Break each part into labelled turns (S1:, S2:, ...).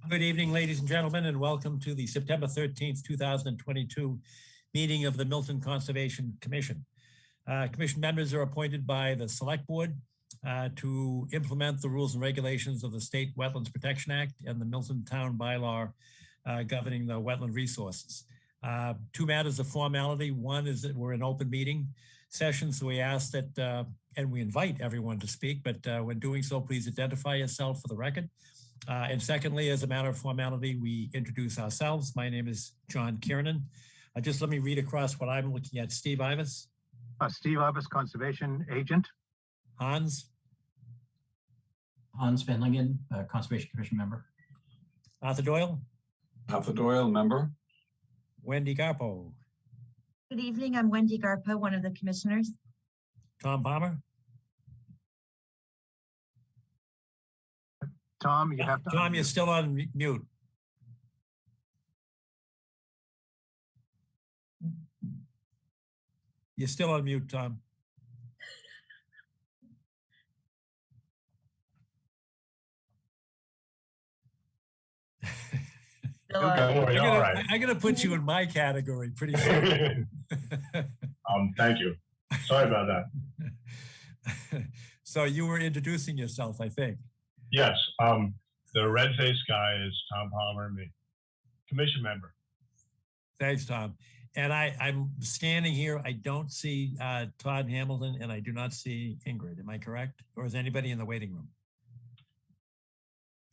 S1: Good evening, ladies and gentlemen, and welcome to the September 13th, 2022 meeting of the Milton Conservation Commission. Commission members are appointed by the Select Board to implement the rules and regulations of the State Wetlands Protection Act and the Milton Town Bylaw governing the wetland resources. Two matters of formality. One is that we're in open meeting session, so we ask that, and we invite everyone to speak, but when doing so, please identify yourself for the record. And secondly, as a matter of formality, we introduce ourselves. My name is John Kiernan. Just let me read across what I'm looking at. Steve Ivas.
S2: Steve Ivas, Conservation Agent.
S1: Hans
S3: Van Lingen, Conservation Commission member.
S1: Arthur Doyle.
S4: Arthur Doyle, member.
S1: Wendy Garpo.
S5: Good evening, I'm Wendy Garpo, one of the commissioners.
S1: Tom Palmer.
S2: Tom, you have to.
S1: Tom, you're still on mute. You're still on mute, Tom. I'm gonna put you in my category pretty soon.
S6: Thank you. Sorry about that.
S1: So you were introducing yourself, I think.
S6: Yes, the red-faced guy is Tom Palmer, me, commission member.
S1: Thanks, Tom. And I'm scanning here. I don't see Todd Hamilton, and I do not see Ingrid. Am I correct? Or is anybody in the waiting room?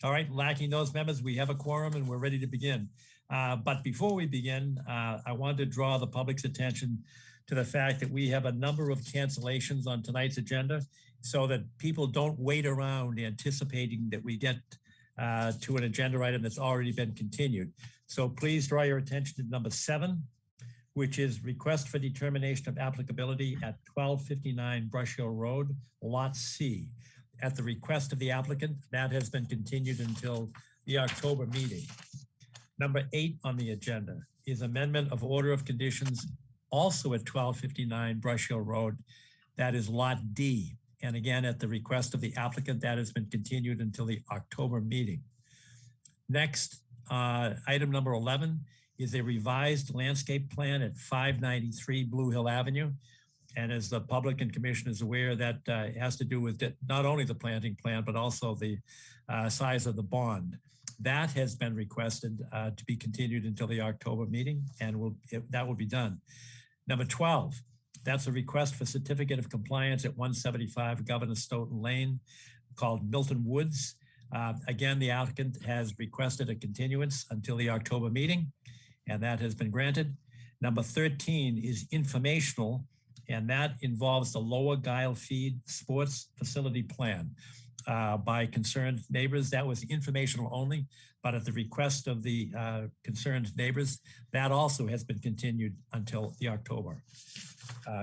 S1: All right, lacking those members, we have a quorum and we're ready to begin. But before we begin, I want to draw the public's attention to the fact that we have a number of cancellations on tonight's agenda so that people don't wait around anticipating that we get to an agenda item that's already been continued. So please draw your attention to number 7, which is request for determination of applicability at 1259 Brush Hill Road, Lot C. At the request of the applicant, that has been continued until the October meeting. Number 8 on the agenda is amendment of order of conditions, also at 1259 Brush Hill Road. That is Lot D. And again, at the request of the applicant, that has been continued until the October meeting. Next, item number 11 is a revised landscape plan at 593 Blue Hill Avenue. And as the public and commission is aware, that has to do with not only the planting plan, but also the size of the bond. That has been requested to be continued until the October meeting, and that will be done. Number 12, that's a request for certificate of compliance at 175 Governor Stoughton Lane called Milton Woods. Again, the applicant has requested a continuance until the October meeting, and that has been granted. Number 13 is informational, and that involves the Lower Guile Feed Sports Facility Plan by concerned neighbors. That was informational only, but at the request of the concerned neighbors, that also has been continued until the October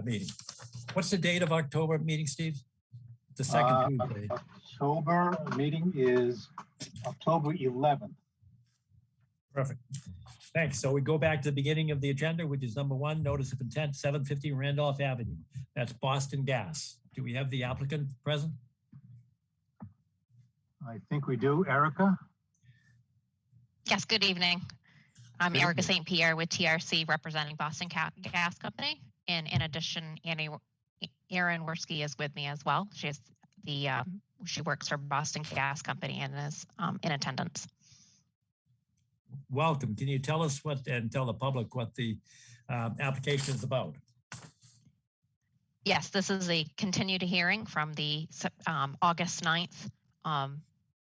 S1: meeting. What's the date of October meeting, Steve? The second Tuesday.
S2: October meeting is October 11th.
S1: Perfect. Thanks. So we go back to the beginning of the agenda, which is number 1, notice of intent, 750 Randolph Avenue. That's Boston Gas. Do we have the applicant present?
S2: I think we do. Erica?
S7: Yes, good evening. I'm Erica St. Pierre with TRC representing Boston Gas Company. And in addition, Erin Worski is with me as well. She works for Boston Gas Company and is in attendance.
S1: Welcome. Can you tell us and tell the public what the application is about?
S7: Yes, this is a continued hearing from the August 9th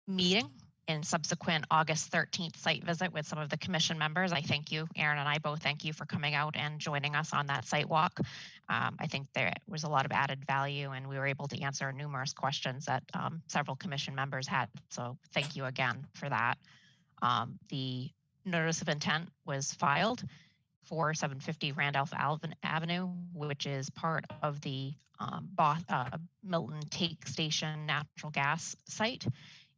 S7: meeting and subsequent August 13th site visit with some of the commission members. I thank you, Erin and I both thank you for coming out and joining us on that site walk. I think there was a lot of added value and we were able to answer numerous questions that several commission members had. So thank you again for that. The notice of intent was filed for 750 Randolph Avenue, which is part of the Milton Take Station natural gas site.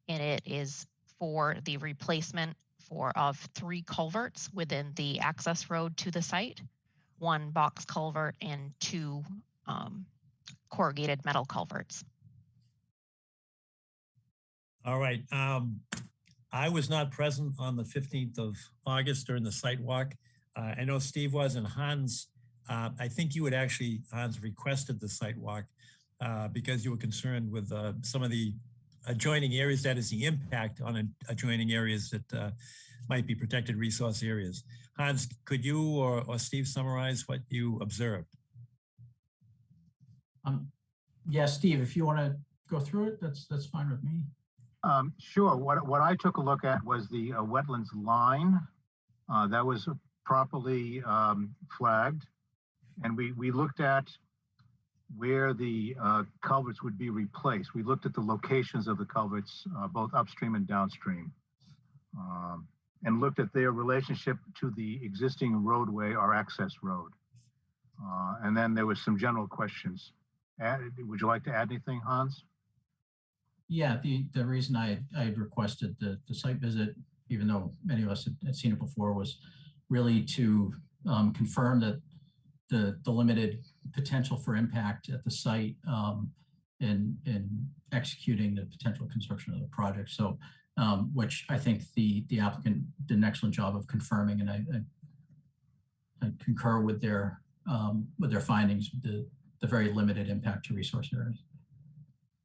S7: And it is for the replacement of 3 culverts within the access road to the site, 1 box culvert and 2 corrugated metal culverts.
S1: All right. I was not present on the 15th of August during the site walk. I know Steve was, and Hans, I think you had actually, Hans, requested the site walk because you were concerned with some of the adjoining areas, that is the impact on adjoining areas that might be protected resource areas. Hans, could you or Steve summarize what you observed?
S3: Yeah, Steve, if you want to go through it, that's fine with me.
S2: Sure. What I took a look at was the wetlands line that was properly flagged. And we looked at where the culverts would be replaced. We looked at the locations of the culverts, both upstream and downstream, and looked at their relationship to the existing roadway or access road. And then there was some general questions. Would you like to add anything, Hans?
S3: Yeah, the reason I had requested the site visit, even though many of us had seen it before, was really to confirm that the limited potential for impact at the site in executing the potential construction of the project. So, which I think the applicant did an excellent job of confirming, and I concur with their findings, the very limited impact to resource areas.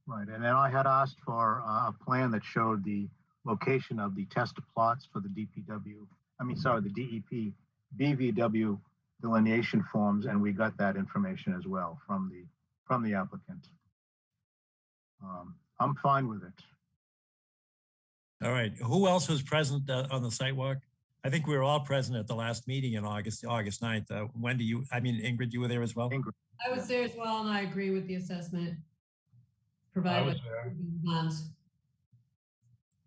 S2: Right, and then I had asked for a plan that showed the location of the test plots for the DPW, the DEP BVW delineation forms, and we got that information as well from the applicant. I'm fine with it.
S1: All right, who else was present on the site walk? I think we were all present at the last meeting in August 9th. Wendy, Ingrid, you were there as well?
S2: Ingrid.
S8: I was there as well, and I agree with the assessment
S6: I
S8: provided
S6: was
S8: by
S6: there.
S8: Hans.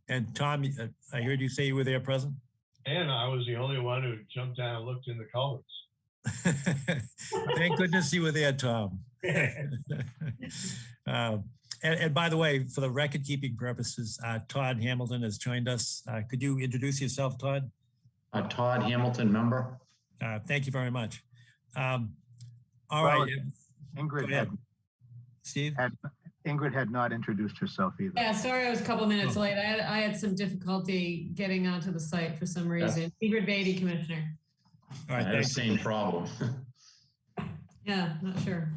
S1: And Tom, I heard you say you were there present?
S6: And I was the only one who jumped down and looked in the culverts.
S1: Thank goodness you were there, Tom. And by the way, for the record-keeping purposes, Todd Hamilton has joined us. Could you introduce yourself, Todd?
S9: Todd Hamilton, member.
S1: Thank you very much. All
S2: Well,
S1: right, Steve?
S2: Ingrid had not introduced herself either.
S8: Yeah, sorry I was a couple minutes late. I had some difficulty getting onto the site for some reason. Ingrid Beatty, Commissioner.
S1: All right,
S9: I had the same problem.
S8: Yeah, not sure.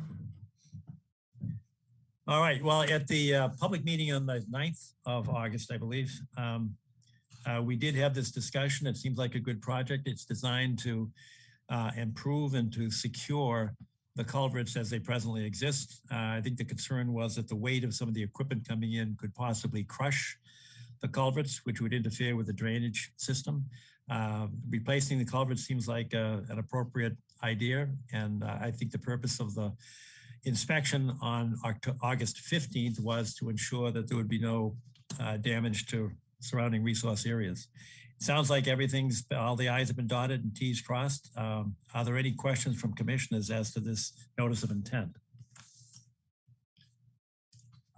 S1: All right, well, at the public meeting on the 9th of August, I believe, we did have this discussion. It seems like a good project. It's designed to improve and to secure the culverts as they presently exist. I think the concern was that the weight of some of the equipment coming in could possibly crush the culverts, which would interfere with the drainage system. Replacing the culverts seems like an appropriate idea. And I think the purpose of the inspection on August 15th was to ensure that there would be no damage to surrounding resource areas. It sounds like all the I's have been dotted and T's crossed. Are there any questions from commissioners as to this notice of intent?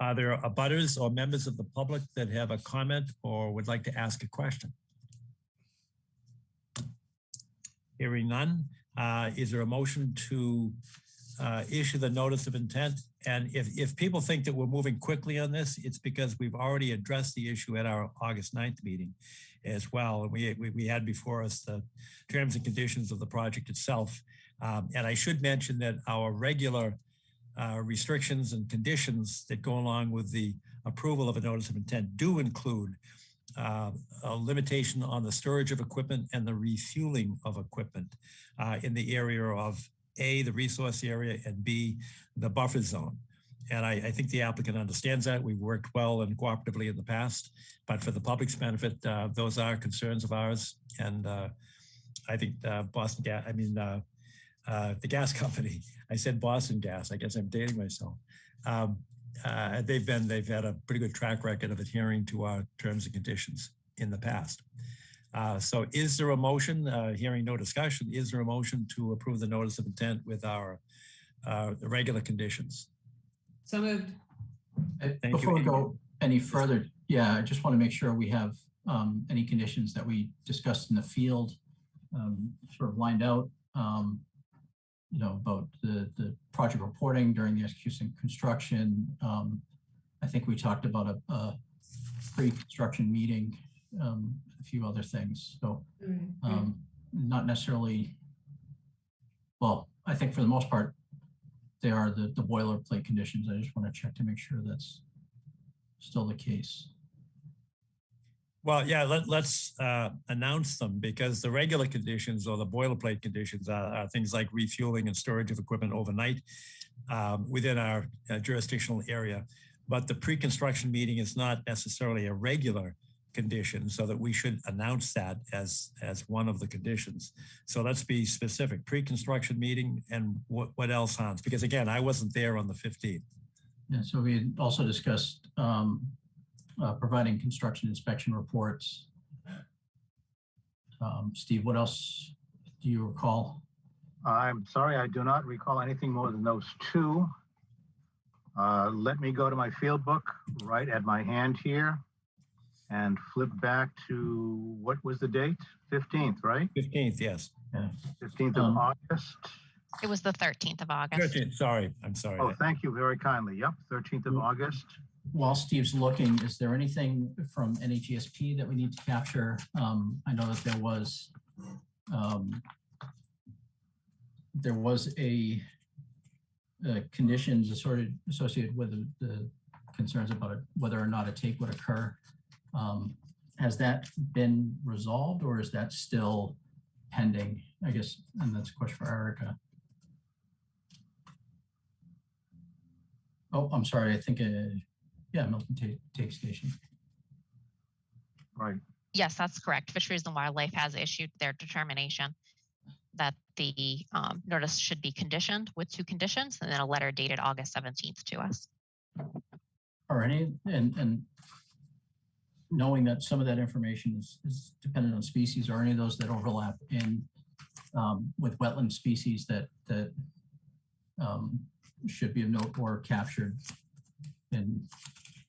S1: Are there abutters or members of the public that have a comment or would like to ask a question? Hearing none, is there a motion to issue the notice of intent? And if people think that we're moving quickly on this, it's because we've already addressed the issue at our August 9th meeting as well. And we had before us the terms and conditions of the project itself. And I should mention that our regular restrictions and conditions that go along with the approval of a notice of intent do include a limitation on the storage of equipment and the refueling of equipment in the area of A, the resource area, and B, the buffer zone. And I think the applicant understands that. We've worked well and cooperatively in the past, but for the public's benefit, those are concerns of ours. And I think the gas company, I said Boston Gas, I guess I'm dating myself. They've had a pretty good track record of adhering to our terms and conditions in the past. So is there a motion, hearing no discussion, is there a motion to approve the notice of intent with our regular conditions?
S8: So moved.
S3: Before we go any further, yeah, I just want to make sure we have any conditions that we discussed in the field sort of lined out, about the project reporting during the execution construction. I think we talked about a pre-construction meeting a few other things. So
S8: Mm-hmm.
S3: not necessarily, well, I think for the most part, they are the boilerplate conditions. I just want to check to make sure that's still the case.
S1: Well, yeah, let's announce them, because the regular conditions or the boilerplate conditions are things like refueling and storage of equipment overnight within our jurisdictional area. But the pre-construction meeting is not necessarily a regular condition, so that we should announce that as one of the conditions. So let's be specific. Pre-construction meeting, and what else, Hans? Because again, I wasn't there on the 15th.
S3: Yeah, so we had also discussed providing construction inspection reports. Steve, what else do you recall?
S2: I'm sorry, I do not recall anything more than those two. Let me go to my field book right at my hand here and flip back to, what was the date? 15th, right?
S1: 15th, yes.
S3: Yeah.
S2: 15th of August.
S7: It was the 13th of August.
S1: 13th, sorry, I'm sorry.
S2: Oh, thank you very kindly. Yep, 13th of August.
S3: While Steve's looking, is there anything from NHESP that we need to capture? I know that there was a conditions associated with the concerns about whether or not a take would occur. Has that been resolved, or is that still pending? I guess, and that's a question for Erica. Oh, I'm sorry. I think, yeah, Milton Take Station.
S2: Right.
S7: Yes, that's correct. Fisheries and Wildlife has issued their determination that the notice should be conditioned with 2 conditions, and then a letter dated August 17th to us.
S3: Are any, and knowing that some of that information is dependent on species, are any of those that overlap in with wetland species that should be of note or captured in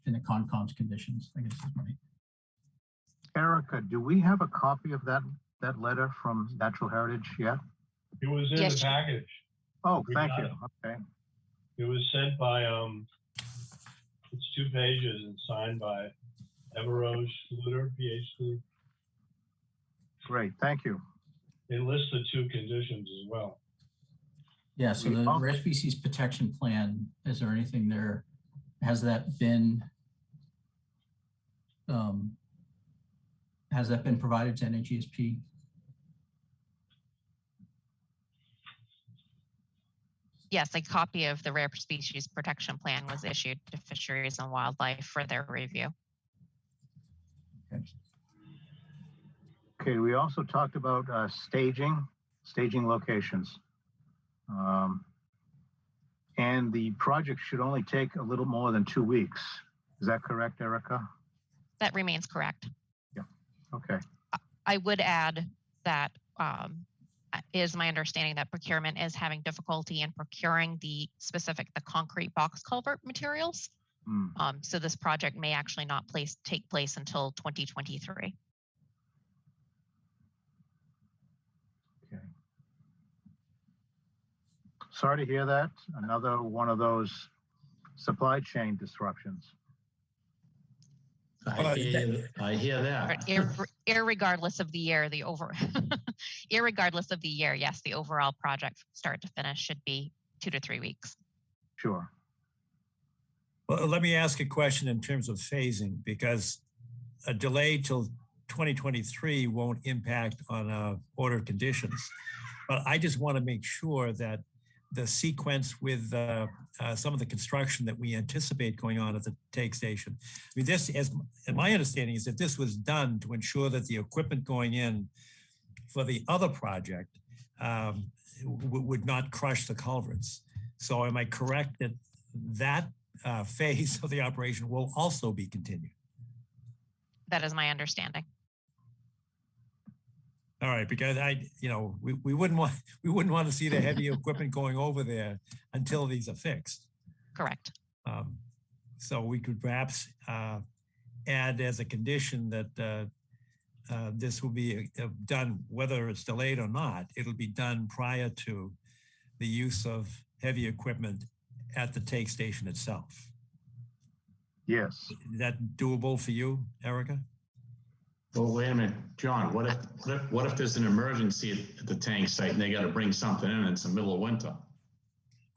S3: the Concom's conditions? I guess is my.
S2: Erica, do we have a copy of that letter from Natural Heritage yet?
S6: It was in
S7: Yes.
S6: the package.
S2: Oh,
S6: We
S2: thank
S6: got
S2: you.
S6: it.
S2: Okay.
S6: It was sent by, it's 2 pages and signed by Everose Schluter, PhD.
S2: Great. Thank you.
S6: It lists the 2 conditions as well.
S3: Yeah, so the rare species protection plan, is there anything there? Has that been provided to NHESP?
S7: Yes, a copy of the Rare Species Protection Plan was issued to Fisheries and Wildlife for their review.
S2: Okay, we also talked about staging locations. And the project should only take a little more than 2 weeks. Is that correct, Erica?
S7: That remains correct.
S2: Yeah, okay.
S7: I would add that is my understanding that procurement is having difficulty in procuring the concrete box culvert materials. So this project may actually not take place until 2023.
S2: Okay. Sorry to hear that. Another one of those supply chain disruptions.
S9: I hear that.
S7: Irregardless of the year, irregardless of the year, yes, the overall project from start to finish should be 2 to 3 weeks.
S2: Sure.
S1: Well, let me ask a question in terms of phasing, because a delay till 2023 won't impact on order conditions. But I just want to make sure that the sequence with some of the construction that we anticipate going on at the take station. I mean, this, as my understanding is that this was done to ensure that the equipment going in for the other project would not crush the culverts. So am I correct that that phase of the operation will also be continued?
S7: That is my understanding.
S1: All right, because we wouldn't want to see the heavy equipment going over there until these are fixed.
S7: Correct.
S1: So we could perhaps add as a condition that this will be done, whether it's delayed or not, it'll be done prior to the use of heavy equipment at the take station itself.
S2: Yes.
S1: Is that doable for you, Erica?
S9: Well, wait a minute, John, what if there's an emergency at the tank site and they got to bring something in and it's the middle of winter?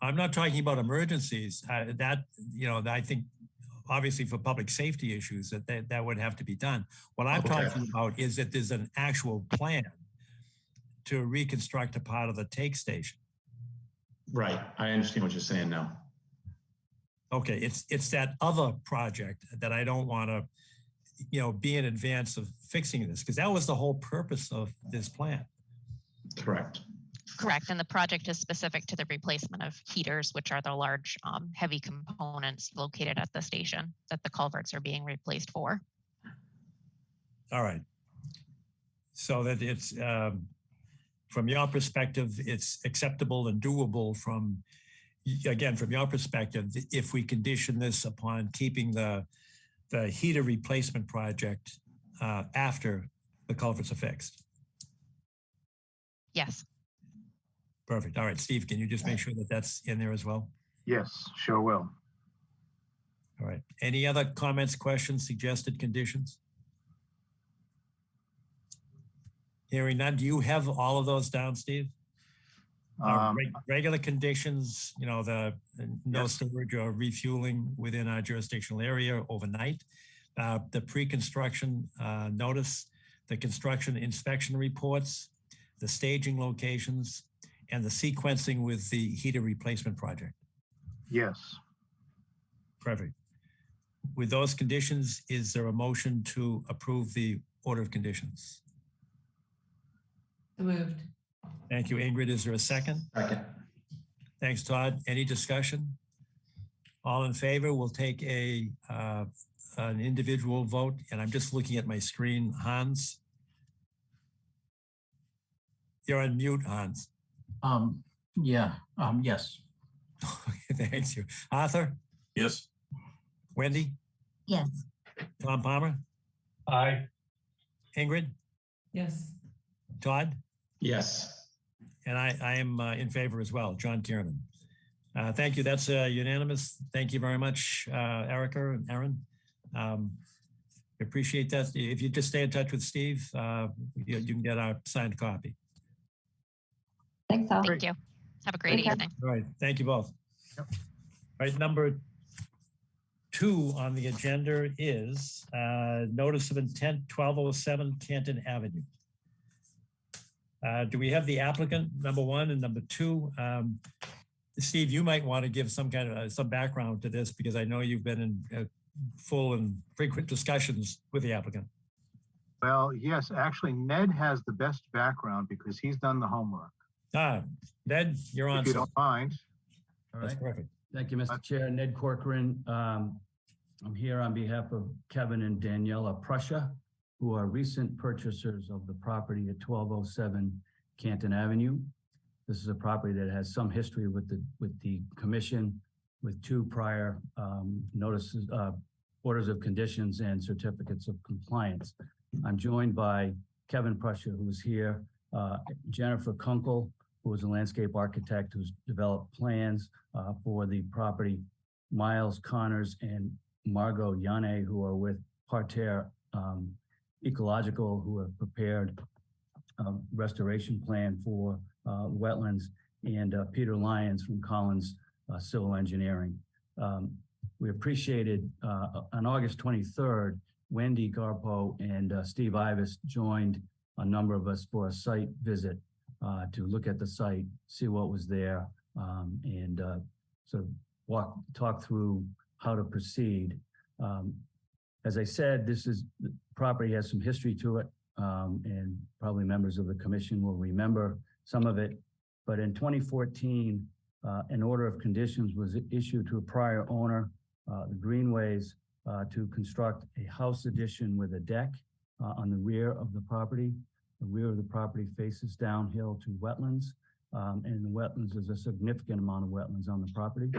S1: I'm not talking about emergencies. I think obviously for public safety issues that would have to be done. What I'm
S9: Okay.
S1: talking about is that there's an actual plan to reconstruct a part of the take station.
S9: Right, I understand what you're saying now.
S1: Okay, it's that other project that I don't want to, be in advance of fixing this, because that was the whole purpose of this plan.
S9: Correct.
S7: Correct. And the project is specific to the replacement of heaters, which are the large heavy components located at the station that the culverts are being replaced for.
S1: All right. So that it's, from your perspective, it's acceptable and doable from your perspective, if we condition this upon keeping the heater replacement project after the culverts are fixed.
S7: Yes.
S1: Perfect. All right, Steve, can you just make sure that that's in there as well?
S2: Yes, sure will.
S1: All right. Any other comments, questions, suggested conditions? Hearing none. Do you have all of those down, Steve? Regular conditions, the no storage or refueling within our jurisdictional area overnight, the pre-construction notice, the construction inspection reports, the staging locations, and the sequencing with the heater replacement project.
S2: Yes.
S1: Perfect. With those conditions, is there a motion to approve the order of conditions?
S8: So moved.
S1: Thank you, Ingrid. Is there a second?
S9: Second.
S1: Thanks, Todd. Any discussion? All in favor? We'll take an individual vote, and I'm just looking at my screen. Hans? You're on mute, Hans.
S3: Yes.
S1: Thanks you. Arthur?
S4: Yes.
S1: Wendy?
S5: Yes.
S1: Tom Palmer?
S6: Aye.
S1: Ingrid?
S8: Yes.
S1: Todd?
S9: Yes.
S1: And I am in favor as well, John Kiernan. Thank you. That's unanimous. Thank you very much, Erica and Aaron. Appreciate that. If you just stay in touch with Steve, you can get our signed copy.
S5: Thanks, all.
S7: Thank you. Have a great evening.
S1: All right. Thank you both.
S2: Yep.
S1: All right. Number 2 on the agenda is notice of intent 1207 Canton Avenue. Do we have the applicant, number 1, and number 2? Steve, you might want to give some kind of some background to this, because I know you've been in full and frequent discussions with the applicant.
S2: Well, yes, actually, Ned has the best background because he's done the homework.
S1: Ned, you're on.
S2: If you don't mind.
S10: All
S1: That's
S10: right.
S1: perfect.
S10: Thank you, Mr. Chair. Ned Corcoran. I'm here on behalf of Kevin and Daniela Prussia, who are recent purchasers of the property at 1207 Canton Avenue. This is a property that has some history with the commission, with 2 prior notices, orders of conditions and certificates of compliance. I'm joined by Kevin Prussia, who is here, Jennifer Kunkel, who is a landscape architect who's developed plans for the property, Miles Connors and Margot Yane, who are with Parterre Ecological, who have prepared a restoration plan for wetlands, and Peter Lyons from Collins Civil Engineering. We appreciated on August 23rd, Wendy Garpo and Steve Ivis joined a number of us for a site visit to look at the site, see what was there, and sort of talk through how to proceed. As I said, the property has some history to it, and probably members of the commission will remember some of it. But in 2014, an order of conditions was issued to a prior owner, the Greenways, to construct a house addition with a deck on the rear of the property. The rear of the property faces downhill to wetlands, and in the wetlands, there's a significant amount of wetlands on the property.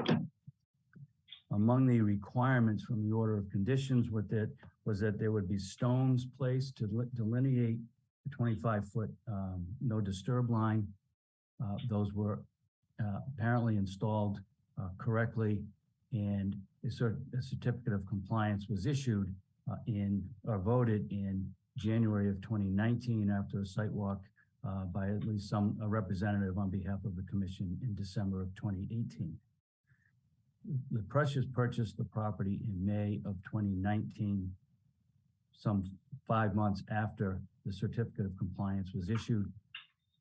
S10: Among the requirements from the order of conditions was that there would be stones placed to delineate the 25-foot no disturb line. Those were apparently installed correctly, and a certificate of compliance was issued or voted in January of 2019 after a site walk by at least a representative on behalf of the commission in December of 2018. The Prussias purchased the property in May of 2019, some 5 months after the certificate of compliance was issued.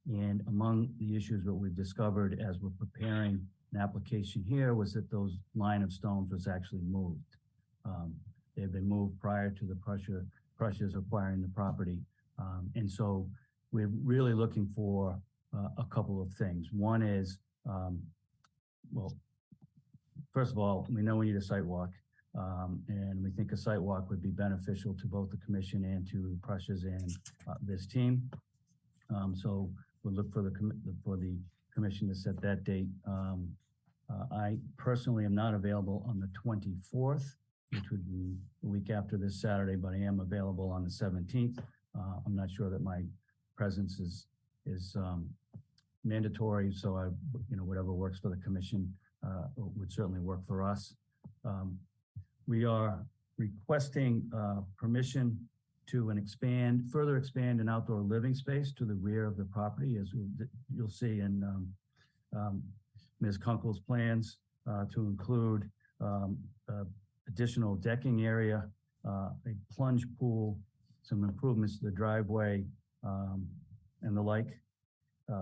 S10: And among the issues that we've discovered as we're preparing an application here was that those line of stones was actually moved. They had been moved prior to the Prussias acquiring the property. And so we're really looking for a couple of things. One is, well, first of all, we know we need a site walk, and we think a site walk would be beneficial to both the commission and to Prussias and this team. So we'll look for the commission to set that date. I personally am not available on the 24th, which would be the week after this Saturday, but I am available on the 17th. I'm not sure that my presence is mandatory, so whatever works for the commission would certainly work for us. We are requesting permission to further expand an outdoor living space to the rear of the property, as you'll see in Ms. Kunkel's plans, to include additional decking area, a plunge pool, some improvements to the driveway, and the like.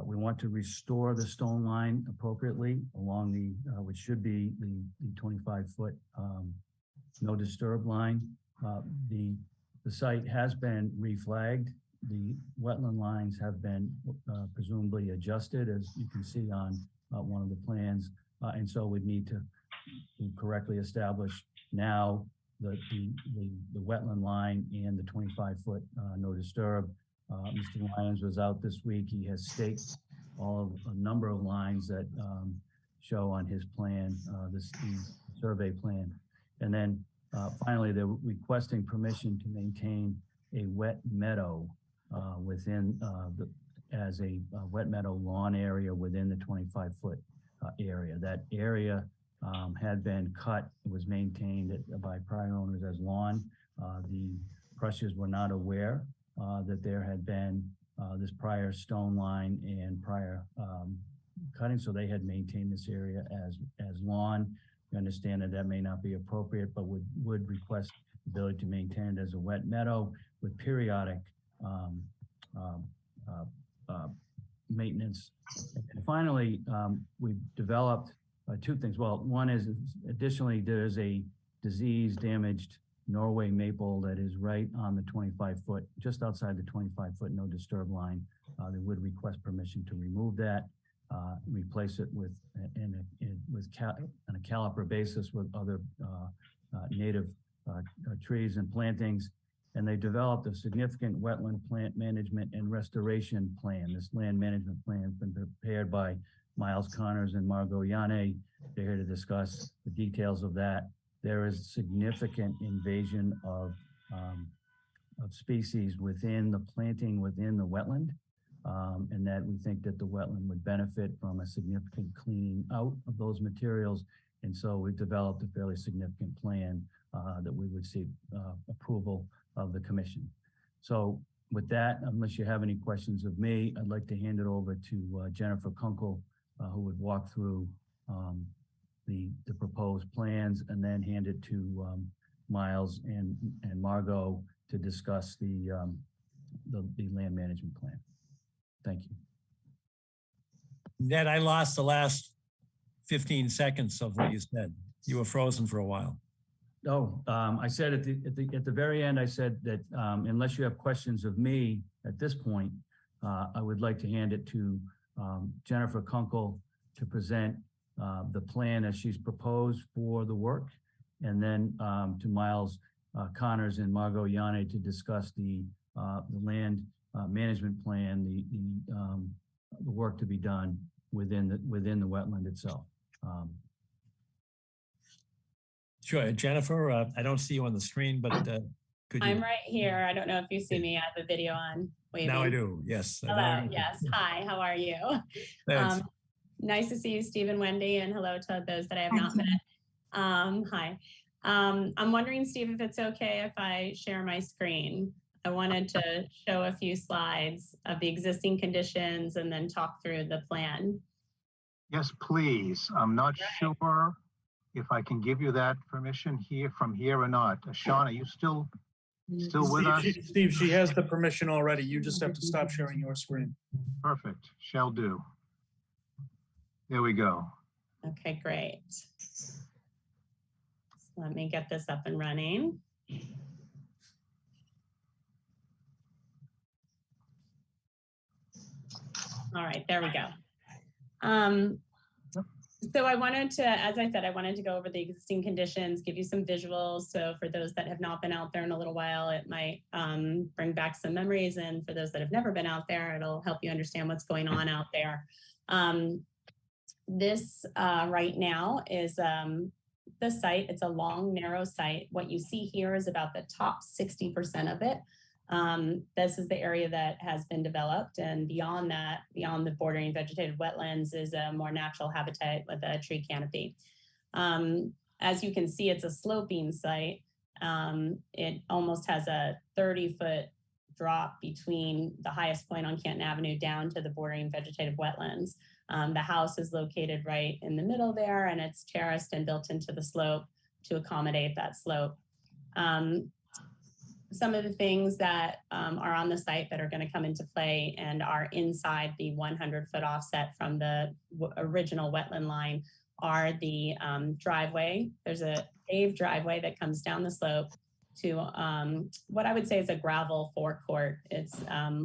S10: We want to restore the stone line appropriately along which should be the 25-foot no disturb line. The site has been reflagged. The wetland lines have been presumably adjusted, as you can see on one of the plans. And so we need to correctly establish now the wetland line and the 25-foot no disturb. Mr. Lyons was out this week. He has staked a number of lines that show on his plan, the survey plan. And then finally, they're requesting permission to maintain a wet meadow as a wet meadow lawn area within the 25-foot area. That area had been cut. It was maintained by prior owners as lawn. The Prussias were not aware that there had been this prior stone line and prior cutting, so they had maintained this area as lawn. We understand that may not be appropriate, but would request the ability to maintain it as a wet meadow with periodic maintenance. And finally, we've developed two things. Well, one is additionally, there's a disease-damaged Norway maple that is right on the 25-foot, just outside the 25-foot no disturb line. They would request permission to remove that, replace it with on a caliper basis with other native trees and plantings. And they developed a significant wetland plant management and restoration plan. This land management plan has been prepared by Miles Connors and Margot Yane. They're here to discuss the details of that. There is significant invasion of species within the planting within the wetland, and that we think that the wetland would benefit from a significant cleaning out of those materials. And so we've developed a fairly significant plan that we would seek approval of the commission. So with that, unless you have any questions of me, I'd like to hand it over to Jennifer Kunkel, who would walk through the proposed plans, and then hand it to Miles and Margot to discuss the land management plan. Thank you.
S1: Ned, I lost the last 15 seconds of what you said. You were frozen for a while.
S10: Oh, I said at the very end, I said that unless you have questions of me at this point, I would like to hand it to Jennifer Kunkel to present the plan as she's proposed for the work, and then to Miles Connors and Margot Yane to discuss the land management plan, the work to be done within the wetland itself.
S1: Sure, Jennifer, I don't see you on the screen, but could you?
S11: I'm right here. I don't know if you see me. I have a video on. Waving.
S1: Now I do, yes.
S11: Hello, yes. Hi, how are you?
S1: Thanks.
S11: Nice to see you, Steve and Wendy, and hello to those that I have not met. Hi. I'm wondering, Steve, if it's okay if I share my screen. I wanted to show a few slides of the existing conditions and then talk through the plan.
S2: Yes, please. I'm not sure if I can give you that permission here from here or not. Sean, are you still with us?
S12: Steve, she has the permission already. You just have to stop sharing your screen.
S2: Perfect. Shall do. There we go.
S11: Okay, great. So let me get this up and running. All right, there we go. So I wanted to, as I said, I wanted to go over the existing conditions, give you some visuals. So for those that have not been out there in a little while, it might bring back some memories. And for those that have never been out there, it'll help you understand what's going on out there. This right now is the site. It's a long, narrow site. What you see here is about the top 60% of it. This is the area that has been developed, and beyond that, beyond the bordering vegetated wetlands, is a more natural habitat with a tree canopy. As you can see, it's a sloping site. It almost has a 30-foot drop between the highest point on Canton Avenue down to the bordering vegetative wetlands. The house is located right in the middle there, and it's terraced and built into the slope to accommodate that slope. Some of the things that are on the site that are going to come into play and are inside the 100-foot offset from the original wetland line are the driveway. There's a paved driveway that comes down the slope to what I would say is a gravel forecourt. It's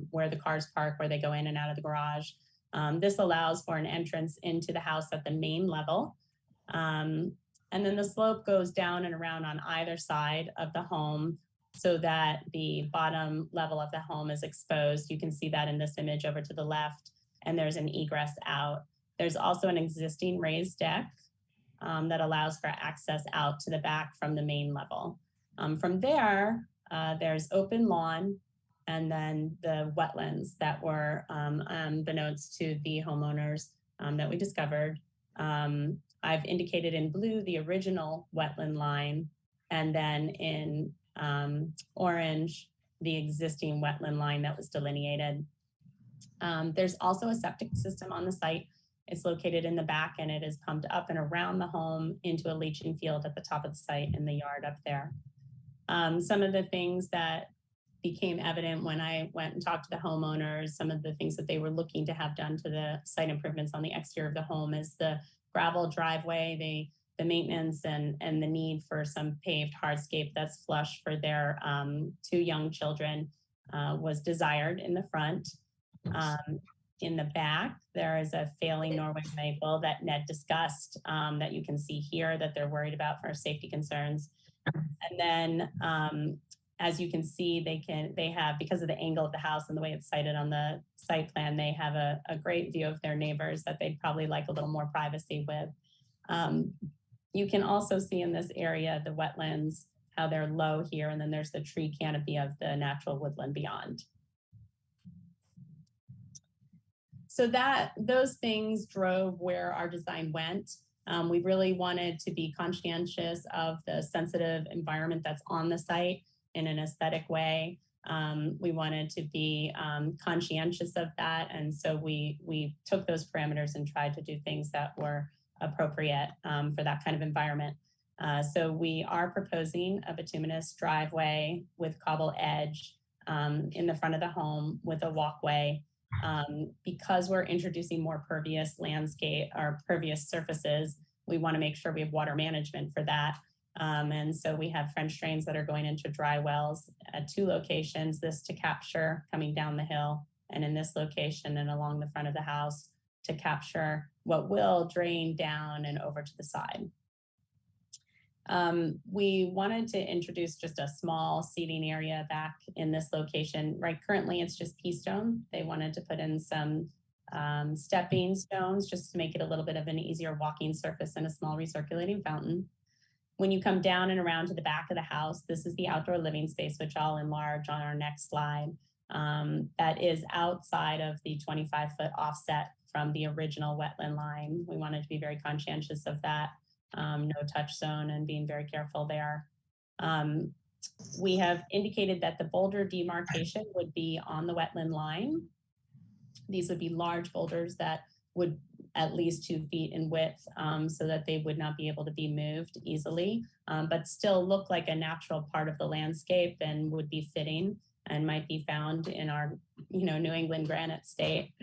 S11: where the cars park, where they go in and out of the garage. This allows for an entrance into the house at the main level. And then the slope goes down and around on either side of the home so that the bottom level of the home is exposed. You can see that in this image over to the left, and there's an egress out. There's also an existing raised deck that allows for access out to the back from the main level. From there, there's open lawn, and then the wetlands that were unbeknownst to the homeowners that we discovered. I've indicated in blue the original wetland line, and then in orange, the existing wetland line that was delineated. There's also a septic system on the site. It's located in the back, and it is pumped up and around the home into a leaching field at the top of the site in the yard up there. Some of the things that became evident when I went and talked to the homeowners, some of the things that they were looking to have done to the site improvements on the exterior of the home is the gravel driveway, the maintenance and the need for some paved hardscape that's flush for their 2 young children was desired in the front. In the back, there is a failing Norway maple that Ned discussed that you can see here that they're worried about for safety concerns. And then as you can see, they have, because of the angle of the house and the way it's sited on the site plan, they have a great view of their neighbors that they'd probably like a little more privacy with. You can also see in this area, the wetlands, how they're low here, and then there's the tree canopy of the natural woodland beyond. So those things drove where our design went. We really wanted to be conscientious of the sensitive environment that's on the site in an aesthetic way. We wanted to be conscientious of that. And so we took those parameters and tried to do things that were appropriate for that kind of environment. So we are proposing a bituminous driveway with cobble edge in the front of the home with a walkway. Because we're introducing more pervious landscape or pervious surfaces, we want to make sure we have water management for that. And so we have French drains that are going into dry wells at 2 locations, this to capture coming down the hill, and in this location and along the front of the house to capture what will drain down and over to the side. We wanted to introduce just a small seating area back in this location. Right, currently it's just pea stone. They wanted to put in some stepping stones just to make it a little bit of an easier walking surface and a small recirculating fountain. When you come down and around to the back of the house, this is the outdoor living space, which I'll enlarge on our next slide. That is outside of the 25-foot offset from the original wetland line. We wanted to be very conscientious of that. No touch zone and being very careful there. We have indicated that the boulder demarcation would be on the wetland line. These would be large boulders that would at least 2 feet in width, so that they would not be able to be moved easily, but still look like a natural part of the landscape and would be fitting and might be found in our, New England granite state.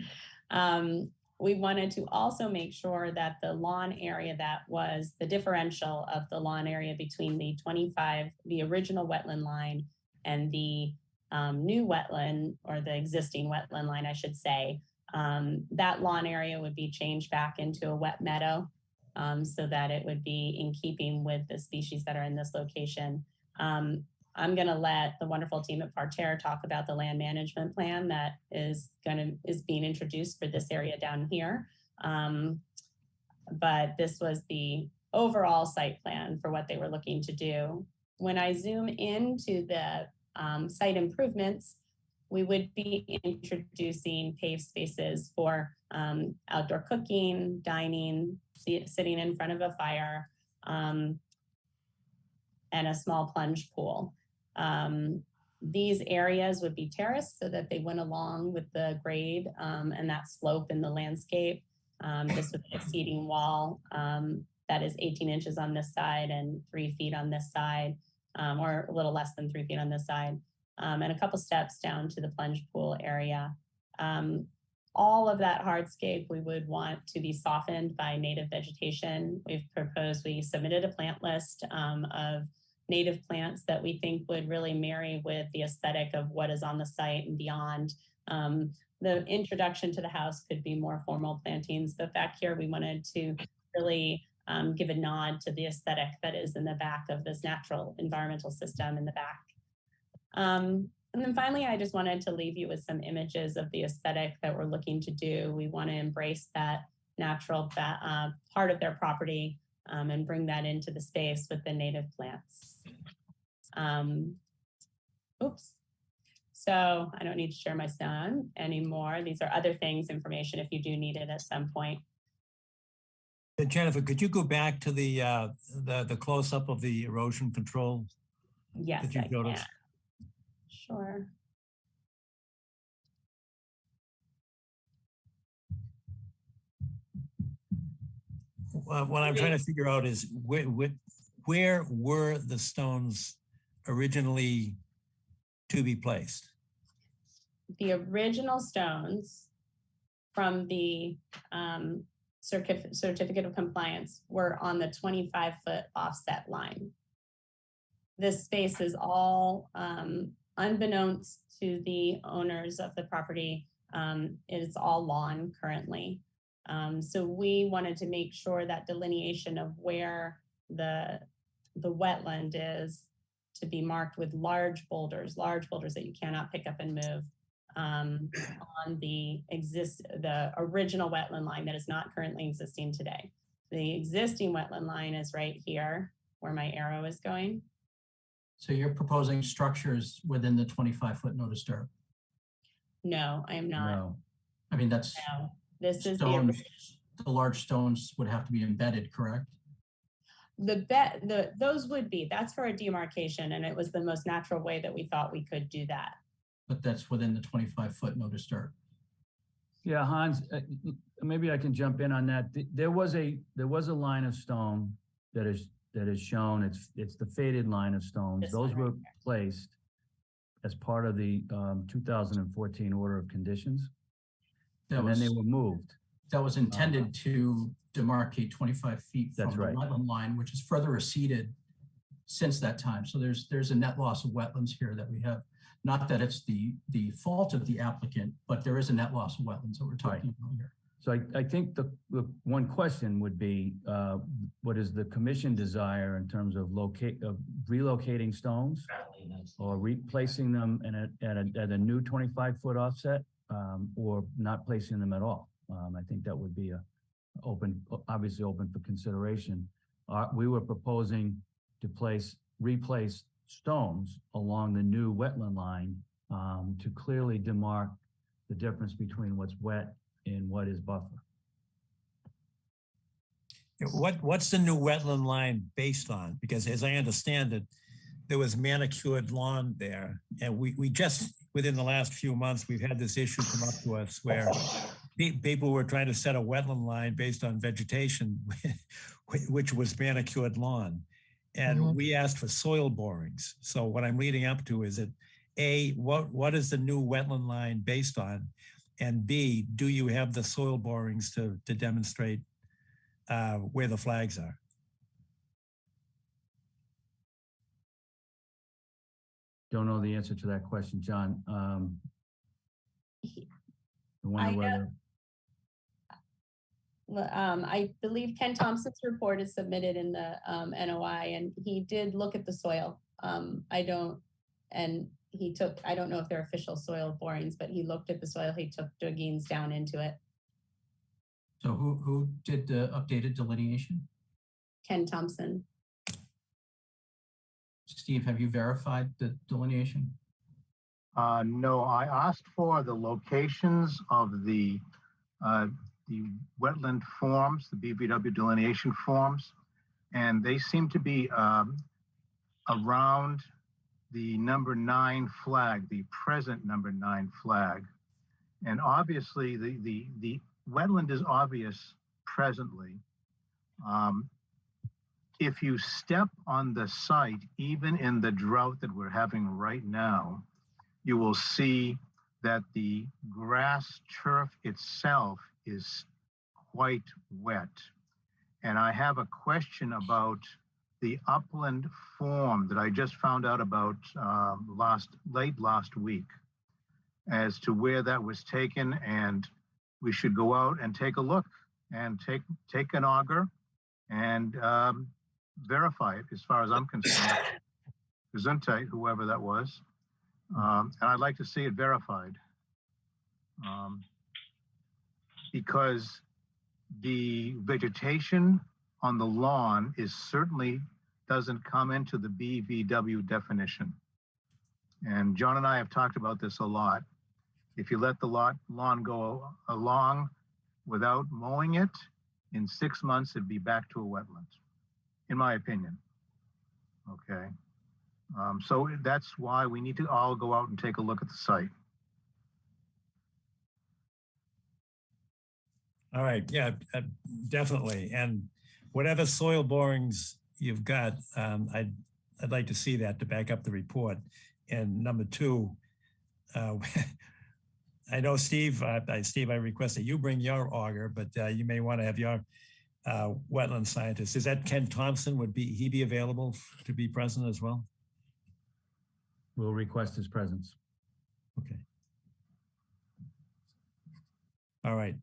S11: We wanted to also make sure that the lawn area that was the differential of the lawn area between the original wetland line and the new wetland, or the existing wetland line, I should say, that lawn area would be changed back into a wet meadow, so that it would be in keeping with the species that are in this location. I'm going to let the wonderful team at Parterre talk about the land management plan that is being introduced for this area down here. But this was the overall site plan for what they were looking to do. When I zoom into the site improvements, we would be introducing paved spaces for outdoor cooking, dining, sitting in front of a fire, and a small plunge pool. These areas would be terraced so that they went along with the grade and that slope in the landscape. This would be a seating wall that is 18 inches on this side and 3 feet on this side, or a little less than 3 feet on this side, and a couple steps down to the plunge pool area. All of that hardscape we would want to be softened by native vegetation. We submitted a plant list of native plants that we think would really marry with the aesthetic of what is on the site and beyond. The introduction to the house could be more formal plantings, but back here we wanted to really give a nod to the aesthetic that is in the back of this natural environmental system in the back. And then finally, I just wanted to leave you with some images of the aesthetic that we're looking to do. We want to embrace that natural part of their property and bring that into the space with the native plants. Oops. So I don't need to share my sound anymore. These are other things, information if you do need it at some point.
S1: Jennifer, could you go back to the close-up of the erosion control?
S11: Yes,
S1: that you showed us?
S11: Sure.
S1: What I'm trying to figure out is where were the stones originally to be placed?
S11: The original stones from the certificate of compliance were on the 25-foot offset line. This space is all unbeknownst to the owners of the property. It is all lawn currently. So we wanted to make sure that delineation of where the wetland is to be marked with large boulders that you cannot pick up and move on the original wetland line that is not currently existing today. The existing wetland line is right here where my arrow is going.
S3: So you're proposing structures within the 25-foot no disturb?
S11: No, I am not.
S3: No. I mean, that's
S11: no. This is
S3: stones, the large stones would have to be embedded, correct?
S11: Those would be. That's for a demarcation, and it was the most natural way that we thought we could do that.
S3: But that's within the 25-foot no disturb.
S10: Yeah, Hans, maybe I can jump in on that. There was a line of stone that is shown. It's the faded line of stones. Those were placed as part of the 2014 order of conditions. And then they were moved.
S3: That was intended to demarcate 25 feet from the wetland line, which is further receded since that time. So there's a net loss of wetlands here that we have. Not that it's the fault of the applicant, but there is a net loss of wetlands that we're talking about here.
S10: So I think the one question would be, what is the commission desire in terms of relocating stones or replacing them at a new 25-foot offset, or not placing them at all? I think that would be obviously open for consideration. We were proposing to replace stones along the new wetland line to clearly demark the difference between what's wet and what is buffer.
S1: What's the new wetland line based on? Because as I understand it, there was manicured lawn there. And we just, within the last few months, we've had this issue come up to us where people were trying to set a wetland line based on vegetation, which was manicured lawn. And we asked for soil borings. So what I'm leading up to is that A, what is the new wetland line based on? And B, do you have the soil borings to demonstrate where the flags are?
S10: Don't know the answer to that question, John. I wonder whether.
S11: I believe Ken Thompson's report is submitted in the NOI, and he did look at the soil. I don't know if they're official soil borings, but he looked at the soil. He took diggings down into it.
S3: So who did the updated delineation?
S11: Ken Thompson.
S3: Steve, have you verified the delineation?
S2: No, I asked for the locations of the wetland forms, the BVW delineation forms, and they seem to be around the number 9 flag, the present number 9 flag. And obviously the wetland is obvious presently. If you step on the site, even in the drought that we're having right now, you will see that the grass turf itself is quite wet. And I have a question about the upland form that I just found out about late last week as to where that was taken, and we should go out and take a look and take an auger and verify it as far as I'm concerned. Gesundheit, whoever that was. And I'd like to see it verified. Because the vegetation on the lawn certainly doesn't come into the BVW definition. And John and I have talked about this a lot. If you let the lawn go along without mowing it, in 6 months, it'd be back to a wetland, in my opinion. Okay. So that's why we need to all go out and take a look at the site.
S1: All right, yeah, definitely. And whatever soil borings you've got, I'd like to see that to back up the report. And number 2, I know Steve, I request that you bring your auger, but you may want to have your wetland scientist. Is that Ken Thompson? Would he be available to be present as well?
S10: We'll request his presence.
S1: Okay. All right.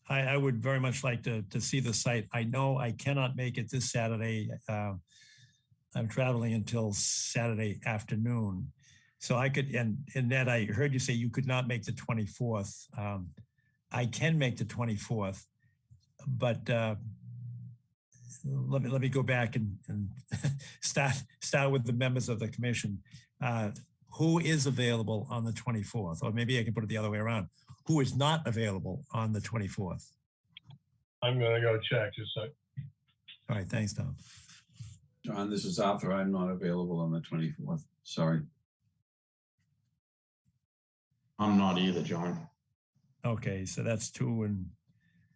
S1: I would very much like to see the site. I know I cannot make it this Saturday. I'm traveling until Saturday afternoon. So I could, and Ned, I heard you say you could not make the 24th. I can make the 24th, but let me go back and start with the members of the commission. Who is available on the 24th? Or maybe I can put it the other way around. Who is not available on the 24th?
S6: I'm gonna go check just a sec.
S1: All right, thanks, Tom.
S4: John, this is Arthur. I'm not available on the 24th. Sorry.
S9: I'm not either, John.
S1: Okay, so that's 2 and...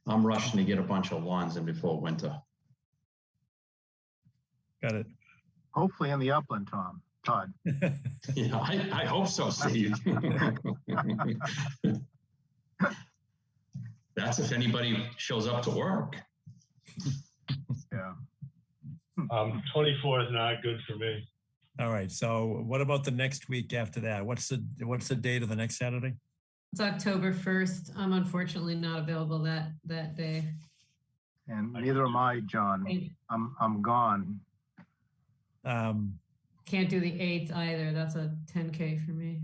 S9: I'm rushing to get a bunch of lawns in before winter.
S1: Got it.
S2: Hopefully in the upland, Todd.
S9: Yeah, I hope so, Steve. That's if anybody shows up to work.
S2: Yeah.
S6: 24 is not good for me.
S1: All right, so what about the next week after that? What's the date of the next Saturday?
S8: It's October 1st. I'm unfortunately not available that day.
S2: And neither am I, John. I'm gone.
S8: Can't do the 8th either. That's a 10K for me.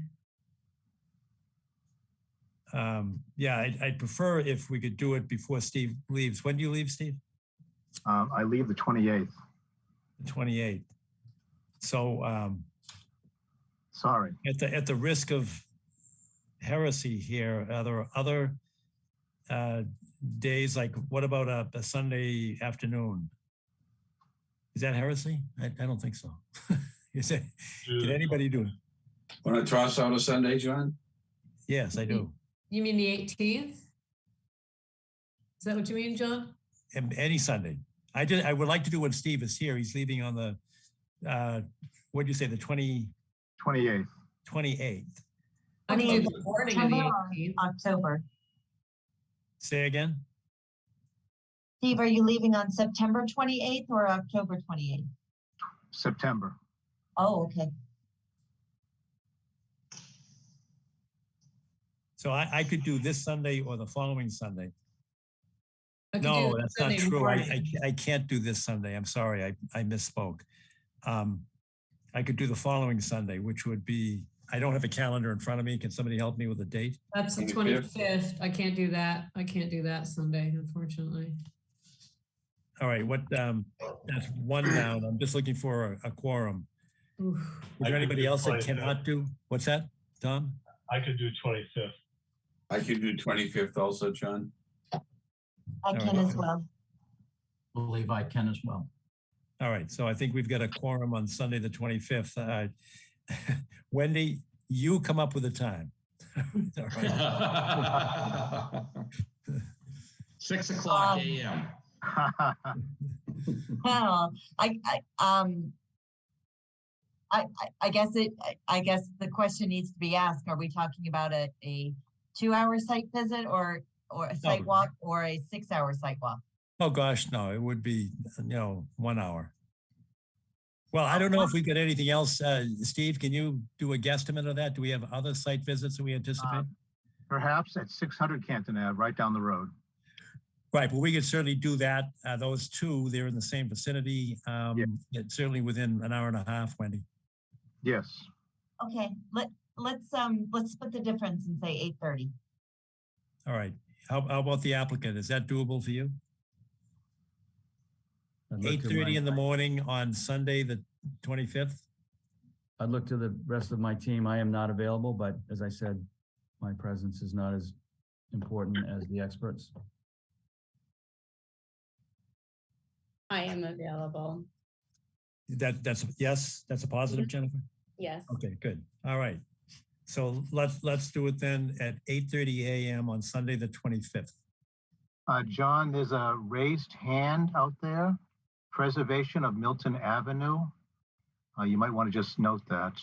S1: Yeah, I'd prefer if we could do it before Steve leaves. When do you leave, Steve?
S2: I leave the 28th.
S1: The 28th. So
S2: sorry.
S1: At the risk of heresy here, are there other days, like what about a Sunday afternoon? Is that heresy? I don't think so. Can anybody do it?
S4: Want to toss out a Sunday, John?
S1: Yes, I do.
S8: You mean the 18th? Is that what you mean, John?
S1: Any Sunday. I would like to do when Steve is here. He's leaving on the, what do you say, the 28th? 28th.
S8: I can do the morning of the
S5: September or
S8: 18th.
S5: October.
S1: Say again?
S5: Steve, are you leaving on September 28th or October 28th?
S2: September.
S5: Oh, okay.
S1: So I could do this Sunday or the following Sunday.
S8: I could do
S1: No,
S8: the
S1: that's not
S8: Sunday
S1: true.
S8: morning.
S1: I can't do this Sunday. I'm sorry. I misspoke. I could do the following Sunday, which would be, I don't have a calendar in front of me. Can somebody help me with a date?
S8: That's the 25th. I can't do that. I can't do that Sunday, unfortunately.
S1: All right, that's one down. I'm just looking for a quorum.
S8: Oof.
S1: Is there anybody else that cannot do? What's that, Tom?
S6: I could do 25th.
S4: I could do 25th also, John.
S5: I can as well.
S3: Believe I can as well.
S1: All right, so I think we've got a quorum on Sunday, the 25th. Wendy, you come up with a time. All right.
S9: 6 o'clock a.m.
S5: Well, I guess the question needs to be asked, are we talking about a 2-hour site visit or a site walk or a 6-hour site walk?
S1: Oh, gosh, no, it would be, 1 hour. Well, I don't know if we got anything else. Steve, can you do a guesstimate of that? Do we have other site visits that we anticipate?
S2: Perhaps at 600 Canton Ave, right down the road.
S1: Right, but we could certainly do that. Those two, they're in the same vicinity. It's certainly within an hour and a half, Wendy.
S2: Yes.
S5: Okay, let's split the difference and say 8:30.
S1: All right. How about the applicant? Is that doable for you? 8:30 in the morning on Sunday, the 25th?
S10: I'd look to the rest of my team. I am not available, but as I said, my presence is not as important as the experts.
S11: I am available.
S1: That's yes, that's a positive, Jennifer?
S11: Yes.
S1: Okay, good. All right. So let's do it then at 8:30 a.m. on Sunday, the 25th.
S2: John, there's a raised hand out there. Preservation of Milton Avenue. You might want to just note that.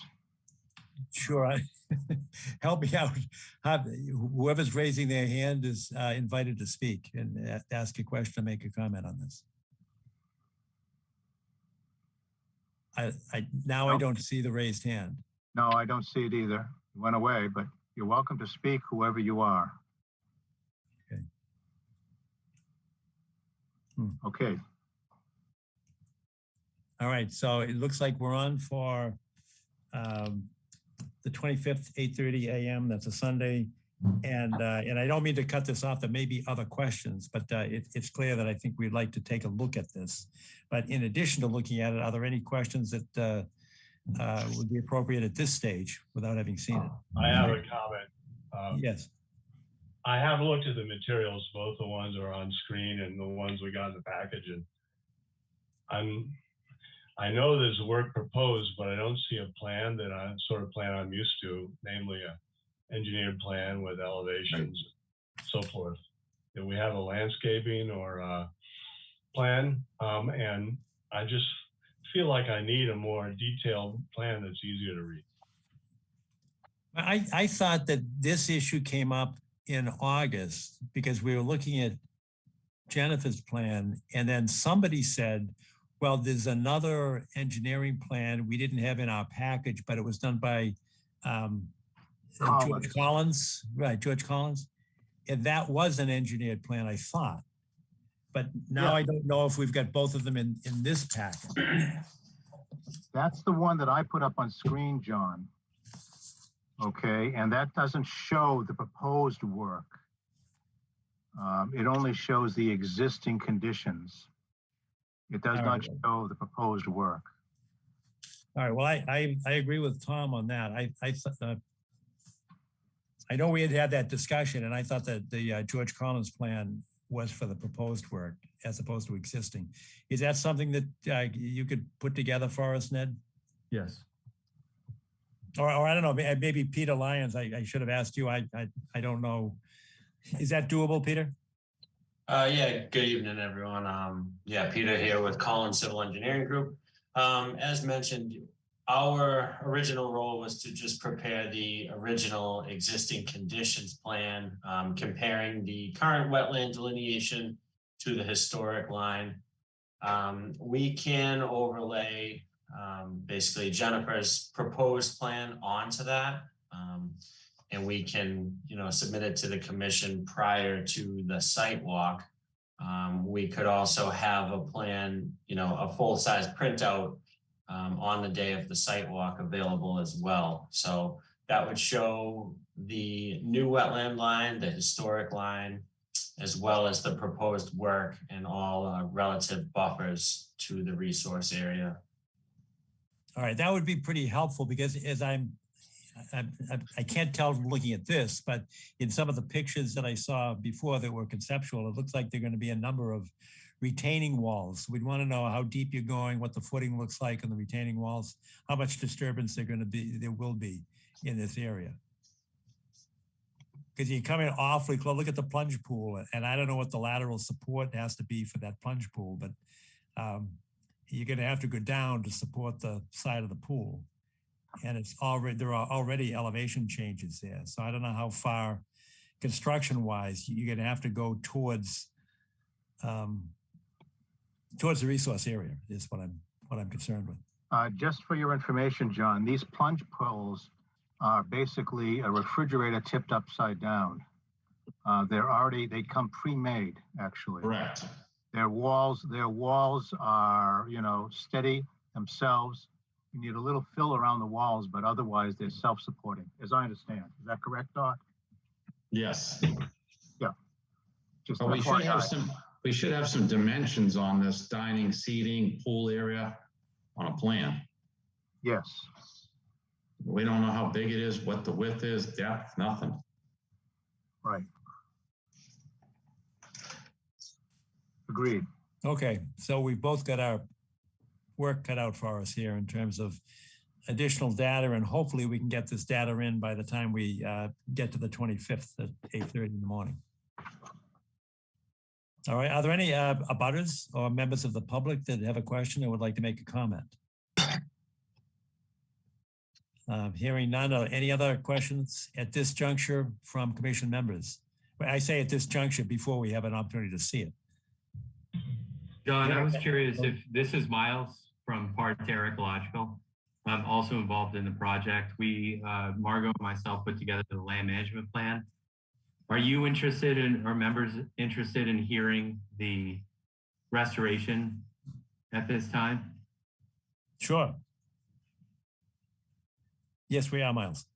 S1: Sure. Help me out. Whoever's raising their hand is invited to speak and ask a question, make a comment on this. I don't see the raised hand.
S2: No, I don't see it either. It went away, but you're welcome to speak, whoever you are.
S1: Okay.
S2: Okay.
S1: All right, so it looks like we're on for the 25th, 8:30 a.m. That's a Sunday. And I don't mean to cut this off. There may be other questions, but it's clear that I think we'd like to take a look at this. But in addition to looking at it, are there any questions that would be appropriate at this stage without having seen it?
S6: I have a comment.
S1: Yes.
S6: I have looked at the materials, both the ones that are on screen and the ones we got in the package, and I know there's work proposed, but I don't see a plan that I'm used to, namely a engineered plan with elevations, so forth. Do we have a landscaping or a plan? And I just feel like I need a more detailed plan that's easier to read.
S1: I thought that this issue came up in August because we were looking at Jennifer's plan, and then somebody said, well, there's another engineering plan we didn't have in our package, but it was done by George Collins, right, George Collins. And that was an engineered plan, I thought. But now I don't know if we've got both of them in this packet.
S2: That's the one that I put up on screen, John. Okay, and that doesn't show the proposed work. It only shows the existing conditions. It does not show the proposed work.
S1: All right, well, I agree with Tom on that. I know we had that discussion, and I thought that the George Collins plan was for the proposed work as opposed to existing. Is that something that you could put together for us, Ned?
S10: Yes.
S1: Or I don't know, maybe Peter Lyons, I should have asked you. I don't know. Is that doable, Peter?
S13: Yeah, good evening, everyone. Yeah, Peter here with Collins Civil Engineering Group. As mentioned, our original role was to just prepare the original existing conditions plan, comparing the current wetland delineation to the historic line. We can overlay basically Jennifer's proposed plan onto that. And we can, submit it to the commission prior to the site walk. We could also have a plan, a full-size printout on the day of the site walk available as well. So that would show the new wetland line, the historic line, as well as the proposed work and all relative buffers to the resource area.
S1: All right, that would be pretty helpful because as I can't tell from looking at this, but in some of the pictures that I saw before that were conceptual, it looks like there are going to be a number of retaining walls. We'd want to know how deep you're going, what the footing looks like on the retaining walls, how much disturbance there will be in this area. Because you come in awfully close, look at the plunge pool, and I don't know what the lateral support has to be for that plunge pool, but you're going to have to go down to support the side of the pool. And there are already elevation changes there. So I don't know how far construction-wise you're going to have to go towards the resource area is what I'm concerned with.
S2: Just for your information, John, these plunge pools are basically a refrigerator tipped upside down. They come pre-made, actually.
S9: Correct.
S2: Their walls are, steady themselves. You need a little fill around the walls, but otherwise they're self-supporting, as I understand. Is that correct, Doc?
S9: Yes.
S2: Yeah. Just
S9: But we should have some dimensions on this dining, seating, pool area on a plan.
S2: Yes.
S9: We don't know how big it is, what the width is, depth, nothing.
S2: Right. Agreed.
S1: Okay, so we've both got our work cut out for us here in terms of additional data, and hopefully we can get this data in by the time we get to the 25th at 8:30 in the morning. All right, are there any abutters or members of the public that have a question or would like to make a comment? Hearing none. Any other questions at this juncture from commission members? I say at this juncture before we have an opportunity to see it.
S14: John, I was curious if this is Miles from Parterre Ecological. I'm also involved in the project. Margot and myself put together the land management plan. Are you interested in, or members interested in hearing the restoration at this time?
S1: Sure. Yes, we are, Miles.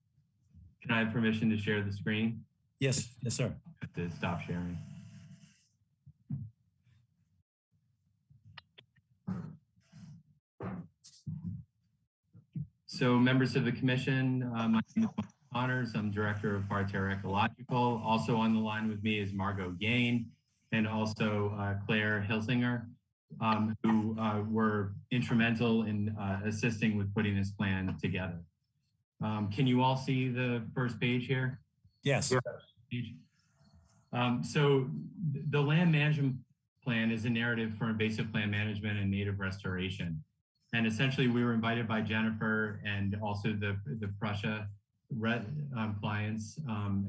S14: Can I have permission to share the screen?
S1: Yes, yes, sir.
S14: I have to stop sharing. So members of the commission, my name is Michael Connors. I'm director of Parterre Ecological. Also on the line with me is Margot Gain and also Claire Hilsinger, who were instrumental in assisting with putting this plan together. Can you all see the first page here?
S1: Yes.
S14: So the land management plan is a narrative for invasive plant management and native restoration. And essentially we were invited by Jennifer and also the Prussia clients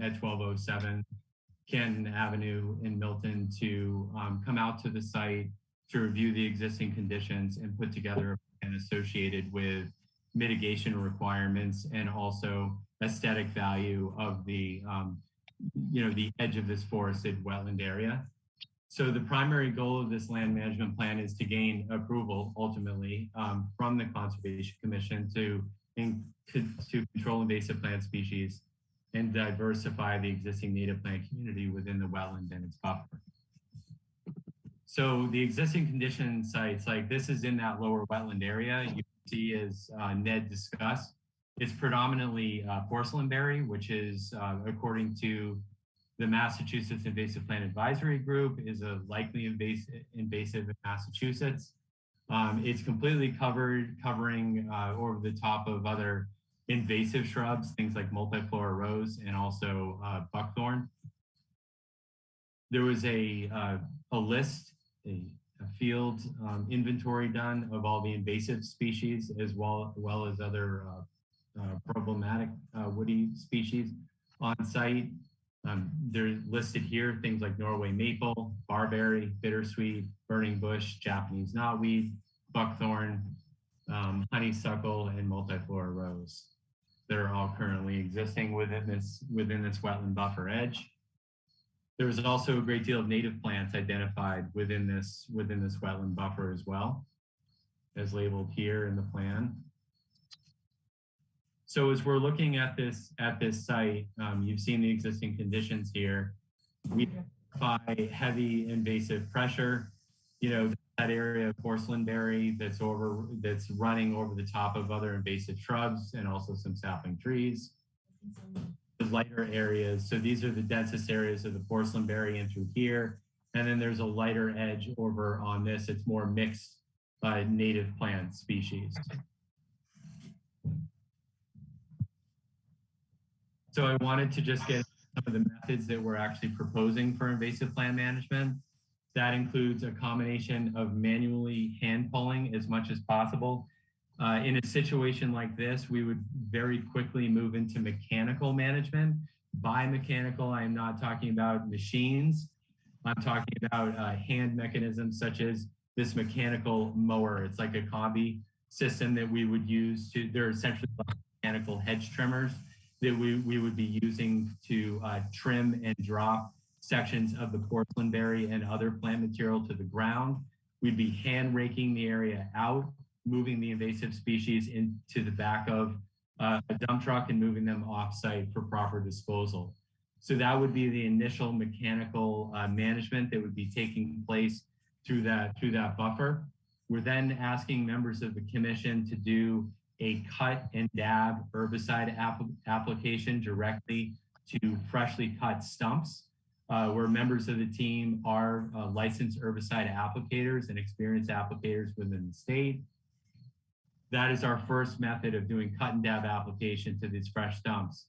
S14: at 1207 Canton Avenue in Milton to come out to the site to review the existing conditions and put together a plan associated with mitigation requirements and also aesthetic value of the the edge of this forested wetland area. So the primary goal of this land management plan is to gain approval ultimately from the Conservation Commission to control invasive plant species and diversify the existing native plant community within the wetland and its buffer. So the existing condition sites, like this is in that lower wetland area, you can see as Ned discussed, it's predominantly porcelainberry, which is according to the Massachusetts Invasive Plant Advisory Group is a likely invasive in Massachusetts. It's completely covering over the top of other invasive shrubs, things like multiflora rose and also buckthorn. There was a list, a field inventory done of all the invasive species as well as other problematic woody species on site. They're listed here, things like Norway maple, barberry, bittersweet, burning bush, Japanese knotweed, buckthorn, honeysuckle, and multiflora rose that are all currently existing within this wetland buffer edge. There was also a great deal of native plants identified within this wetland buffer as well, as labeled here in the plan. So as we're looking at this site, you've seen the existing conditions here. We identify heavy invasive pressure. You know, that area of porcelainberry that's running over the top of other invasive shrubs and also some sapling trees. The lighter areas, so these are the densest areas of the porcelainberry in through here. And then there's a lighter edge over on this. It's more mixed native plant species. So I wanted to just get some of the methods that we're actually proposing for invasive plant management. That includes a combination of manually hand pulling as much as possible. In a situation like this, we would very quickly move into mechanical management. By mechanical, I'm not talking about machines. I'm talking about hand mechanisms such as this mechanical mower. It's like a combi system that we would use they're essentially like mechanical hedge trimmers that we would be using to trim and drop sections of the porcelainberry and other plant material to the ground. We'd be hand raking the area out, moving the invasive species into the back of a dump truck and moving them off-site for proper disposal. So that would be the initial mechanical management that would be taking place through that buffer. We're then asking members of the commission to do a cut and dab herbicide application directly to freshly cut stumps, where members of the team are licensed herbicide applicators and experienced applicators within the state. That is our first method of doing cut and dab application to these fresh stumps.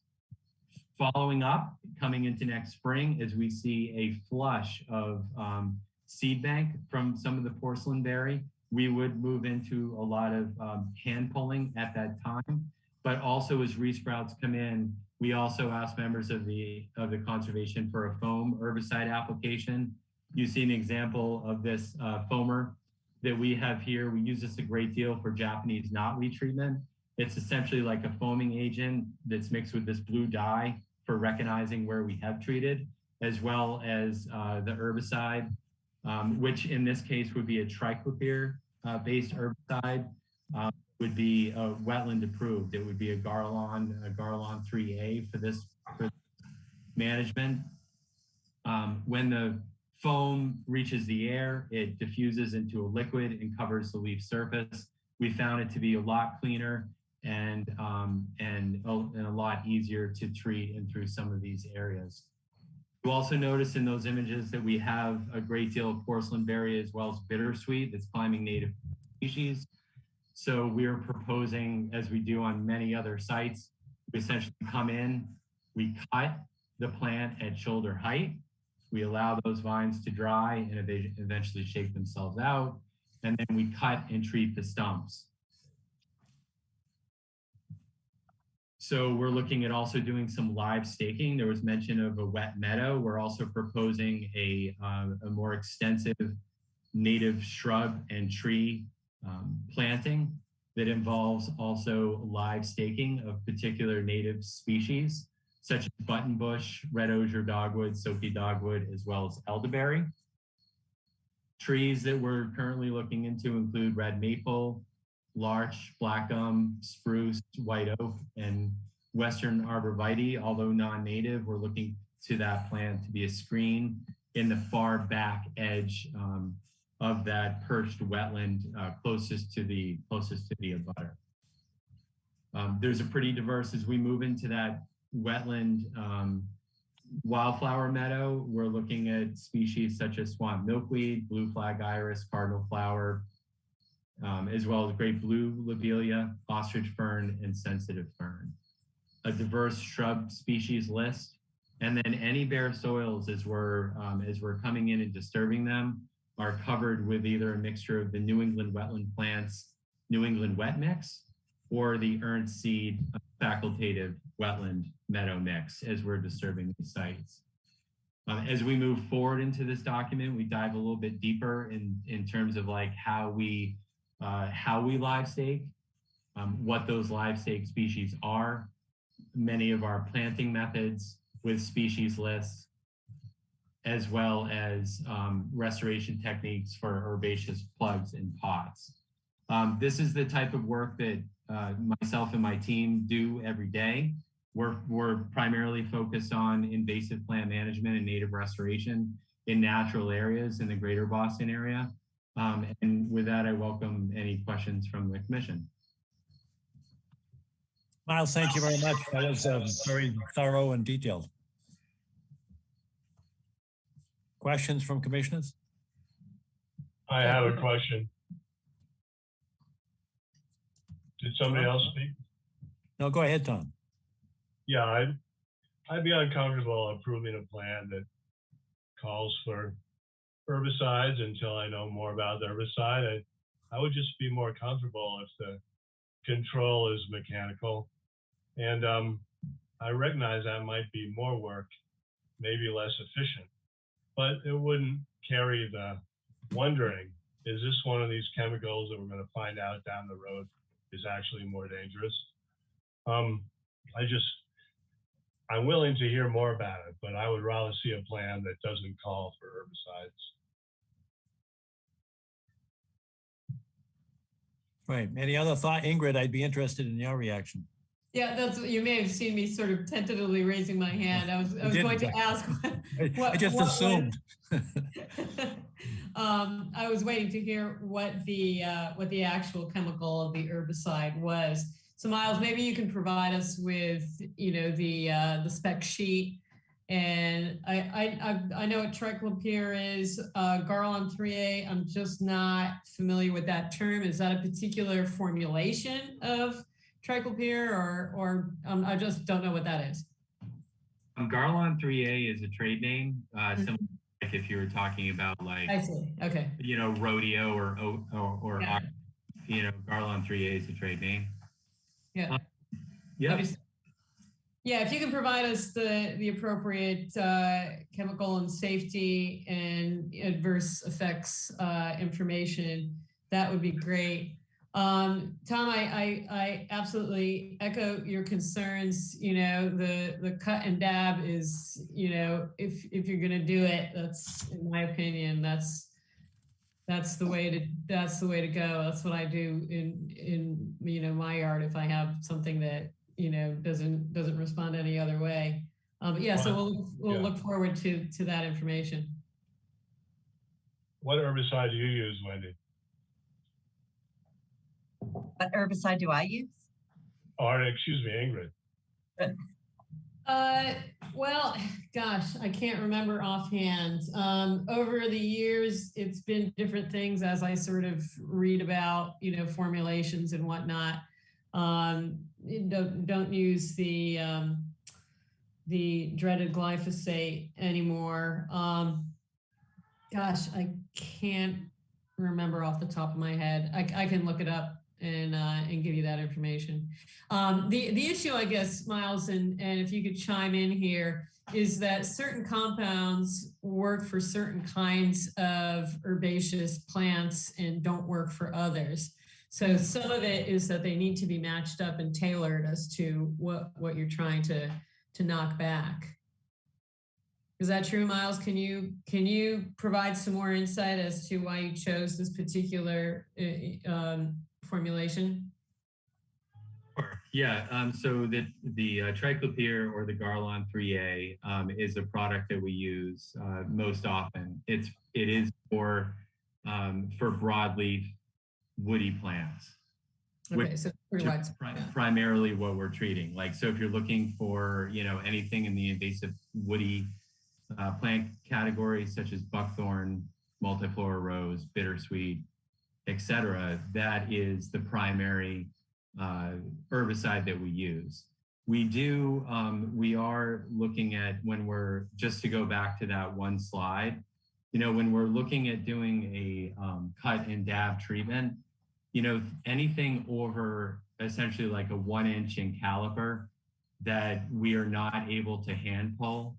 S14: Following up, coming into next spring, as we see a flush of seed bank from some of the porcelainberry, we would move into a lot of hand pulling at that time. But also as resprouts come in, we also ask members of the conservation for a foam herbicide application. You see an example of this foamer that we have here. We use this a great deal for Japanese knotweed treatment. It's essentially like a foaming agent that's mixed with this blue dye for recognizing where we have treated, as well as the herbicide, which in this case would be a triclopyr based herbicide, would be wetland approved. It would be a Garlon 3A for this management. When the foam reaches the air, it diffuses into a liquid and covers the leaf surface. We found it to be a lot cleaner and a lot easier to treat and through some of these areas. You also notice in those images that we have a great deal of porcelainberry as well as bittersweet that's climbing native species. So we're proposing, as we do on many other sites, we essentially come in, we cut the plant at shoulder height, we allow those vines to dry and they eventually shake themselves out, and then we cut and treat the stumps. So we're looking at also doing some live staking. There was mention of a wet meadow. We're also proposing a more extensive native shrub and tree planting that involves also live staking of particular native species, such as buttonbush, red osier dogwood, soapy dogwood, as well as elderberry. Trees that we're currently looking into include red maple, larch, black gum, spruce, white oak, and western arborvitae. Although non-native, we're looking to that plant to be a screen in the far back edge of that perched wetland closest to the abutter. There's a pretty diverse, as we move into that wetland wildflower meadow, we're looking at species such as swamp milkweed, blue flag iris, cardinal flower, as well as great blue lobelia, ostrich fern, and sensitive fern. A diverse shrub species list, and then any bare soils as we're coming in and disturbing them are covered with either a mixture of the New England wetland plants, New England wet mix, or the Ernst seed facultative wetland meadow mix as we're disturbing these sites. As we move forward into this document, we dive a little bit deeper in terms of like how we live stake, what those live stake species are, many of our planting methods with species lists, as well as restoration techniques for herbaceous plugs and pots. This is the type of work that myself and my team do every day. We're primarily focused on invasive plant management and native restoration in natural areas in the greater Boston area. And with that, I welcome any questions from the commission.
S1: Miles, thank you very much. That was very thorough and detailed. Questions from commissioners?
S6: I have a question. Did somebody else speak?
S1: No, go ahead, Tom.
S6: Yeah, I'd be uncomfortable approving a plan that calls for herbicides until I know more about the herbicide. I would just be more comfortable if the control is mechanical. And I recognize that might be more work, maybe less efficient, but it wouldn't carry the wondering, is this one of these chemicals that we're going to find out down the road is actually more dangerous? I'm willing to hear more about it, but I would rather see a plan that doesn't call for herbicides.
S1: Right. Any other thought? Ingrid, I'd be interested in your reaction.
S8: Yeah, that's what you may have seen me sort of tentatively raising my hand. I was going to ask
S1: I just assumed.
S8: I was waiting to hear what the actual chemical of the herbicide was. So Miles, maybe you can provide us with, you know, the spec sheet. And I know what triclopyr is. Garland 3A, I'm just not familiar with that term. Is that a particular formulation of triclopyr, or I just don't know what that is?
S14: Garland 3A is a trade name, similar like if you were talking about like,
S8: I see. Okay.
S14: You know, rodeo or
S8: Yeah.
S14: you know, Garland 3A is a trade name.
S8: Yeah.
S14: Yeah.
S8: Yeah, if you can provide us the appropriate chemical and safety and adverse effects information, that would be great. Tom, I absolutely echo your concerns. You know, the cut and dab is, you know, if you're going to do it, that's, in my opinion, that's the way to go. That's what I do in you know, my yard if I have something that, you know, doesn't respond any other way. But yeah, so we'll look forward to that information.
S6: What herbicide do you use, Wendy?
S5: What herbicide do I use?
S6: Or excuse me, Ingrid.
S8: Well, gosh, I can't remember offhand. Over the years, it's been different things as I sort of read about, you know, formulations and whatnot. Don't use the dreaded glyphosate anymore. Gosh, I can't remember off the top of my head. I can look it up and give you that information. The issue, I guess, Miles, and if you could chime in here, is that certain compounds work for certain kinds of herbaceous plants and don't work for others. So some of it is that they need to be matched up and tailored as to what you're trying to knock back. Is that true, Miles? Can you provide some more insight as to why you chose this particular formulation?
S14: Sure. Yeah. So the triclopyr or the Garland 3A is a product that we use most often. It is for broadleaf woody plants.
S8: Okay, so pretty
S14: primarily what we're treating. Like, so if you're looking for, you know, anything in the invasive woody plant category, such as buckthorn, multiflora rose, bittersweet, et cetera, that is the primary herbicide that we use. We are looking at, when we're, just to go back to that one slide, when we're looking at doing a cut and dab treatment, anything over essentially like a 1 inch in caliper that we are not able to hand pull,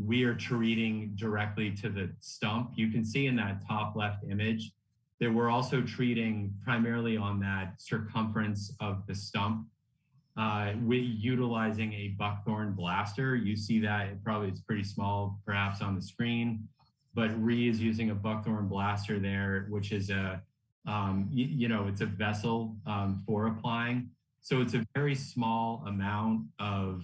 S14: we are treating directly to the stump. You can see in that top left image that we're also treating primarily on that circumference of the stump. With utilizing a buckthorn blaster. You see that it's pretty small perhaps on the screen, but Ree is using a buckthorn blaster there, which is it's a vessel for applying. So it's a very small amount of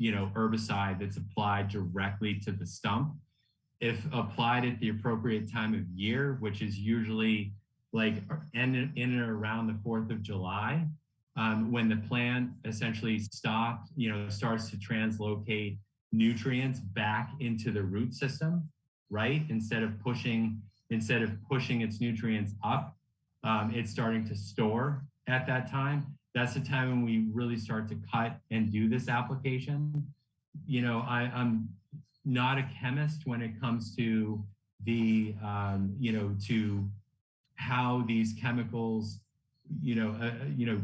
S14: herbicide that's applied directly to the stump. If applied at the appropriate time of year, which is usually like in and around the 4th of July, when the plant essentially starts to translocate nutrients back into the root system, right? Instead of pushing its nutrients up, it's starting to store at that time. That's the time when we really start to cut and do this application. I'm not a chemist when it comes to the, to how these chemicals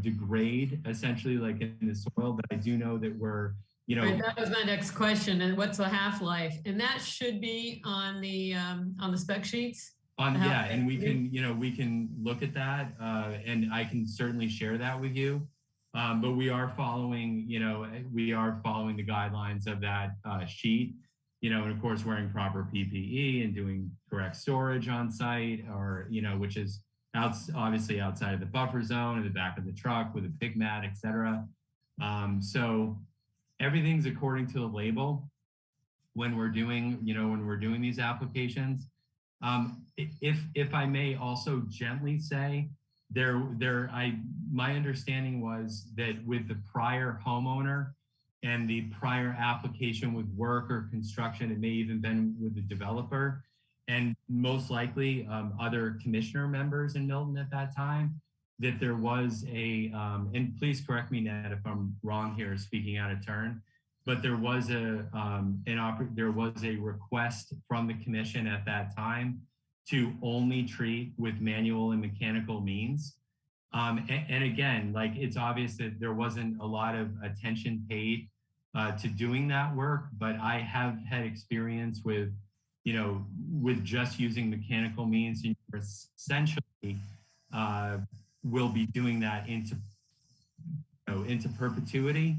S14: degrade essentially like in the soil, but I do know that we're,
S8: Right, that was my next question. And what's the half-life? And that should be on the spec sheets.
S14: And we can look at that and I can certainly share that with you. But we are following, the guidelines of that sheet, and of course wearing proper PPE and doing correct storage on site, or, which is obviously outside of the buffer zone, in the back of the truck with a pig mat, et cetera. So everything's according to the label when we're doing these applications. If I may also gently say, my understanding was that with the prior homeowner and the prior application with work or construction, it may even been with the developer, and most likely other commissioner members in Milton at that time, that there was and please correct me, Ned, if I'm wrong here, speaking out of turn, but there was a request from the commission at that time to only treat with manual and mechanical means. And again, like, it's obvious that there wasn't a lot of attention paid to doing that work, but I have had experience with just using mechanical means. And you're essentially will be doing that into perpetuity.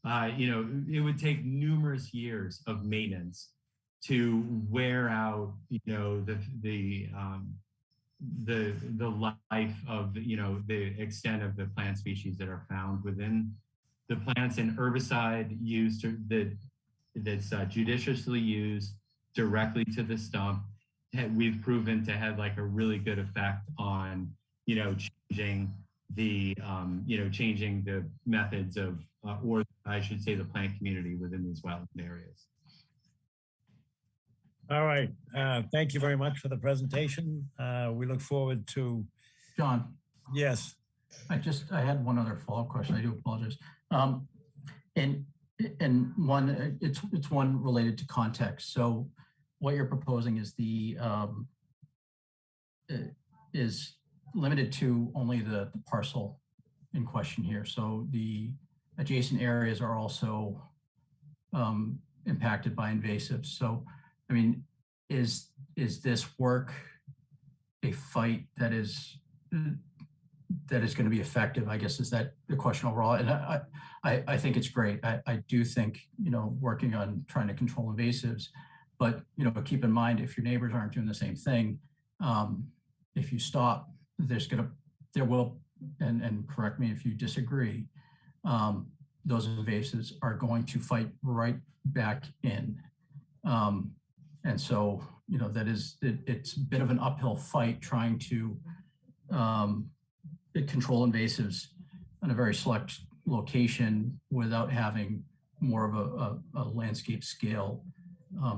S14: It would take numerous years of maintenance to wear out, the life of, the extent of the plant species that are found within the plants. And herbicide used that's judiciously used directly to the stump, we've proven to have like a really good effect on, changing the methods of, or I should say the plant community within these wetland areas.
S1: All right. Thank you very much for the presentation. We look forward to.
S3: John.
S1: Yes.
S3: I had one other follow-up question. I do apologize. And one, it's one related to context. So what you're proposing is is limited to only the parcel in question here. So the adjacent areas are also impacted by invasives. So, I mean, is this work a fight that is going to be effective? I guess, is that the question overall? And I think it's great. I do think, working on trying to control invasives, but, keep in mind, if your neighbors aren't doing the same thing, if you stop, there will, and correct me if you disagree, those invasives are going to fight right back in. And so, it's a bit of an uphill fight trying to control invasives in a very select location without having more of a landscape scale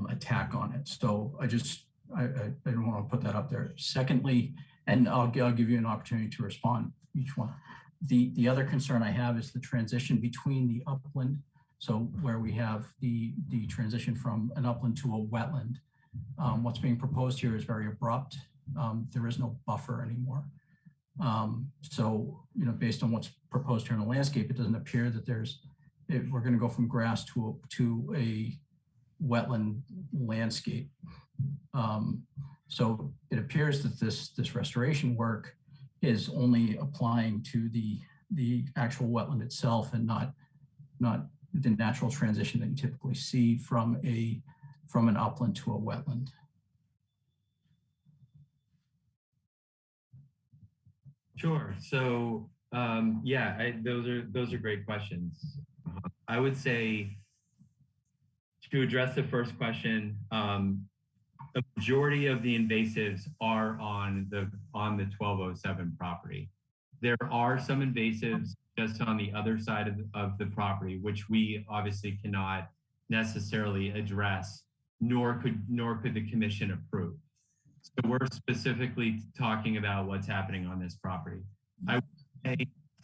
S3: attack on it. So I don't want to put that up there. Secondly, And I'll give you an opportunity to respond each one. The other concern I have is the transition between the upland. So where we have the transition from an upland to a wetland. What's being proposed here is very abrupt. There is no buffer anymore. So, based on what's proposed here in the landscape, it doesn't appear that we're going to go from grass to a wetland landscape. So it appears that this restoration work is only applying to the actual wetland itself and not the natural transition that you typically see from an upland to a wetland.
S14: Sure. So those are great questions. I would say to address the first question, the majority of the invasives are on the 1207 property. There are some invasives just on the other side of the property, which we obviously cannot necessarily address, nor could the commission approve. So we're specifically talking about what's happening on this property. I would say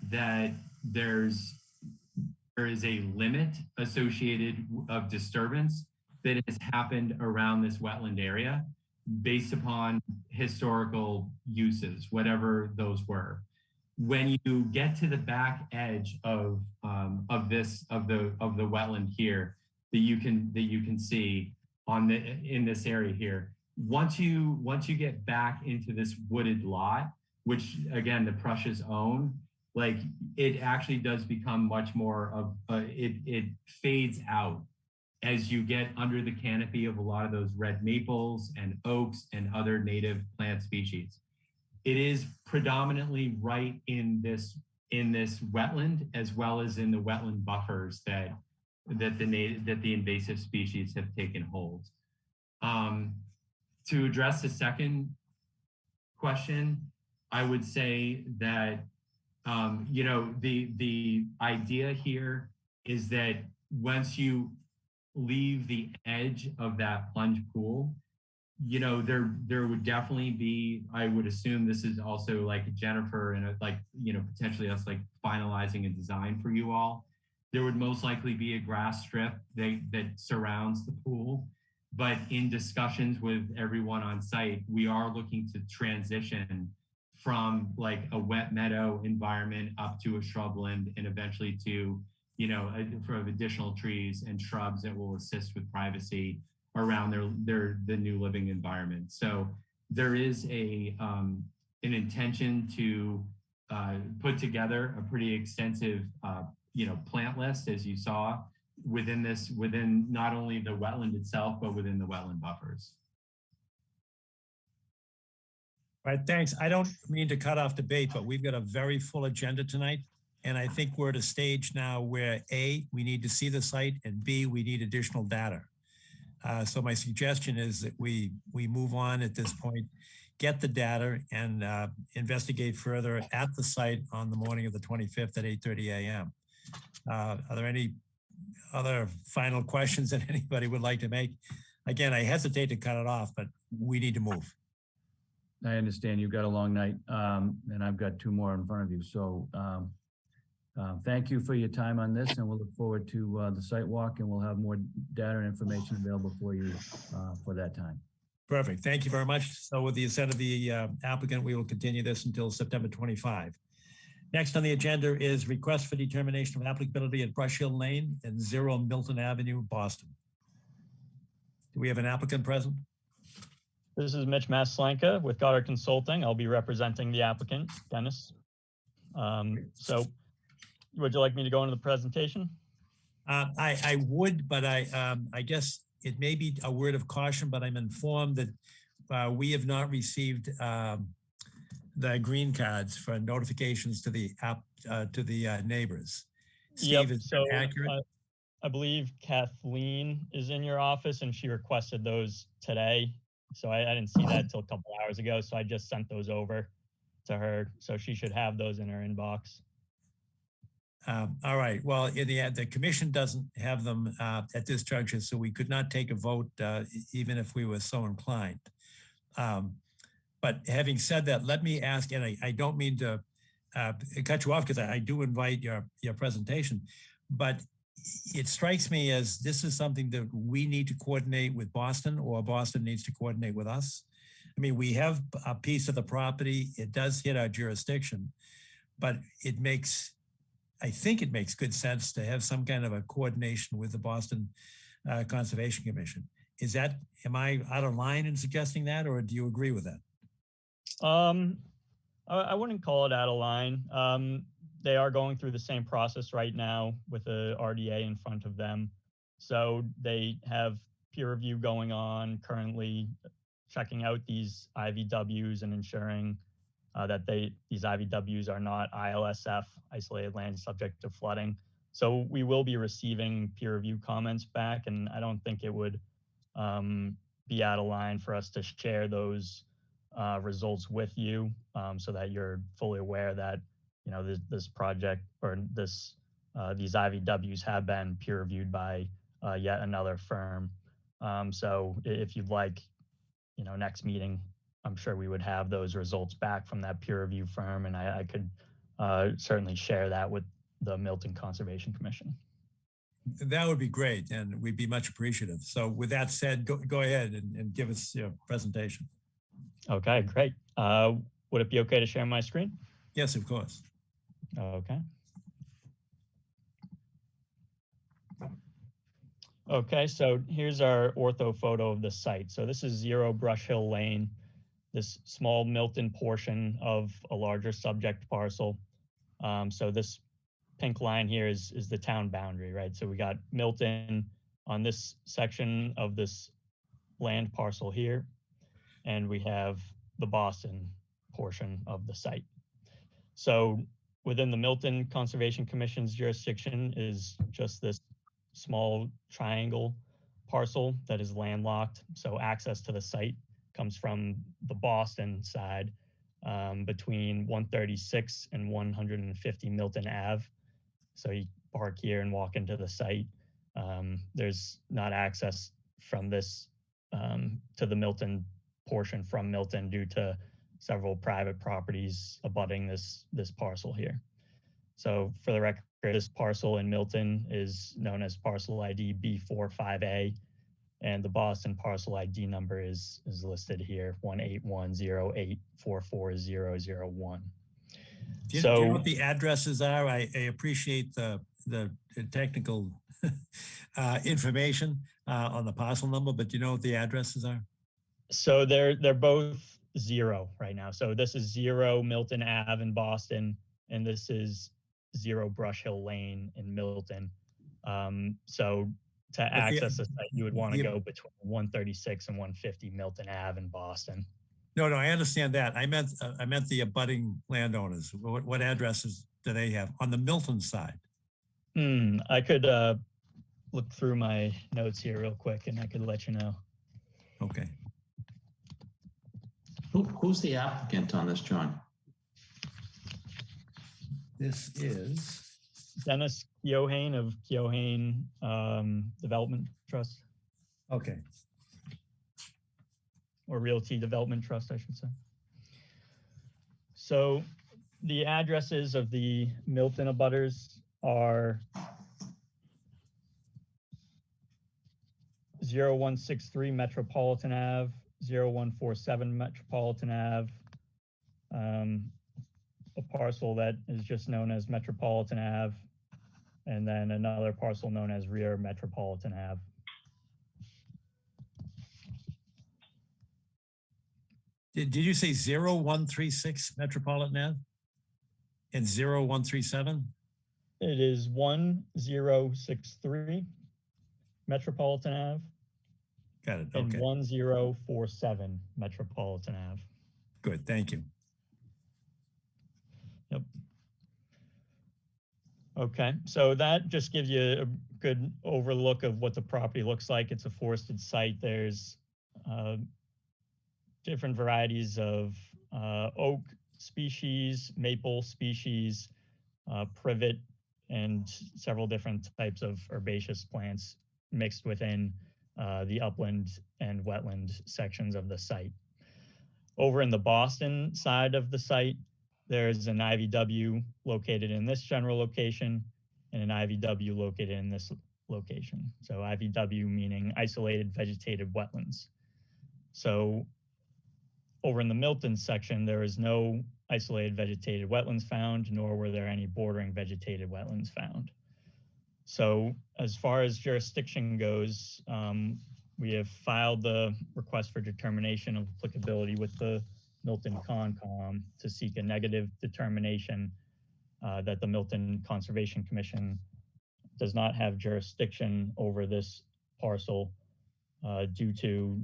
S14: that there is a limit associated of disturbance that has happened around this wetland area based upon historical uses, whatever those were. When you get to the back edge of the wetland here that you can see in this area here, once you get back into this wooded lot, which again the Prussia's own, like it actually does become much more of it fades out as you get under the canopy of a lot of those red maples and oaks and other native plant species. It is predominantly right in this wetland, as well as in the wetland buffers that the invasive species have taken hold. To address the second question, I would say that the idea here is that once you leave the edge of that plunge pool, there would definitely be, I would assume this is also like Jennifer and potentially us like finalizing a design for you all. There would most likely be a grass strip that surrounds the pool. But in discussions with everyone on site, we are looking to transition from like a wet meadow environment up to a shrubland and eventually to, for additional trees and shrubs that will assist with privacy around the new living environment. So there is an intention to put together a pretty extensive, plant list, as you saw, within not only the wetland itself, but within the wetland buffers.
S1: All right, thanks. I don't mean to cut off debate, but we've got a very full agenda tonight. And I think we're at a stage now where A, we need to see the site, and B, we need additional data. So my suggestion is that we move on at this point, get the data and investigate further at the site on the morning of the 25th at 8:30 a.m. Are there any other final questions that anybody would like to make? Again, I hesitate to cut it off, but we need to move.
S10: I understand you've got a long night, and I've got two more in front of you. So thank you for your time on this, and we'll look forward to the site walk, and we'll have more data and information available for you for that time.
S1: Perfect. Thank you very much. So with the assent of the applicant, we will continue this until September 25. Next on the agenda is request for determination of applicability at Brush Hill Lane and 0 Milton Avenue, Boston. Do we have an applicant present?
S15: This is Mitch Maslanka with Goddard Consulting. I'll be representing the applicant, Dennis. So would you like me to go into the presentation?
S1: I would, but I guess it may be a word of caution, but I'm informed that we have not received the green cards for notifications to the neighbors. Steve, is that accurate?
S15: I believe Kathleen is in your office and she requested those today. So I didn't see that until a couple hours ago. So I just sent those over to her. So she should have those in her inbox.
S1: All right. Well, the commission doesn't have them at this juncture, so we could not take a vote even if we were so inclined. But having said that, let me ask, and I don't mean to cut you off because I do invite your presentation, but it strikes me as this is something that we need to coordinate with Boston, or Boston needs to coordinate with us. I mean, we have a piece of the property. It does hit our jurisdiction, but I think it makes good sense to have some kind of a coordination with the Boston Conservation Commission. Am I out of line in suggesting that, or do you agree with that?
S15: I wouldn't call it out of line. They are going through the same process right now with the RDA in front of them. So they have peer review going on currently, checking out these IVWs and ensuring that these IVWs are not ILSF, isolated land subject to flooding. So we will be receiving peer review comments back, and I don't think it would be out of line for us to share those results with you, so that you're fully aware that this project or these IVWs have been peer reviewed by yet another firm. So if you'd like, next meeting, I'm sure we would have those results back from that peer review firm, and I could certainly share that with the Milton Conservation Commission.
S1: That would be great, and we'd be much appreciative. So with that said, go ahead and give us your presentation.
S15: Okay, great. Would it be okay to share my screen?
S1: Yes, of course.
S15: Okay. Okay, so here's our ortho photo of the site. So this is 0 Brush Hill Lane, this small Milton portion of a larger subject parcel. So this pink line here is the town boundary, right? So we got Milton on this section of this land parcel here, and we have the Boston portion of the site. So within the Milton Conservation Commission's jurisdiction is just this small triangle parcel that is landlocked. So access to the site comes from the Boston side, between 136 and 150 Milton Ave. So you park here and walk into the site. There's not access from this to the Milton portion from Milton due to several private properties abutting this parcel here. So for the record, this parcel in Milton is known as parcel ID B45A, and the Boston parcel ID number is listed here, 18108440001.
S1: Do you know what the addresses are? I appreciate the technical information on the parcel number, but do you know what the addresses are?
S15: So they're both 0 right now. So this is 0 Milton Ave in Boston, and this is 0 Brush Hill Lane in Milton. So to access the site, you would want to go between 136 and 150 Milton Ave in Boston.
S1: No, I understand that. I meant the abutting landowners. What addresses do they have on the Milton side?
S15: I could look through my notes here real quick, and I could let you know.
S1: Okay.
S9: Who's the applicant on this, John?
S1: This is
S15: Dennis Keohane of Keohane Development Trust.
S1: Okay.
S15: Or Realty Development Trust, I should say. So the addresses of the Milton abutters are 0163 Metropolitan Ave, 0147 Metropolitan Ave, a parcel that is just known as Metropolitan Ave, and then another parcel known as Rear Metropolitan Ave.
S1: Did you say 0136 Metropolitan Ave and 0137?
S15: It is 1063 Metropolitan Ave.
S1: Got it.
S15: And
S1: Okay.
S15: 1047 Metropolitan Ave.
S1: Good. Thank you.
S15: Yep. Okay, so that just gives you a good overlook of what the property looks like. It's a forested site. There's different varieties of oak species, maple species, privet, and several different types of herbaceous plants mixed within the upland and wetland sections of the site. Over in the Boston side of the site, there's an IVW located in this general location and an IVW located in this location. So IVW meaning isolated vegetative wetlands. So over in the Milton section, there is no isolated vegetated wetlands found, nor were there any bordering vegetated wetlands found. So as far as jurisdiction goes, we have filed the request for determination of applicability with the Milton Concom to seek a negative determination that the Milton Conservation Commission does not have jurisdiction over this parcel due to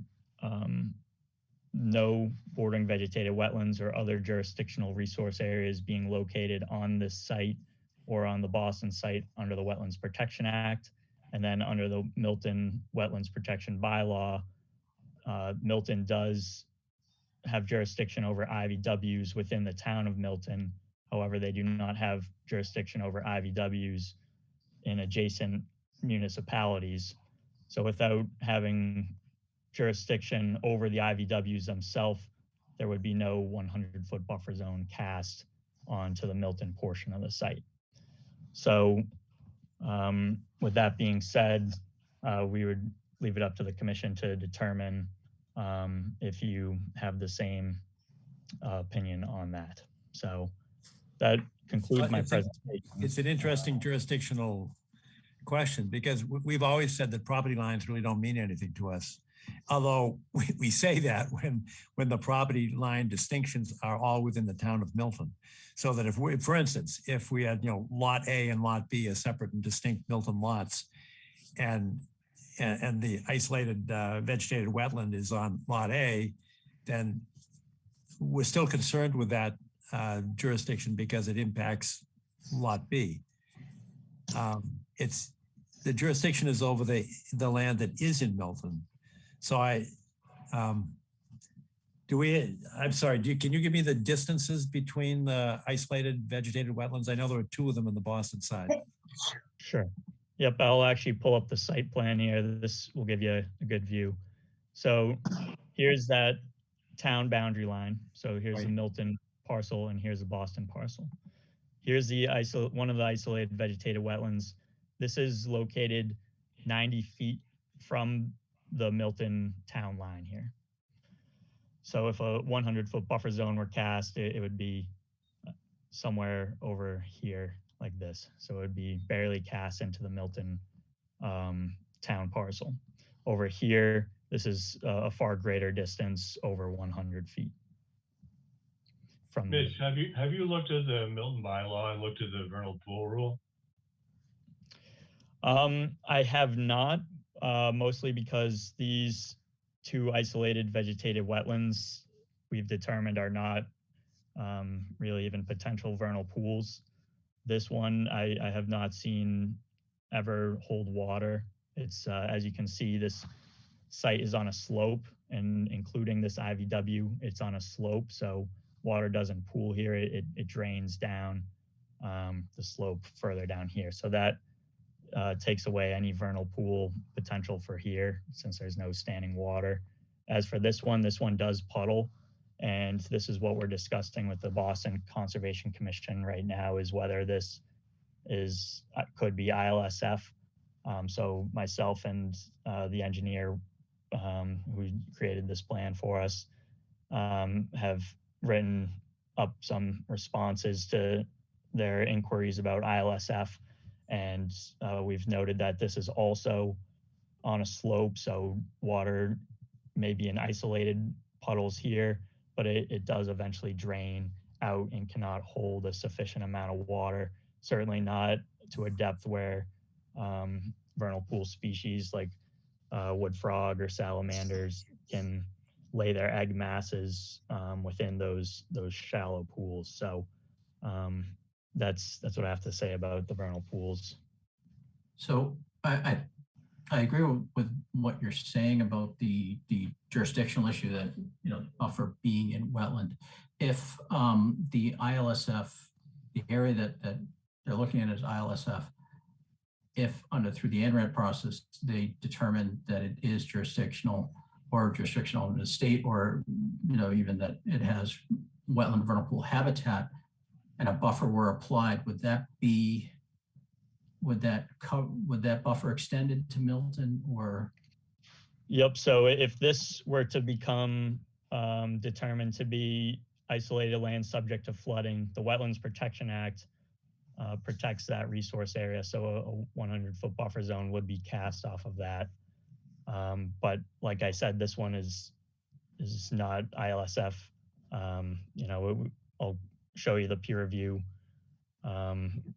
S15: no bordering vegetated wetlands or other jurisdictional resource areas being located on this site or on the Boston site under the Wetlands Protection Act. And then under the Milton Wetlands Protection Bylaw, Milton does have jurisdiction over IVWs within the town of Milton. However, they do not have jurisdiction over IVWs in adjacent municipalities. So without having jurisdiction over the IVWs themselves, there would be no 100-foot buffer zone cast onto the Milton portion of the site. So with that being said, we would leave it up to the commission to determine if you have the same opinion on that. So that concludes my presentation.
S1: It's an interesting jurisdictional question because we've always said that property lines really don't mean anything to us. Although we say that when the property line distinctions are all within the town of Milton. So that if we, for instance, if we had, lot A and lot B as separate and distinct Milton lots, and the isolated vegetated wetland is on lot A, then we're still concerned with that jurisdiction because it impacts lot B. The jurisdiction is over the land that is in Milton. So I'm sorry, can you give me the distances between the isolated vegetated wetlands? I know there are two of them in the Boston side.
S15: Sure. Yep, I'll actually pull up the site plan here. This will give you a good view. So here's that town boundary line. So here's the Milton parcel and here's the Boston parcel. Here's the one of the isolated vegetated wetlands. This is located 90 feet from the Milton town line here. So if a 100-foot buffer zone were cast, it would be somewhere over here like this. So it would be barely cast into the Milton town parcel. Over here, this is a far greater distance, over 100 feet. From
S6: Mitch, have you looked at the Milton bylaw and looked at the vernal pool rule?
S15: I have not, mostly because these two isolated vegetated wetlands we've determined are not really even potential vernal pools. This one I have not seen ever hold water. It's as you can see, this site is on a slope, and including this IVW, it's on a slope, so water doesn't pool here. It drains down the slope further down here. So that takes away any vernal pool potential for here since there's no standing water. As for this one does puddle, and this is what we're discussing with the Boston Conservation Commission right now, is whether this could be ILSF. So myself and the engineer who created this plan for us have written up some responses to their inquiries about ILSF. And we've noted that this is also on a slope, so water may be in isolated puddles here, but it does eventually drain out and cannot hold a sufficient amount of water, certainly not to a depth where vernal pool species like wood frog or salamanders can lay their egg masses within those shallow pools. So that's what I have to say about the vernal pools.
S3: So I agree with what you're saying about the jurisdictional issue that, buffer being in wetland. If the ILSF, the area that they're looking at as ILSF, if through the NRED process, they determine that it is jurisdictional or jurisdictional in the state, or, you know, even that it has wetland vernal pool habitat and a buffer were applied, would that buffer extended to Milton or?
S15: Yep. So if this were to become determined to be isolated land subject to flooding, the Wetlands Protection Act protects that resource area. So a 100-foot buffer zone would be cast off of that. But like I said, this one is not ILSF. You know, I'll show you the peer review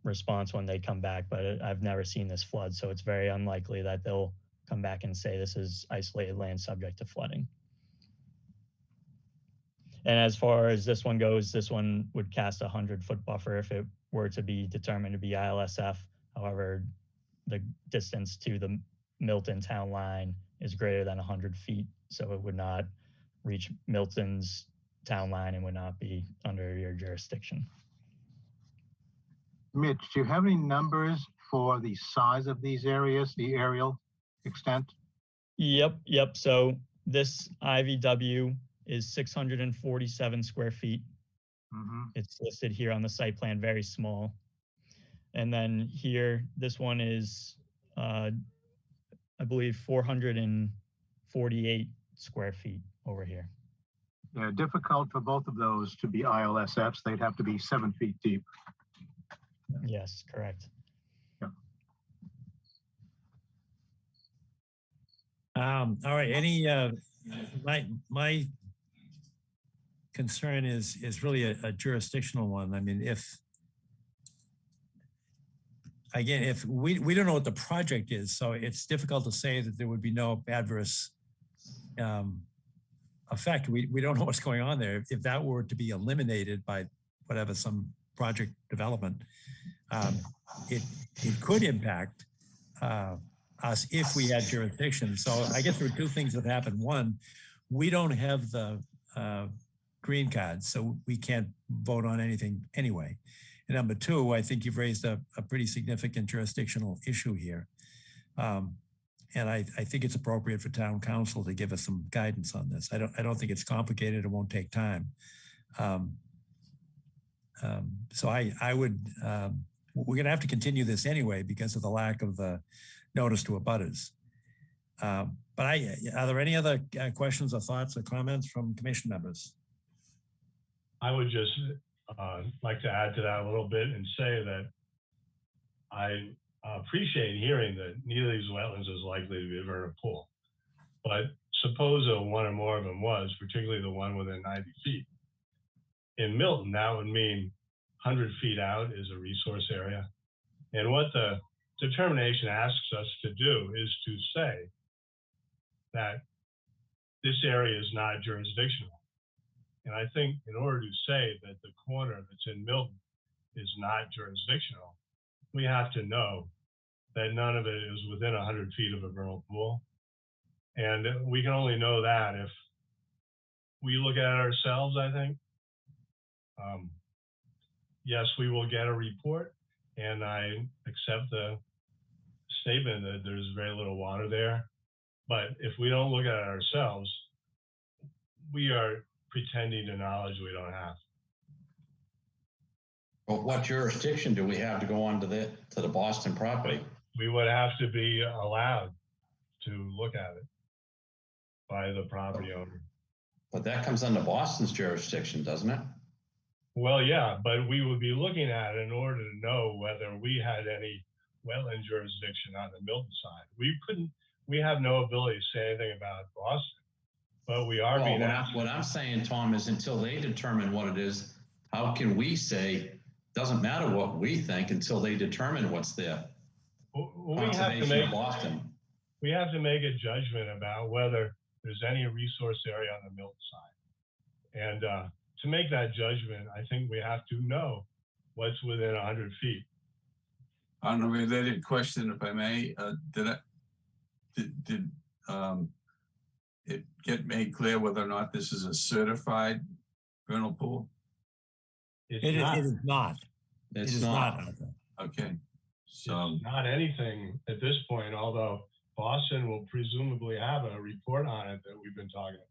S15: response when they come back, but I've never seen this flood. So it's very unlikely that they'll come back and say this is isolated land subject to flooding. And as far as this one goes, this one would cast a 100-foot buffer if it were to be determined to be ILSF. However, the distance to the Milton town line is greater than 100 feet. So it would not reach Milton's town line and would not be under your jurisdiction.
S2: Mitch, do you have any numbers for the size of these areas, the aerial extent?
S15: Yep. So this IVW is 647 square feet. It's listed here on the site plan, very small. And then here, this one is, I believe, 448 square feet over here.
S2: Yeah, difficult for both of those to be ILSFs. They'd have to be 7 feet deep.
S15: Yes, correct.
S2: Yeah.
S1: All right. Any my concern is really a jurisdictional one. I mean, if we don't know what the project is, so it's difficult to say that there would be no adverse effect. We don't know what's going on there. If that were to be eliminated by whatever, some project development, it could impact us if we had jurisdiction. So I guess there are two things that happen. One, we don't have the green card, so we can't vote on anything anyway. And number two, I think you've raised a pretty significant jurisdictional issue here. And I think it's appropriate for town council to give us some guidance on this. I don't think it's complicated. It won't take time. So I would, we're going to have to continue this anyway because of the lack of the notice to abutters. But are there any other questions or thoughts or comments from commission members?
S6: I would just like to add to that a little bit and say that I appreciate hearing that neither of these wetlands is likely to be a vernal pool. But suppose one or more of them was, particularly the one within 90 feet. In Milton, that would mean 100 feet out is a resource area. And what the determination asks us to do is to say that this area is not jurisdictional. And I think in order to say that the corner that's in Milton is not jurisdictional, we have to know that none of it is within 100 feet of a vernal pool. And we can only know that if we look at it ourselves, I think. Yes, we will get a report, and I accept the statement that there's very little water there. But if we don't look at it ourselves, we are pretending to knowledge we don't have.
S9: Well, what jurisdiction do we have to go on to the Boston property?
S6: We would have to be allowed to look at it by the property owner.
S9: But that comes under Boston's jurisdiction, doesn't it?
S6: Well, yeah, but we would be looking at it in order to know whether we had any wetland jurisdiction on the Milton side. We have no ability to say anything about Boston, but we are being asked.
S9: What I'm saying, Tom, is until they determine what it is, how can we say, doesn't matter what we think until they determine what's there?
S6: We have to make a judgment about whether there's any resource area on the Milton side. And to make that judgment, I think we have to know what's within 100 feet.
S4: On a related question, if I may, did it get made clear whether or not this is a certified vernal pool?
S1: It is not.
S9: It's not.
S4: Okay.
S6: So it's not anything at this point, although Boston will presumably have a report on it that we've been talking about.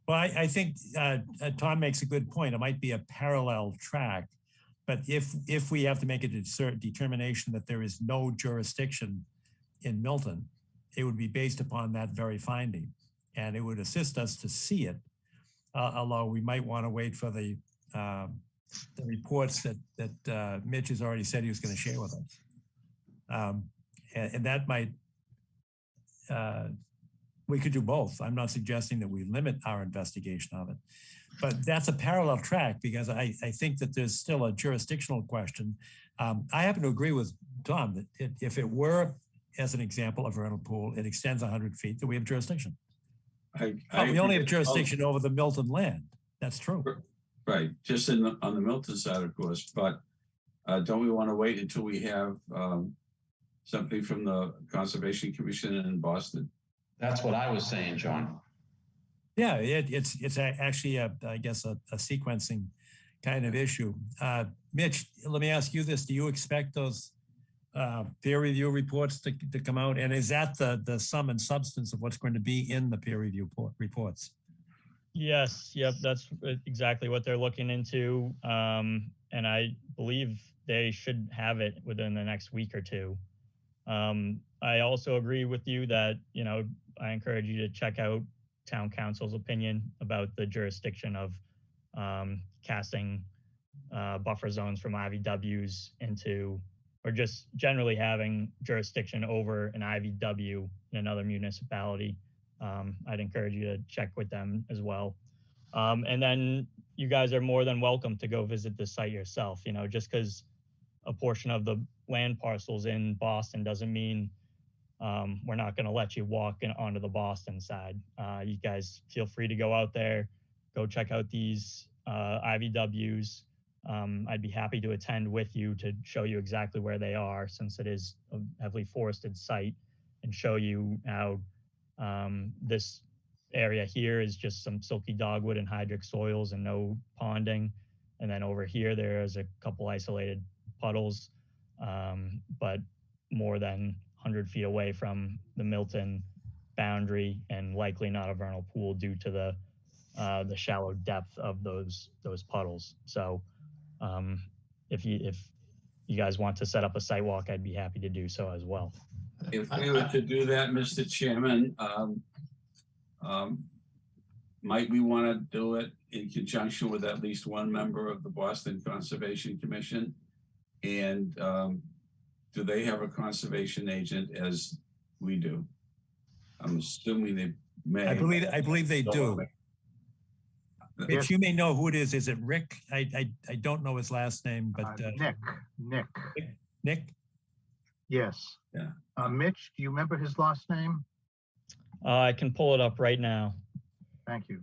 S1: Well, I think Tom makes a good point. It might be a parallel track, but if we have to make a determination that there is no jurisdiction in Milton, it would be based upon that very finding, and it would assist us to see it. Although we might want to wait for the reports that Mitch has already said he was going to share with us, and that might. We could do both. I'm not suggesting that we limit our investigation of it, but that's a parallel track because I think that there's still a jurisdictional question. I happen to agree with Tom that if it were, as an example, a vernal pool, it extends 100 feet, that we have jurisdiction. We only have jurisdiction over the Milton land. That's true.
S4: Right, just on the Milton side, of course, but don't we want to wait until we have something from the Conservation Commission in Boston?
S9: That's what I was saying, John.
S1: Yeah, it's actually, I guess, a sequencing kind of issue. Mitch, let me ask you this. Do you expect those peer review reports to come out? And is that the sum and substance of what's going to be in the peer review reports?
S15: Yes, yep, that's exactly what they're looking into. And I believe they should have it within the next week or two. I also agree with you that, I encourage you to check out town council's opinion about the jurisdiction of casting buffer zones from IVWs into, or just generally having jurisdiction over an IVW in another municipality. I'd encourage you to check with them as well. And then you guys are more than welcome to go visit the site yourself. Just because a portion of the land parcels in Boston doesn't mean we're not going to let you walk onto the Boston side. You guys feel free to go out there, go check out these IVWs. I'd be happy to attend with you to show you exactly where they are, since it is a heavily forested site, and show you how this area here is just some silky dogwood and hydric soils and no ponding. And then over here, there's a couple isolated puddles, but more than 100 feet away from the Milton boundary, and likely not a vernal pool due to the shallow depth of those puddles. So if you guys want to set up a site walk, I'd be happy to do so as well.
S4: If we were to do that, Mr. Chairman, might we want to do it in conjunction with at least one member of the Boston Conservation Commission? And do they have a conservation agent as we do? I'm assuming they may.
S1: I believe they do. Mitch, you may know who it is. Is it Rick? I don't know his last name, but Nick.
S2: Yes.
S4: Yeah.
S2: Mitch, do you remember his last name?
S15: I can pull it up right now.
S2: Thank you.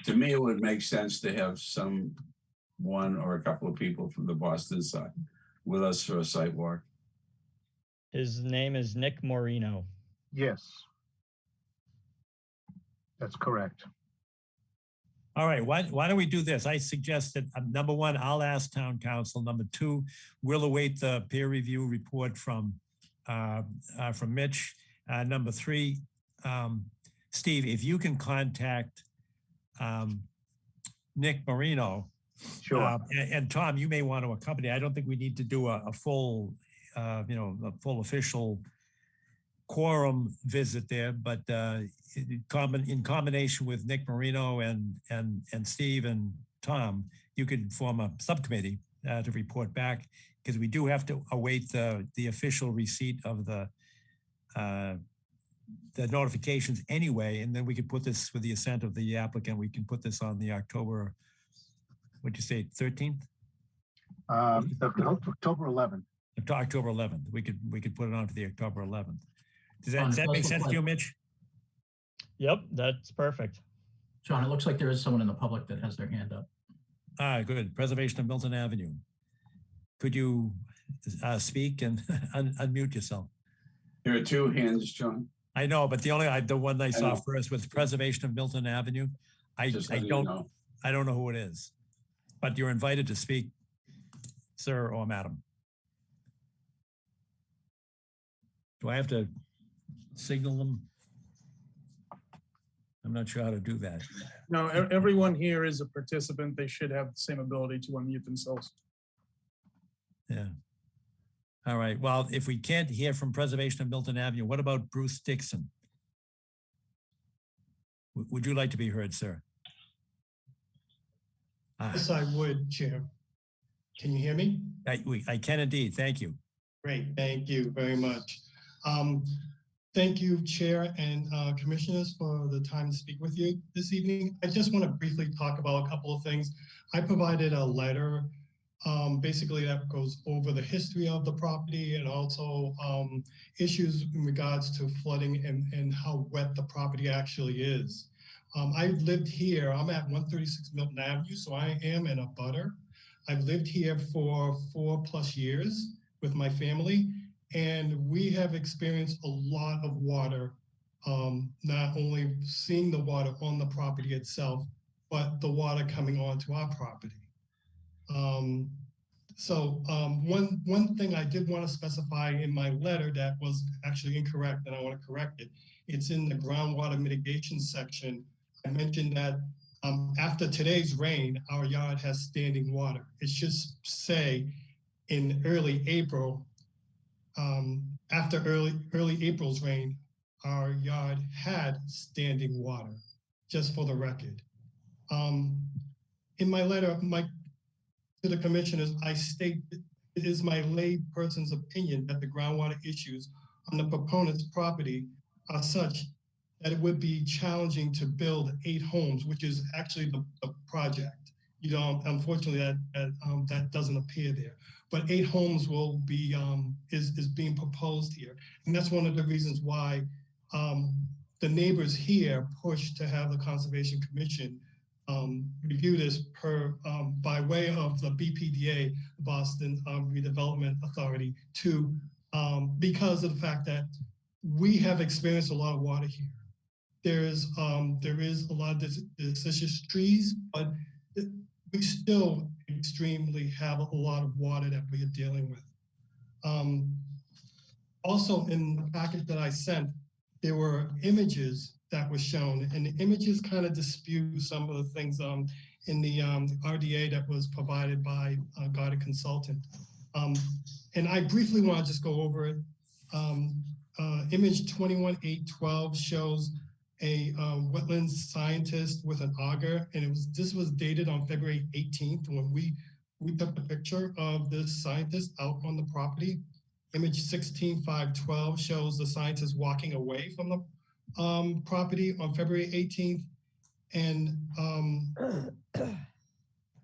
S4: To me, it would make sense to have one or a couple of people from the Boston side with us for a site walk.
S15: His name is Nick Moreno.
S2: Yes. That's correct.
S1: All right, why don't we do this? I suggest that number one, I'll ask town council. Number two, we'll await the peer review report from Mitch. Number three, Steve, if you can contact Nick Moreno.
S2: Sure.
S1: And Tom, you may want to accompany. I don't think we need to do a full, a full official quorum visit there, but in combination with Nick Moreno and Steve and Tom, you could form a subcommittee to report back, because we do have to await the official receipt of the notifications anyway, and then we could put this, with the assent of the applicant, we can put this on the October, what'd you say, 13th?
S2: October 11th.
S1: October 11th. We could put it on for the October 11th. Does that make sense to you, Mitch?
S15: Yep, that's perfect.
S3: John, it looks like there is someone in the public that has their hand up.
S1: Good. Preservation of Milton Avenue. Could you speak and unmute yourself?
S4: There are two hands, John.
S1: I know, but the one I saw first was Preservation of Milton Avenue. I don't know who it is, but you're invited to speak, sir or madam. Do I have to signal them? I'm not sure how to do that.
S12: No, everyone here is a participant. They should have the same ability to unmute themselves.
S1: Yeah. All right. Well, if we can't hear from Preservation of Milton Avenue, what about Bruce Dixon? Would you like to be heard, sir?
S16: Yes, I would, Chair. Can you hear me?
S1: I can indeed. Thank you.
S16: Great. Thank you very much. Thank you, Chair and Commissioners, for the time to speak with you this evening. I just want to briefly talk about a couple of things. I provided a letter basically that goes over the history of the property and also issues in regards to flooding and how wet the property actually is. I've lived here, I'm at 136 Milton Avenue, so I am in a butter. I've lived here for 4+ years with my family, and we have experienced a lot of water, not only seeing the water on the property itself, but the water coming onto our property. One thing I did want to specify in my letter that was actually incorrect, and I want to correct it. It's in the groundwater mitigation section. I mentioned that after today's rain, our yard has standing water. It should say in early April, after early April's rain, our yard had standing water, just for the record. In my letter, to the commissioners, I state it is my lay person's opinion that the groundwater issues on the proponent's property are such that it would be challenging to build 8 homes, which is actually the project. You know, unfortunately, that doesn't appear there. But 8 homes will be is being proposed here, and that's one of the reasons why the neighbors here pushed to have the Conservation Commission review this by way of the BPDA, the Boston Redevelopment Authority, because of the fact that we have experienced a lot of water here. There is a lot of deciduous trees, but we still extremely have a lot of water that we are dealing with. Also, in the package that I sent, there were images that were shown, and the images kind of dispute some of the things in the RDA that was provided by Guided Consultant. And I briefly want to just go over it. Image 21.812 shows a wetlands scientist with an auger, and this was dated on February 18th when we took the picture of this scientist out on the property. Image 16.512 shows the scientist walking away from the property on February 18th, and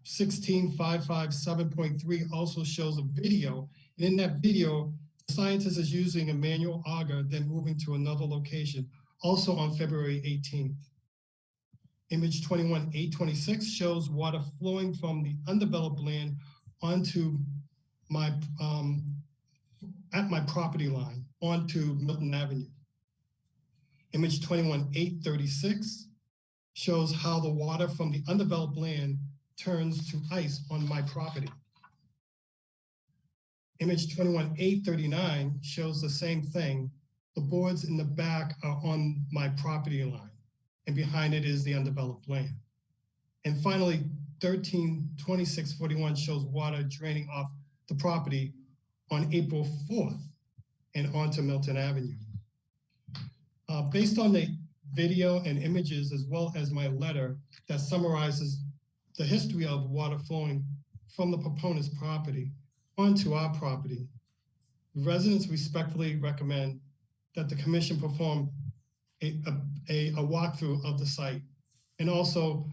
S16: 16.557.3 also shows a video, and in that video, the scientist is using a manual auger, then moving to another location, also on February 18th. Image 21.826 shows water flowing from the undeveloped land onto at my property line, onto Milton Avenue. Image 21.836 shows how the water from the undeveloped land turns to ice on my property. Image 21.839 shows the same thing. The boards in the back are on my property line, and behind it is the undeveloped land. And finally, 13.2641 shows water draining off the property on April 4th and onto Milton Avenue. Based on the video and images, as well as my letter that summarizes the history of water flowing from the proponent's property onto our property, residents respectfully recommend that the commission perform a walkthrough of the site. And also,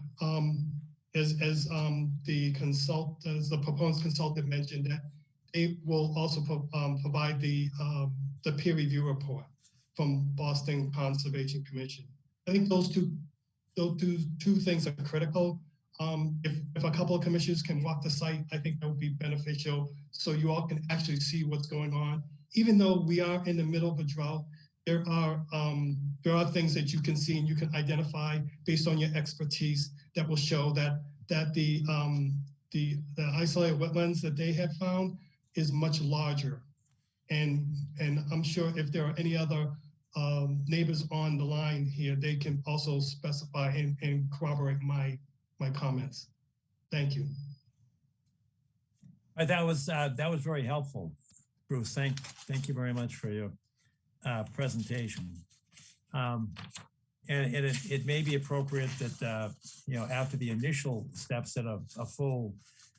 S16: as the proponent's consultant mentioned, that they will also provide the peer review report from Boston Conservation Commission. I think those two things are critical. If a couple of commissioners can walk the site, I think that would be beneficial, so you all can actually see what's going on. Even though we are in the middle of a drought, there are things that you can see and you can identify based on your expertise that will show that the isolated wetlands that they have found is much larger. And I'm sure if there are any other neighbors on the line here, they can also specify and corroborate my comments. Thank you.
S1: That was very helpful, Bruce. Thank you very much for your presentation. And it may be appropriate that after the initial steps, that a full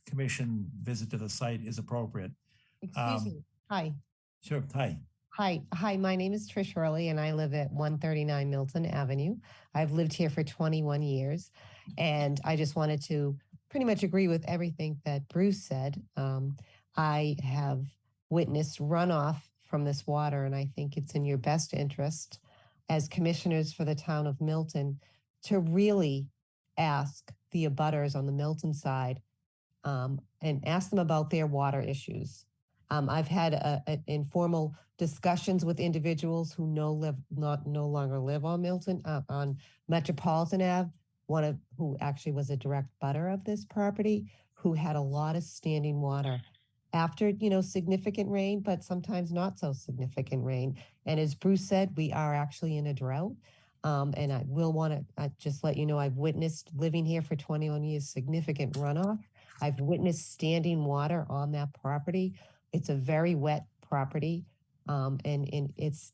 S1: commission visit to the site is appropriate.
S17: Excuse me. Hi.
S1: Sure. Hi.
S17: Hi, my name is Trish Hurley and I live at 139 Milton Avenue. I've lived here for 21 years and I just wanted to pretty much agree with everything that Bruce said. I have witnessed runoff from this water and I think it's in your best interest as commissioners for the town of Milton to really ask the abutters on the Milton side and ask them about their water issues. I've had informal discussions with individuals who no longer live on Milton, on Metropolitan Ave, who actually was a direct butter of this property, who had a lot of standing water after, significant rain, but sometimes not so significant rain. And as Bruce said, we are actually in a drought. And I will want to just let you know, I've witnessed living here for 21 years, significant runoff. I've witnessed standing water on that property. It's a very wet property, and it's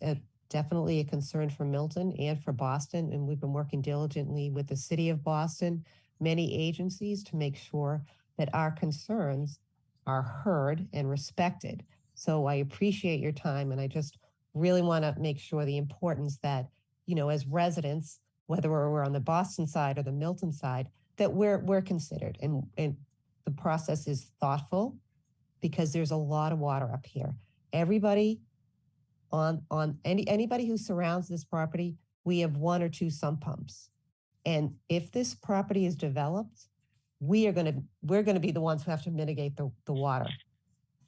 S17: definitely a concern for Milton and for Boston. And we've been working diligently with the city of Boston, many agencies to make sure that our concerns are heard and respected. So I appreciate your time. And I just really want to make sure the importance that, as residents, whether we're on the Boston side or the Milton side, that we're considered and the process is thoughtful, because there's a lot of water up here. Everybody anybody who surrounds this property, we have 1 or 2 sump pumps. And if this property is developed, we're going to be the ones who have to mitigate the water.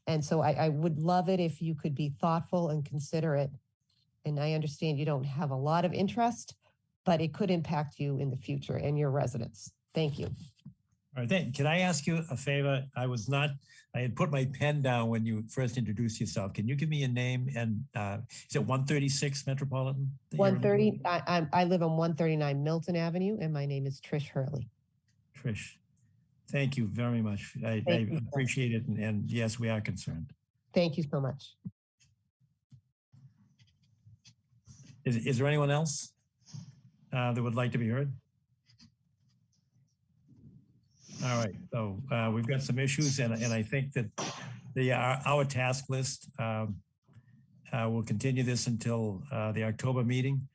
S17: And so I would love it if you could be thoughtful and considerate. And I understand you don't have a lot of interest, but it could impact you in the future and your residents. Thank you.
S1: All right, then, can I ask you a favor? I had put my pen down when you first introduced yourself. Can you give me a name and is it 136 Metropolitan?
S17: 130, I live on 139 Milton Avenue and my name is Trish Hurley.
S1: Trish, thank you very much. I appreciate it. And yes, we are concerned.
S17: Thank you so much.
S1: Is there anyone else that would like to be heard? All right, so we've got some issues, and I think that our task list will continue this until the October meeting.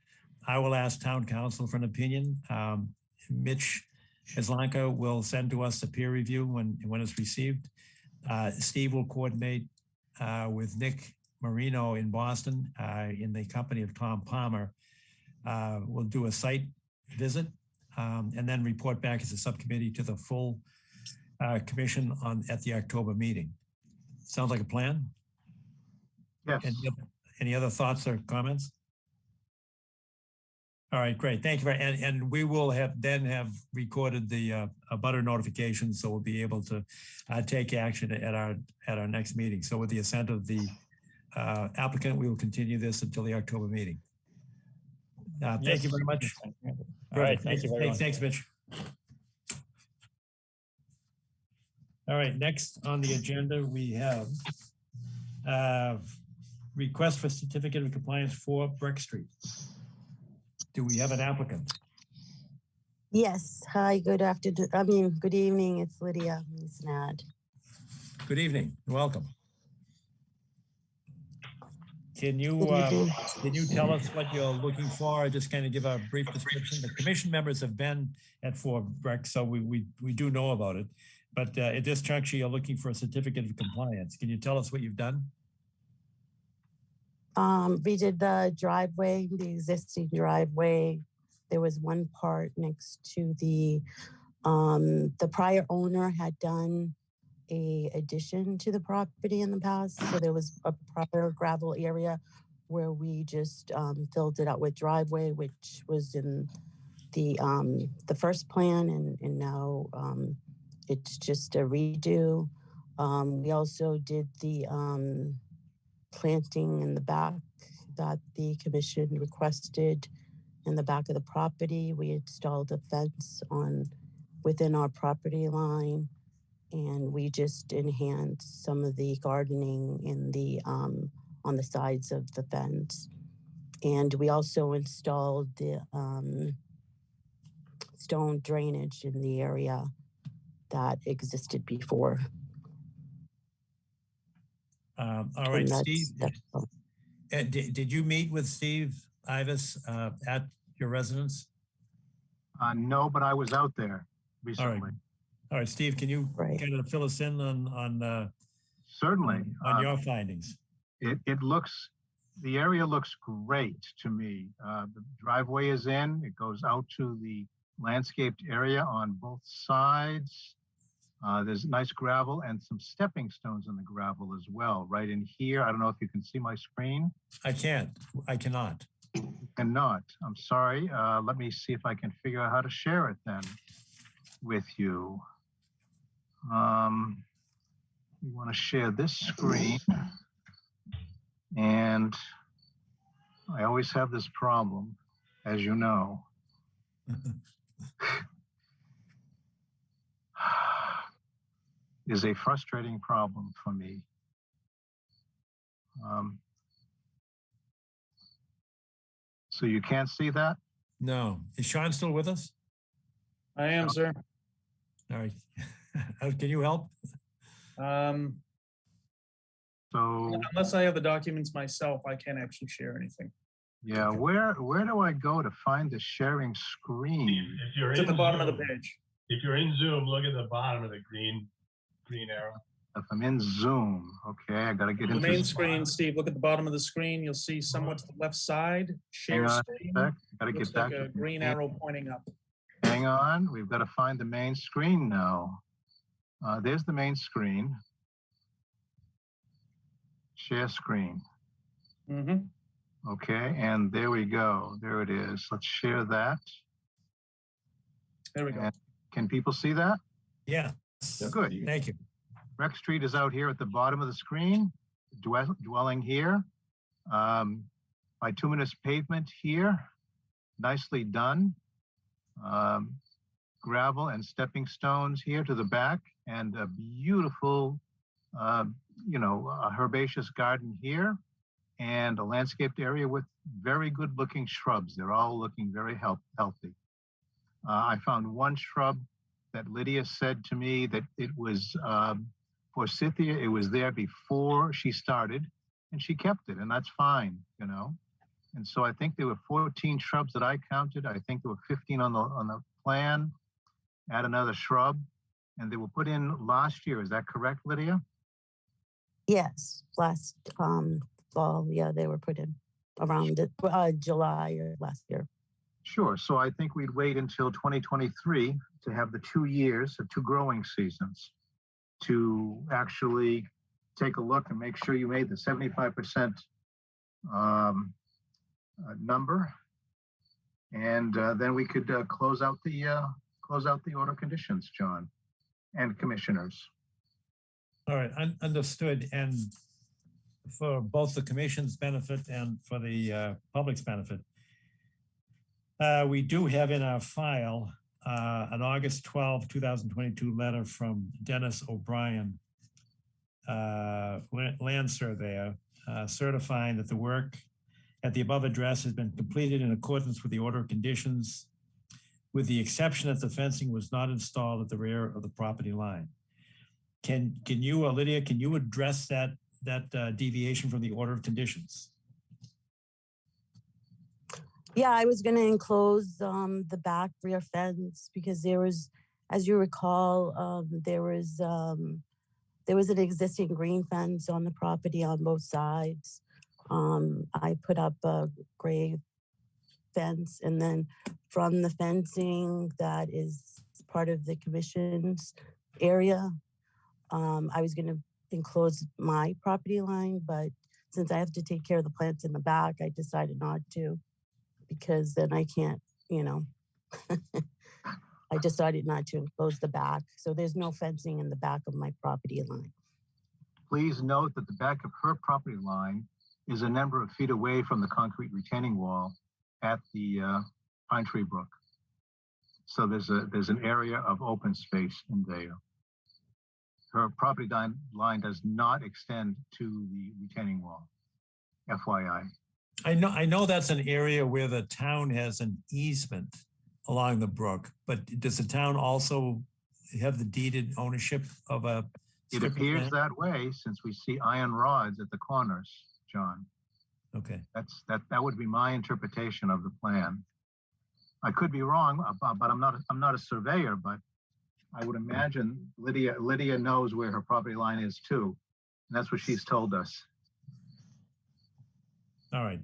S1: I will ask town council for an opinion. Mitch Islanka will send to us a peer review when it's received. Steve will coordinate with Nick Marino in Boston in the company of Tom Palmer. We'll do a site visit. And then report back as a subcommittee to the full commission at the October meeting. Sounds like a plan?
S2: Yes.
S1: Any other thoughts or comments? All right, great. Thank you. And we will have recorded the abutter notification, so we'll be able to take action at our next meeting. So with the assent of the applicant, we will continue this until the October meeting. Thank you very much.
S15: All right, thank you very much.
S1: Thanks, Mitch. All right, next on the agenda, we have request for certificate of compliance for Breck Street. Do we have an applicant?
S18: Yes. Hi, good evening. It's Lydia Snad.
S1: Good evening. Welcome. Can you tell us what you're looking for? Just kind of give a brief description. The commission members have been at 4 Breck, so we do know about it. But at this juncture, you're looking for a certificate of compliance. Can you tell us what you've done?
S18: We did the driveway, the existing driveway. There was one part next to the prior owner had done a addition to the property in the past. So there was a proper gravel area where we just filled it out with driveway, which was in the first plan, and now it's just a redo. We also did the planting in the back that the commission requested in the back of the property. We installed a fence within our property line, and we just enhanced some of the gardening in the on the sides of the fence. And we also installed the stone drainage in the area that existed before.
S1: All right, Steve. Did you meet with Steve Ivis at your residence?
S2: No, but I was out there recently.
S1: All right, Steve, can you kind of fill us in on
S2: certainly
S1: on your findings?
S2: The area looks great to me. The driveway is in, it goes out to the landscaped area on both sides. There's nice gravel and some stepping stones in the gravel as well, right in here. I don't know if you can see my screen.
S1: I can't. I cannot.
S2: Cannot. I'm sorry. Let me see if I can figure out how to share it then with you. We want to share this screen. And I always have this problem, as you know. Is a frustrating problem for me. So you can't see that?
S1: No. Is Sean still with us?
S12: I am, sir.
S1: All right. Can you help?
S2: So
S12: unless I have the documents myself, I can't actually share anything.
S2: Yeah, where do I go to find the sharing screen?
S6: If you're
S12: It's at the bottom of the
S6: Zoom,
S12: page.
S6: If you're in Zoom, look at the bottom of the green arrow.
S2: If I'm in Zoom, okay, I gotta get
S12: The
S2: into
S12: main screen, Steve, look at the bottom of the screen. You'll see somewhat to the left side, share
S2: Hang on a
S12: screen.
S2: sec, gotta
S12: Looks
S2: get back
S12: like a
S2: to
S12: green arrow pointing up.
S2: Hang on, we've got to find the main screen now. There's the main screen. Share screen.
S12: Mm-hmm.
S2: Okay, and there we go. There it is. Let's share that.
S12: There we go.
S2: And can people see that?
S1: Yeah.
S2: Good.
S1: Thank you.
S2: Rec Street is out here at the bottom of the screen. Dwelling here. Bituminous pavement here. Nicely done. Gravel and stepping stones here to the back, and a beautiful, a herbaceous garden here, and a landscaped area with very good looking shrubs. They're all looking very healthy. I found one shrub that Lydia said to me that it was forsythia. It was there before she started, and she kept it, and that's fine, you know. And so I think there were 14 shrubs that I counted. I think there were 15 on the plan. Add another shrub, and they were put in last year. Is that correct, Lydia?
S18: Yes, last fall, yeah, they were put in around July or last year.
S2: Sure. So I think we'd wait until 2023 to have the 2 years of 2 growing seasons to actually take a look and make sure you made the 75% number, and then we could close out the order conditions, John, and commissioners.
S1: All right, understood. And for both the commission's benefit and for the public's benefit, we do have in our file an August 12, 2022 letter from Dennis O'Brien, land surveyor, certifying that the work at the above address has been completed in accordance with the order of conditions, with the exception that the fencing was not installed at the rear of the property line. Can you, Lydia, can you address that deviation from the order of conditions?
S18: Yeah, I was going to enclose the back rear fence because there was, as you recall, there was an existing green fence on the property on both sides. I put up a gray fence, and then from the fencing that is part of the commission's area, I was going to enclose my property line, but since I have to take care of the plants in the back, I decided not to, because then I can't, I decided not to enclose the back. So there's no fencing in the back of my property line.
S2: Please note that the back of her property line is a number of feet away from the concrete retaining wall at the Pine Tree Brook. So there's an area of open space in there. Her property line does not extend to the retaining wall, FYI.
S1: I know that's an area where the town has an easement along the brook, but does the town also have the deeded ownership of a
S2: It
S1: strip of
S2: appears
S1: land?
S2: that way since we see iron rods at the corners, John.
S1: Okay.
S2: That would be my interpretation of the plan. I could be wrong, but I'm not a surveyor, but I would imagine Lydia knows where her property line is too. And that's what she's told us.
S1: All right.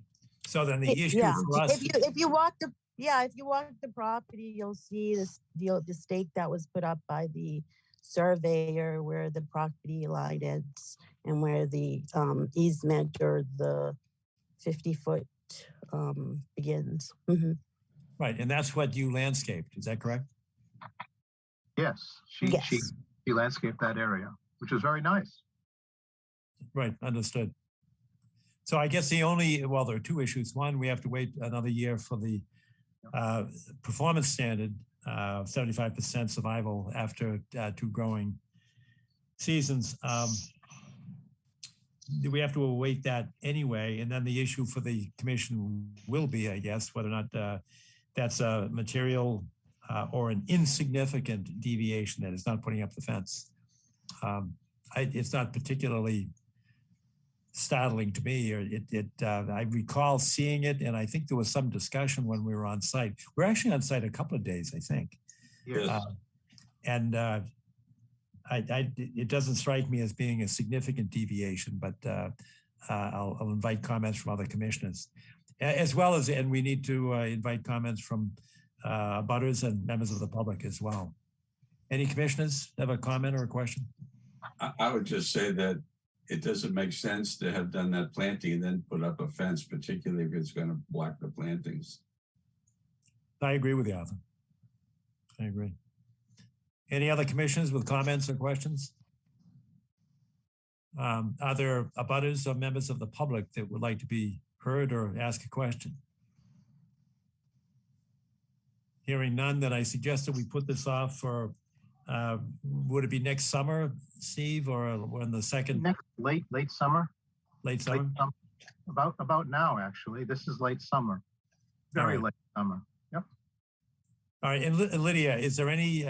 S1: So then the issue
S18: Yeah,
S1: for us.
S18: if you walk the property, you'll see the stake that was put up by the surveyor where the property line ends and where the easement or the 50-foot begins. Mm-hmm.
S1: Right, and that's what you landscaped, is that correct?
S2: Yes, she landscaped that area, which is very nice.
S1: Right, understood. So I guess there are two issues. One, we have to wait another year for the performance standard, 75% survival after 2 growing seasons. We have to await that anyway. And then the issue for the commission will be, I guess, whether or not that's a material or an insignificant deviation that is not putting up the fence. It's not particularly startling to me. I recall seeing it, and I think there was some discussion when we were on site. We're actually on site a couple of days, I think.
S2: Yes.
S1: It doesn't strike me as being a significant deviation, but I'll invite comments from other commissioners, as well as, and we need to invite comments from butters and members of the public as well. Any commissioners have a comment or a question?
S4: I would just say that it doesn't make sense to have done that planting and then put up a fence, particularly if it's going to block the plantings.
S1: I agree with you, Arthur. I agree. Any other commissioners with comments or questions? Are there abutters or members of the public that would like to be heard or ask a question? Hearing none, then I suggested we put this off for, would it be next summer, Steve, or when the second?
S2: Next late summer.
S1: Late summer?
S2: About now, actually. This is late summer. Very late summer. Yep.
S1: All right, and Lydia, is there any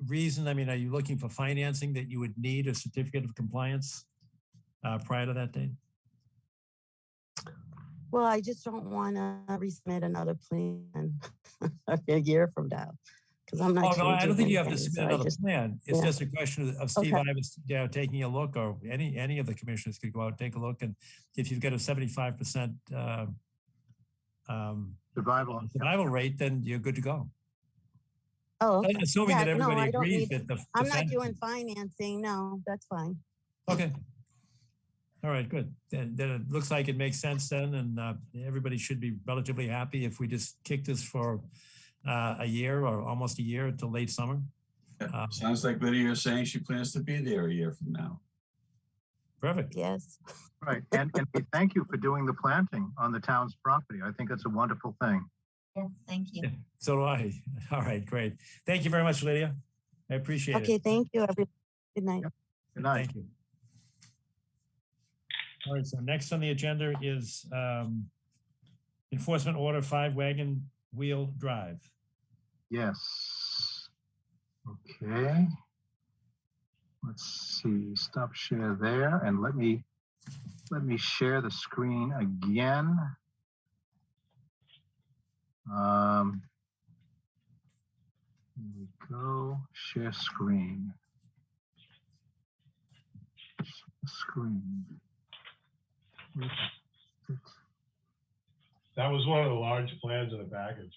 S1: reason, are you looking for financing that you would need a certificate of compliance prior to that date?
S18: Well, I just don't want to resubmit another plan a year from now because I'm not.
S1: Oh no, I don't think you have to
S18: anything,
S1: submit another plan. It's just a question of Steve
S18: Okay.
S1: Ivers taking a look, or any of the commissioners could go out and take a look, and if you've got a 75% survival rate, then you're good to go.
S18: Oh, okay.
S1: Assuming that everybody
S18: I don't
S1: agrees
S18: need-
S1: that
S18: I'm not doing financing. No, that's fine.
S1: Okay. All right, good. Then it looks like it makes sense then, and everybody should be relatively happy if we just kick this for a year or almost a year until late summer.
S4: Sounds like Lydia is saying she plans to be there a year from now.
S1: Perfect.
S18: Yes.
S2: Right, and we thank you for doing the planting on the town's property. I think it's a wonderful thing.
S5: Yes, thank you.
S1: So do I. All right, great. Thank you very much, Lydia. I appreciate it.
S18: Okay, thank you. Good night.
S2: Good night.
S1: Thank you. All right, so next on the agenda is Enforcement Order 5 Wagon Wheel Drive.
S2: Yes. Okay. Let's see, stop share there, and let me share the screen again. Here we go, share screen. Screen.
S6: That was one of the large plans in the package.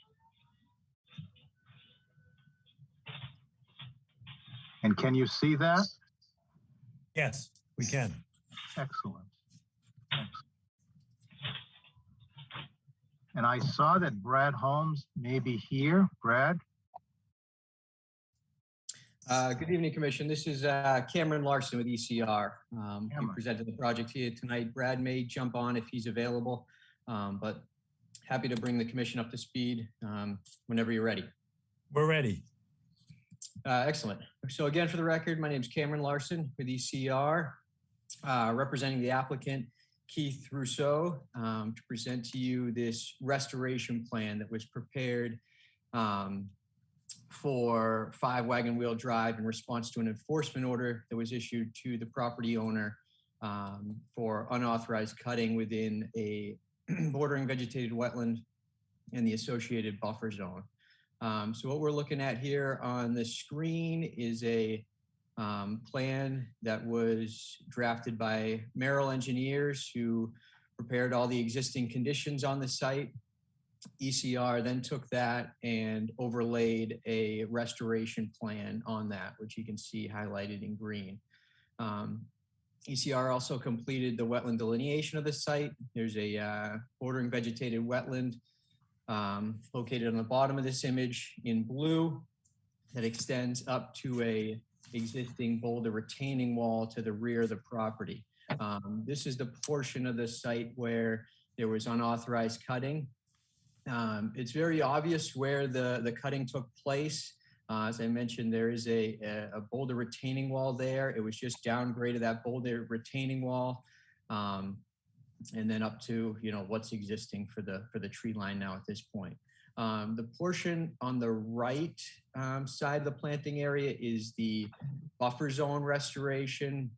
S2: And can you see that?
S1: Yes, we can.
S2: Excellent. And I saw that Brad Holmes may be here. Brad?
S19: Good evening, Commission. This is Cameron Larson with ECR. We presented the project here tonight. Brad may jump on if he's available, but happy to bring the Commission up to speed whenever you're ready.
S1: We're ready.
S19: Excellent. So again, for the record, my name is Cameron Larson with ECR, representing the applicant Keith Rousseau to present to you this restoration plan that was prepared for 5 Wagon Wheel Drive in response to an enforcement order that was issued to the property owner for unauthorized cutting within a bordering vegetated wetland and the associated buffer zone. So what we're looking at here on the screen is a plan that was drafted by Merrill engineers who prepared all the existing conditions on the site. ECR then took that and overlaid a restoration plan on that, which you can see highlighted in green. ECR also completed the wetland delineation of the site. There's a bordering vegetated wetland located on the bottom of this image in blue that extends up to a existing boulder retaining wall to the rear of the property. This is the portion of the site where there was unauthorized cutting. It's very obvious where the cutting took place. As I mentioned, there is a boulder retaining wall there. It was just downgraded that boulder retaining wall, and then up to what's existing for the tree line now at this point. The portion on the right side of the planting area is the buffer zone restoration.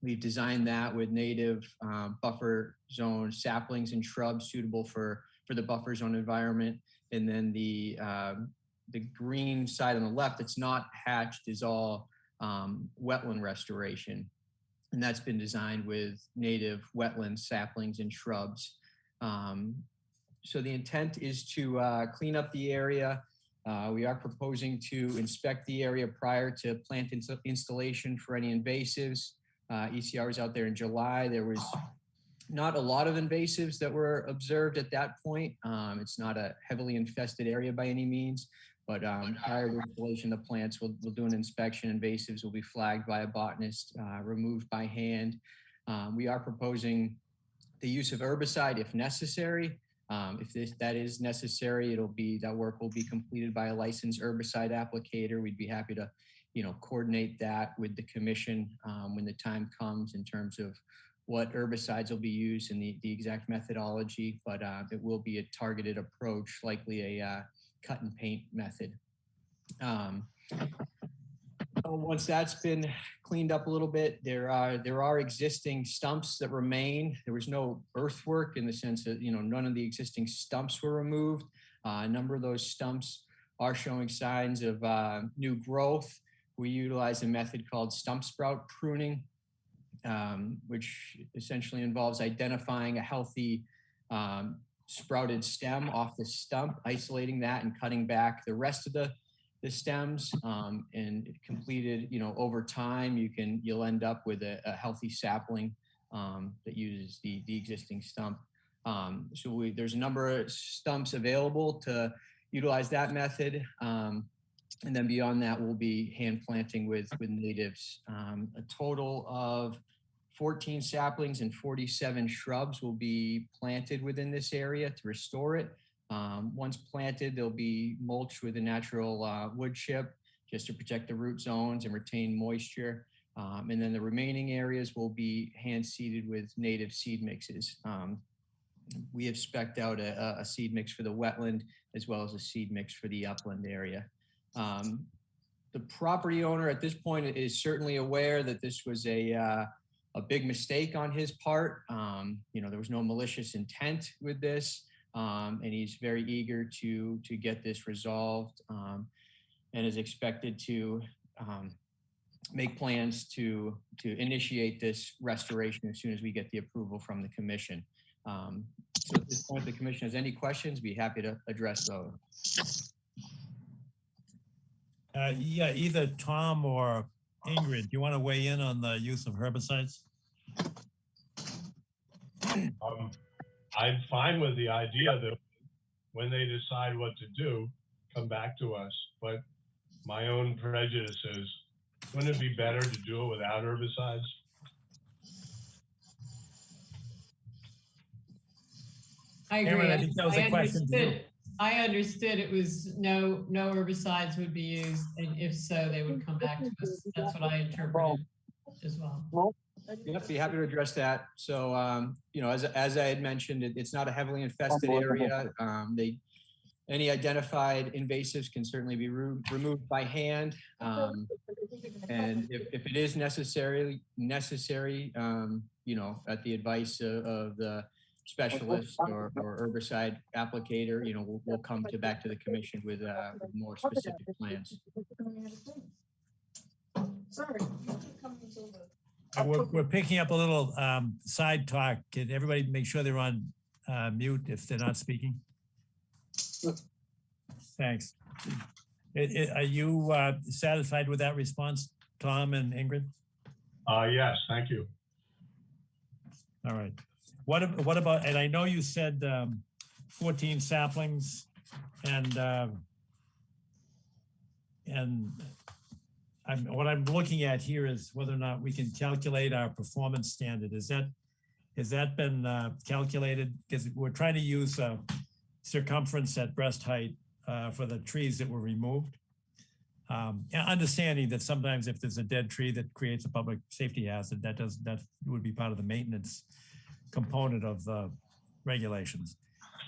S19: We've designed that with native buffer zone saplings and shrubs suitable for the buffer zone environment. And then the green side on the left that's not hatched is all wetland restoration. And that's been designed with native wetland saplings and shrubs. So the intent is to clean up the area. We are proposing to inspect the area prior to plant installation for any invasives. ECR was out there in July. There was not a lot of invasives that were observed at that point. It's not a heavily infested area by any means, but prior to installation of the plants, we'll do an inspection. Invasives will be flagged by a botanist, removed by hand. We are proposing the use of herbicide if necessary. If that is necessary, that work will be completed by a licensed herbicide applicator. We'd be happy to, coordinate that with the commission when the time comes in terms of what herbicides will be used and the exact methodology, but it will be a targeted approach, likely a cut and paint method. Once that's been cleaned up a little bit, there are existing stumps that remain. There was no earthwork in the sense that none of the existing stumps were removed. A number of those stumps are showing signs of new growth. We utilize a method called stump sprout pruning, which essentially involves identifying a healthy sprouted stem off the stump, isolating that and cutting back the rest of the stems, and completed, over time, you'll end up with a healthy sapling that uses the existing stump. So there's a number of stumps available to utilize that method. And then beyond that, we'll be hand planting with natives. A total of 14 saplings and 47 shrubs will be planted within this area to restore it. Once planted, they'll be mulched with a natural wood chip just to protect the root zones and retain moisture. And then the remaining areas will be hand seeded with native seed mixes. We have spec'd out a seed mix for the wetland as well as a seed mix for the upland area. The property owner at this point is certainly aware that this was a big mistake on his part. There was no malicious intent with this. And he's very eager to get this resolved, and is expected to make plans to initiate this restoration as soon as we get the approval from the commission. So at this point, if the commission has any questions, be happy to address those.
S1: Yeah, either Tom or Ingrid, do you want to weigh in on the use of herbicides?
S6: I'm fine with the idea that when they decide what to do, come back to us. But my own prejudices Wouldn't it be better to do it without herbicides?
S8: I agree.
S1: Cameron, I think that was a question to you.
S8: I understood it was no herbicides would be used, and if so, they would come back to us. That's what I interpreted as well.
S19: Yep, be happy to address that. So, you know, as I had mentioned, it's not a heavily infested area. Any identified invasives can certainly be removed by hand. And if it is necessary, you know, at the advice of the specialist or herbicide applicator, you know, we'll come back to the commission with more specific plans.
S8: Sorry.
S1: We're picking up a little side talk. Can everybody make sure they're on mute if they're not speaking? Thanks. Are you satisfied with that response, Tom and Ingrid?
S6: Yes, thank you.
S1: All right. What about, and I know you said 14 saplings and what I'm looking at here is whether or not we can calculate our performance standard. Has that been calculated? Because we're trying to use circumference at breast height for the trees that were removed. Understanding that sometimes if there's a dead tree that creates a public safety hazard, that would be part of the maintenance component of the regulations.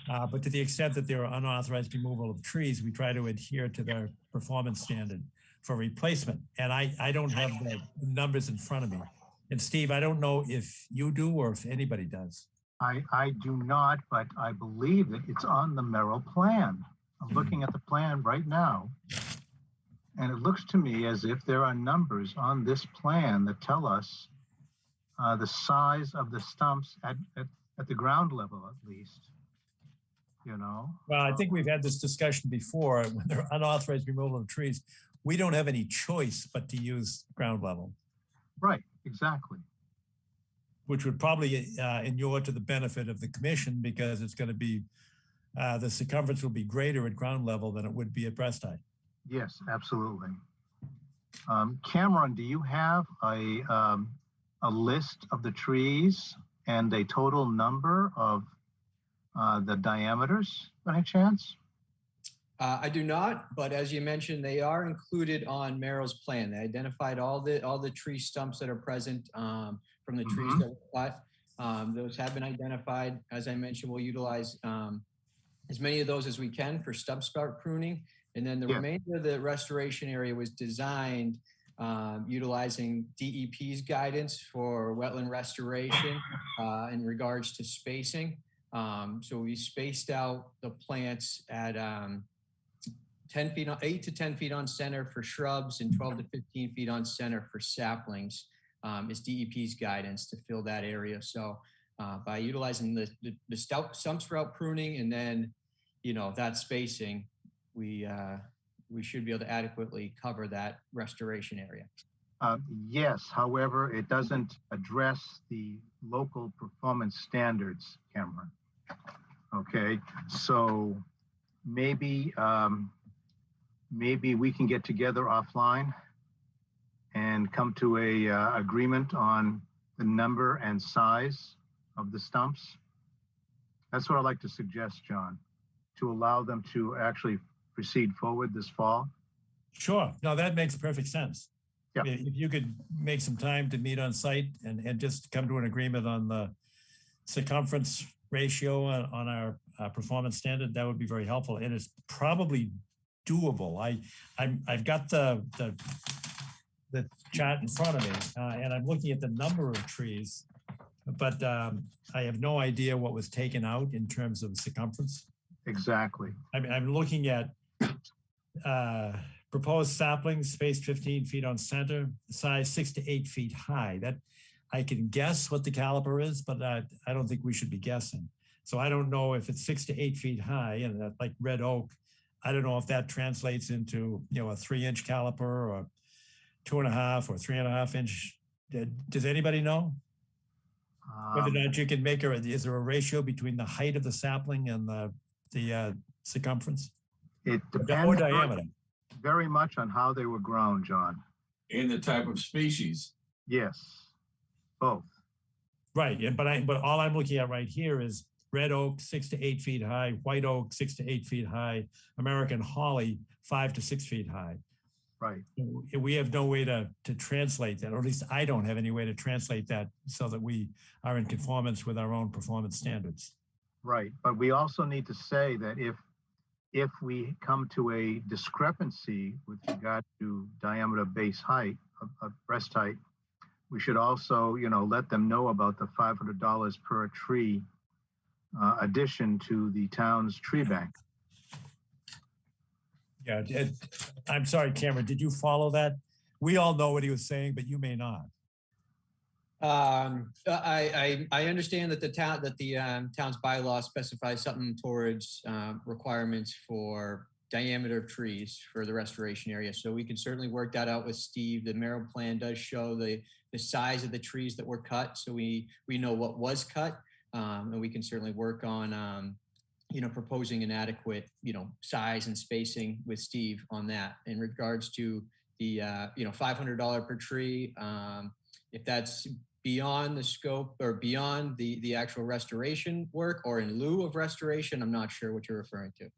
S1: But to the extent that there are unauthorized removal of trees, we try to adhere to their performance standard for replacement. And I don't have the numbers in front of me. And Steve, I don't know if you do or if anybody does.
S2: I do not, but I believe that it's on the Merrill plan. I'm looking at the plan right now, and it looks to me as if there are numbers on this plan that tell us the size of the stumps at the ground level, at least, you know?
S1: Well, I think we've had this discussion before. When there are unauthorized removal of trees, we don't have any choice but to use ground level.
S2: Right, exactly.
S1: Which would probably inure to the benefit of the commission because it's going to be, the circumference will be greater at ground level than it would be at breast height.
S2: Yes, absolutely. Cameron, do you have a list of the trees and a total number of the diameters by any chance?
S19: I do not, but as you mentioned, they are included on Merrill's plan. They identified all the tree stumps that are present from the trees that were cut. Those have been identified. As I mentioned, we'll utilize as many of those as we can for stump start pruning. And then the remainder of the restoration area was designed utilizing DEP's guidance for wetland restoration in regards to spacing. So we spaced out the plants at 8 to 10 feet on center for shrubs and 12 to 15 feet on center for saplings is DEP's guidance to fill that area. So by utilizing the stump sprout pruning and then, you know, that spacing, we should be able to adequately cover that restoration area.
S2: Yes, however, it doesn't address the local performance standards, Cameron. Okay, so maybe maybe we can get together offline and come to a agreement on the number and size of the stumps. That's what I'd like to suggest, John, to allow them to actually proceed forward this fall.
S1: Sure. No, that makes perfect sense.
S2: Yeah.
S1: If you could make some time to meet on site and just come to an agreement on the circumference ratio on our performance standard, that would be very helpful. And it's probably doable. I've got the chart in front of me and I'm looking at the number of trees, but I have no idea what was taken out in terms of circumference.
S2: Exactly.
S1: I'm looking at proposed saplings spaced 15 feet on center, size 6 to 8 feet high. That I can guess what the caliper is, but I don't think we should be guessing. So I don't know if it's 6 to 8 feet high and like red oak, I don't know if that translates into, you know, a 3-inch caliper or 2.5 or 3.5 inch. Does anybody know? Whether or not you can make is there a ratio between the height of the sapling and the circumference?
S2: It depends
S1: or diameter.
S2: very much on how they were grown, John.
S4: And the type of species.
S2: Yes, both.
S1: Right, yeah, but all I'm looking at right here is red oak 6 to 8 feet high, white oak 6 to 8 feet high, American holly 5 to 6 feet high.
S2: Right.
S1: We have no way to translate that, or at least I don't have any way to translate that so that we are in conformance with our own performance standards.
S2: Right, but we also need to say that if we come to a discrepancy with regard to diameter base height of breast height, we should also, let them know about the $500 per tree addition to the town's tree bank.
S1: Yeah, I'm sorry, Cameron, did you follow that? We all know what he was saying, but you may not.
S19: I understand that the town's bylaw specifies something towards requirements for diameter of trees for the restoration area. So we can certainly work that out with Steve. The Merrill plan does show the size of the trees that were cut, so we know what was cut, and we can certainly work on proposing an adequate size and spacing with Steve on that. In regards to the $500 per tree, if that's beyond the scope or beyond the actual restoration work or in lieu of restoration, I'm not sure what you're referring to.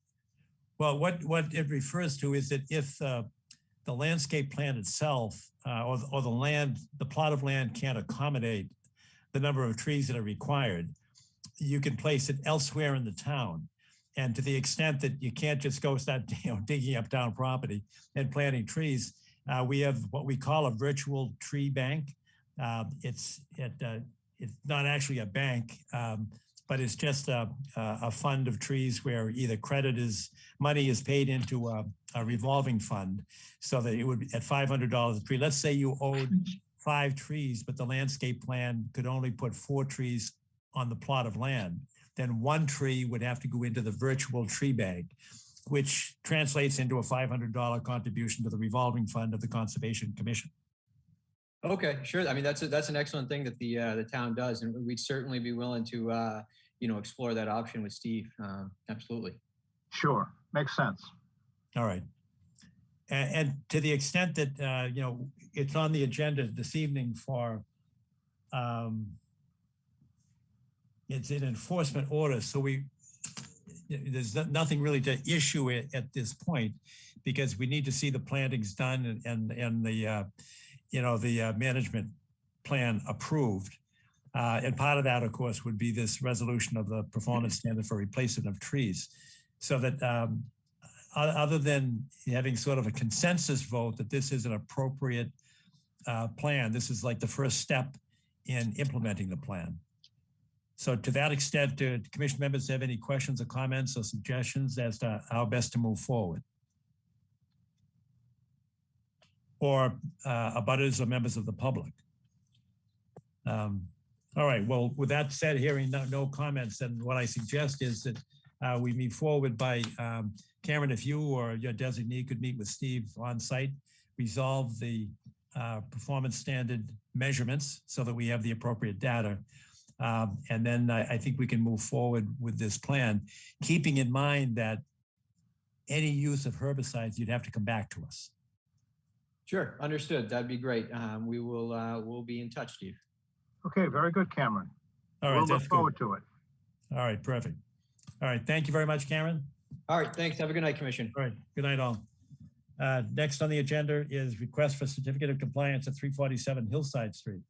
S1: Well, what it refers to is that if the landscape plan itself or the plot of land can't accommodate the number of trees that are required, you can place it elsewhere in the town. And to the extent that you can't just go start digging up town property and planting trees, we have what we call a virtual tree bank. It's not actually a bank, but it's just a fund of trees where either money is paid into a revolving fund, so that it would be at $500 a tree. Let's say you owed 5 trees, but the landscape plan could only put 4 trees on the plot of land. Then 1 tree would have to go into the virtual tree bank, which translates into a $500 contribution to the revolving fund of the Conservation Commission.
S19: Okay, sure. I mean, that's an excellent thing that the town does, and we'd certainly be willing to explore that option with Steve. Absolutely.
S2: Sure, makes sense.
S1: All right. And to the extent that it's on the agenda this evening for it's an enforcement order, so there's nothing really to issue it at this point, because we need to see the plantings done and the the management plan approved. And part of that, of course, would be this resolution of the performance standard for replacement of trees. So that other than having sort of a consensus vote that this is an appropriate plan, this is like the first step in implementing the plan. So to that extent, do commission members have any questions or comments or suggestions as to how best to move forward? Or abutters or members of the public? All right, well, with that said, hearing no comments, then what I suggest is that we move forward by, Cameron, if you or your designee could meet with Steve on site, resolve the performance standard measurements so that we have the appropriate data. And then I think we can move forward with this plan, keeping in mind that any use of herbicides, you'd have to come back to us.
S19: Sure, understood. That'd be great. We will we'll be in touch, Steve.
S2: Okay, very good, Cameron.
S1: All right,
S2: we'll look forward to it.
S1: All right, perfect. All right, thank you very much, Cameron.
S19: All right, thanks. Have a good night, Commission.
S1: All right, good night all. Next on the agenda is request for certificate of compliance at 347 Hillside Street.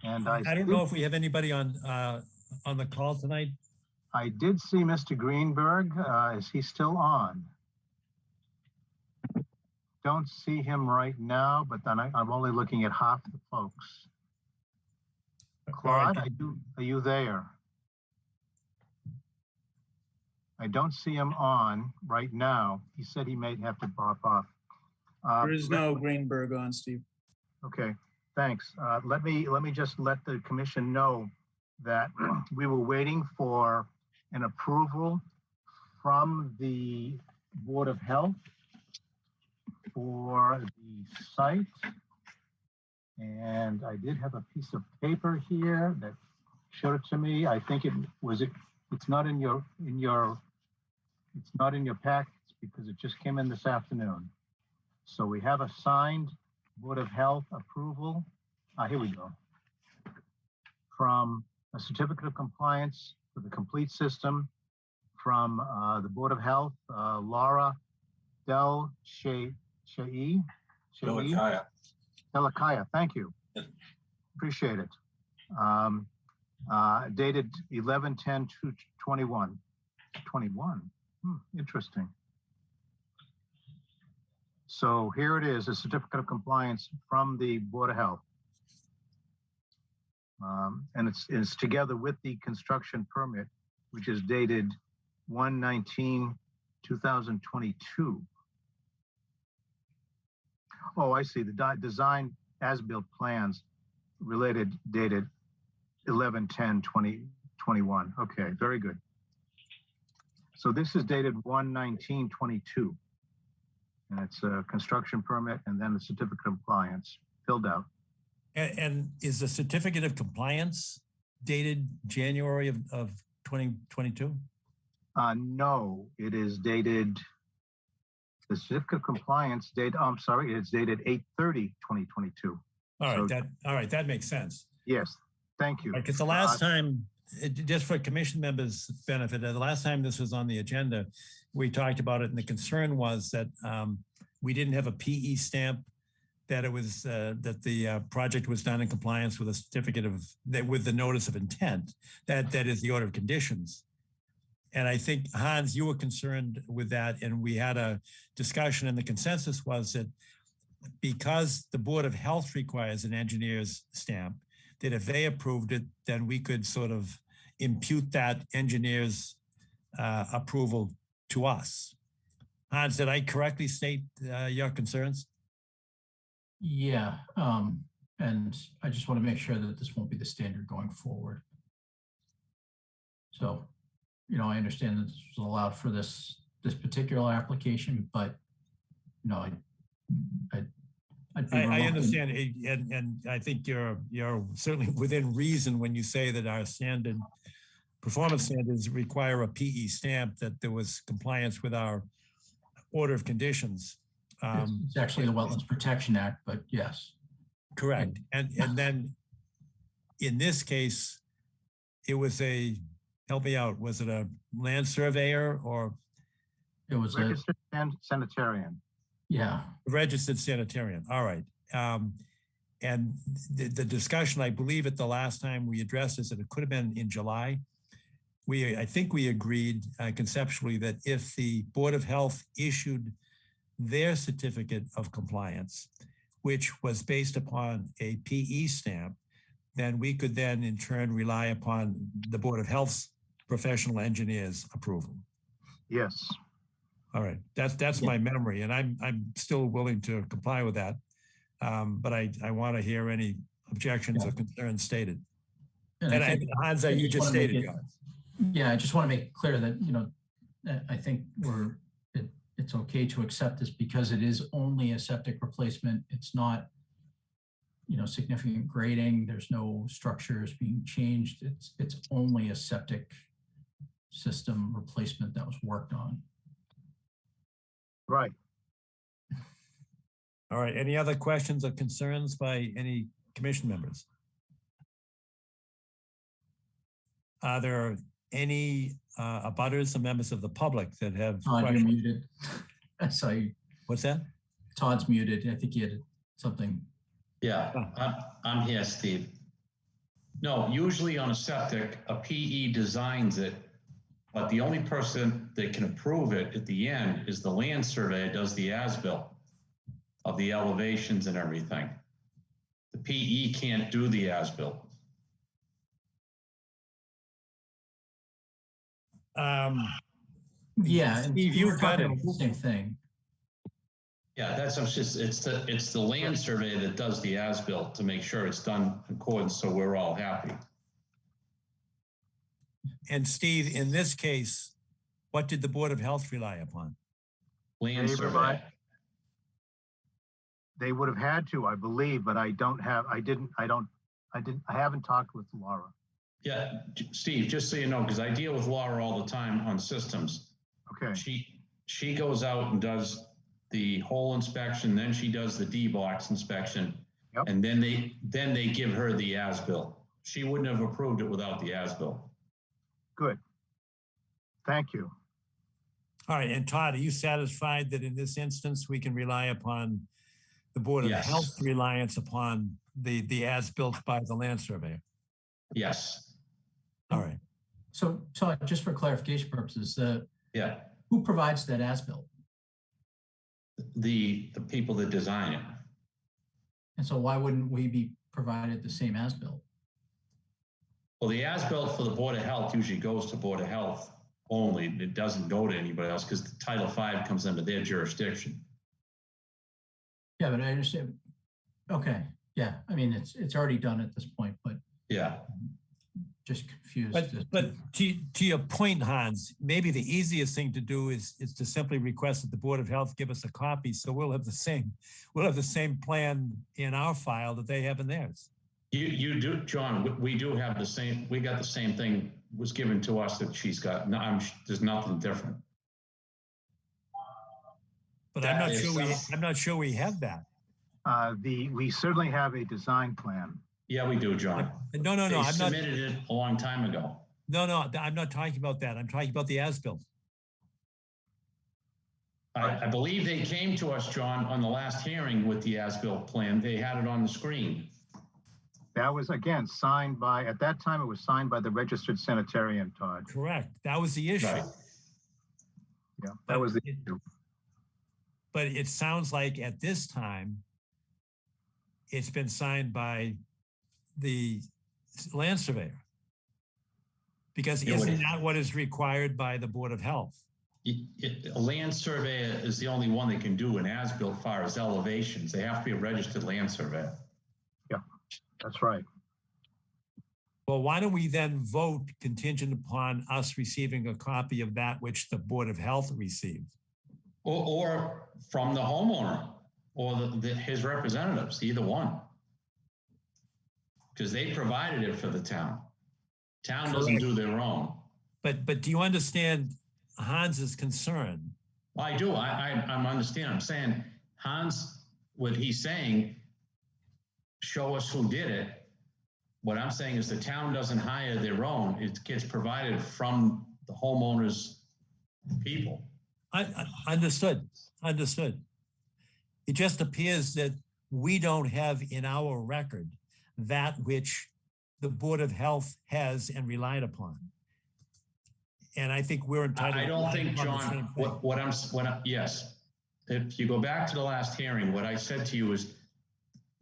S2: And
S1: I don't know if we have anybody on the call tonight.
S2: I did see Mr. Greenberg. Is he still on? Don't see him right now, but then I'm only looking at half the folks. Claude, are you there? I don't see him on right now. He said he may have to pop off.
S12: There is no Greenberg on, Steve.
S2: Okay, thanks. Let me just let the commission know that we were waiting for an approval from the Board of Health for the site. And I did have a piece of paper here that showed it to me. I think it's not in your packets because it just came in this afternoon. So we have a signed Board of Health approval. Here we go. From a certificate of compliance for the complete system from the Board of Health, Laura Del Shai. Delakaya, thank you. Appreciate it. Dated 11/10/21. 21. Interesting. So here it is, a certificate of compliance from the Board of Health. And it's together with the construction permit, which is dated 1/19/2022. Oh, I see. The design as-built plans related dated 11/10/2021. Okay, very good. So this is dated 1/19/22. And it's a construction permit and then a certificate of compliance filled out.
S1: And is the certificate of compliance dated January of 2022?
S2: No, it is dated, the certificate of compliance date, I'm sorry, it's dated 8/30/2022.
S1: All right, that makes sense.
S2: Yes, thank you.
S1: Because the last time, just for commission members' benefit, the last time this was on the agenda, we talked about it, and the concern was that we didn't have a PE stamp, that it was that the project was done in compliance with a certificate of with the notice of intent. That is the order of conditions. And I think, Hans, you were concerned with that, and we had a discussion, and the consensus was that because the Board of Health requires an engineer's stamp, that if they approved it, then we could sort of impute that engineer's approval to us. Hans, did I correctly state your concerns?
S3: Yeah, and I just want to make sure that this won't be the standard going forward. So, I understand that this was allowed for this particular application, but
S1: I understand, and I think you're certainly within reason when you say that our performance standards require a PE stamp, that there was compliance with our order of conditions.
S3: It's actually the Wetlands Protection Act, but yes.
S1: Correct. And then in this case, it was help me out, was it a land surveyor or?
S3: It was
S2: registered sanitarian.
S3: Yeah.
S1: Registered sanitarian. All right. And the discussion, I believe at the last time we addressed this, that it could have been in July. I think we agreed conceptually that if the Board of Health issued their certificate of compliance, which was based upon a PE stamp, then we could then in turn rely upon the Board of Health's professional engineer's approval.
S2: Yes.
S1: All right, that's my memory, and I'm still willing to comply with that. But I want to hear any objections or concerns stated. And Hans, you just stated yours.
S3: Yeah, I just want to make it clear that I think it's okay to accept this because it is only a septic replacement. It's not significant grading. There's no structures being changed. It's only a septic system replacement that was worked on.
S2: Right.
S1: All right. Any other questions or concerns by any commission members? Are there any abutters or members of the public that have
S3: Todd,
S1: questions?
S3: you're muted. I saw you.
S1: What's that?
S3: Todd's muted. I think he had something.
S9: Yeah, I'm here, Steve. No, usually on a septic, a PE designs it, but the only person that can approve it at the end is the land surveyor, does the as-built of the elevations and everything. The PE can't do the as-built.
S3: Yeah,
S1: Steve, you've got it.
S3: The same thing.
S9: Yeah, it's the land surveyor that does the as-built to make sure it's done in accordance, so we're all happy.
S1: And Steve, in this case, what did the Board of Health rely upon?
S9: Land surveyor.
S2: They would have had to, I believe, but I haven't talked with Laura.
S9: Yeah, Steve, just so you know, because I deal with Laura all the time on systems.
S2: Okay.
S9: She goes out and does the hole inspection, then she does the D-box inspection, and then they give her the as-built. She wouldn't have approved it without the as-built.
S2: Good. Thank you.
S1: All right, and Todd, are you satisfied that in this instance, we can rely upon the Board of
S9: Yes.
S1: Health reliance upon the as-built by the land surveyor?
S9: Yes.
S1: All right.
S3: So just for clarification purposes,
S9: Yeah.
S3: who provides that as-built?
S9: The people that design it.
S3: And so why wouldn't we be provided the same as-built?
S9: Well, the as-built for the Board of Health usually goes to Board of Health only. It doesn't go to anybody else because Title V comes under their jurisdiction.
S3: Yeah, but I understand. Okay, yeah, I mean, it's already done at this point, but
S9: yeah,
S3: just confused.
S1: But to your point, Hans, maybe the easiest thing to do is to simply request that the Board of Health give us a copy, so we'll have the same plan in our file that they have in theirs.
S9: You do, John. We do have the same. We got the same thing was given to us that she's got. No, there's nothing different.
S1: But I'm not sure we have that.
S2: We certainly have a design plan.
S9: Yeah, we do, John.
S1: No.
S9: They submitted it a long time ago.
S1: No, I'm not talking about that. I'm talking about the as-built.
S9: I believe they came to us, John, on the last hearing with the as-built plan. They had it on the screen.
S2: That was, again, signed by, at that time, it was signed by the registered sanitarian, Todd.
S1: Correct. That was the issue.
S9: Right.
S2: Yeah, that was the issue.
S1: But it sounds like at this time, it's been signed by the land surveyor. Because isn't that what is required by the Board of Health?
S9: A land surveyor is the only one that can do an as-built far as elevations. They have to be a registered land surveyor.
S2: Yeah, that's right.
S1: Well, why don't we then vote contingent upon us receiving a copy of that which the Board of Health received?
S9: Or from the homeowner or his representatives, either one. Because they provided it for the town. Town doesn't do their own.
S1: But do you understand Hans's concern?
S9: Well, I do. I understand. I'm saying, Hans, what he's saying, show us who did it. What I'm saying is the town doesn't hire their own. It gets provided from the homeowner's people.
S1: Understood. It just appears that we don't have in our record that which the Board of Health has and relied upon. And I think we're entitled.
S9: I don't think, John, yes. If you go back to the last hearing, what I said to you is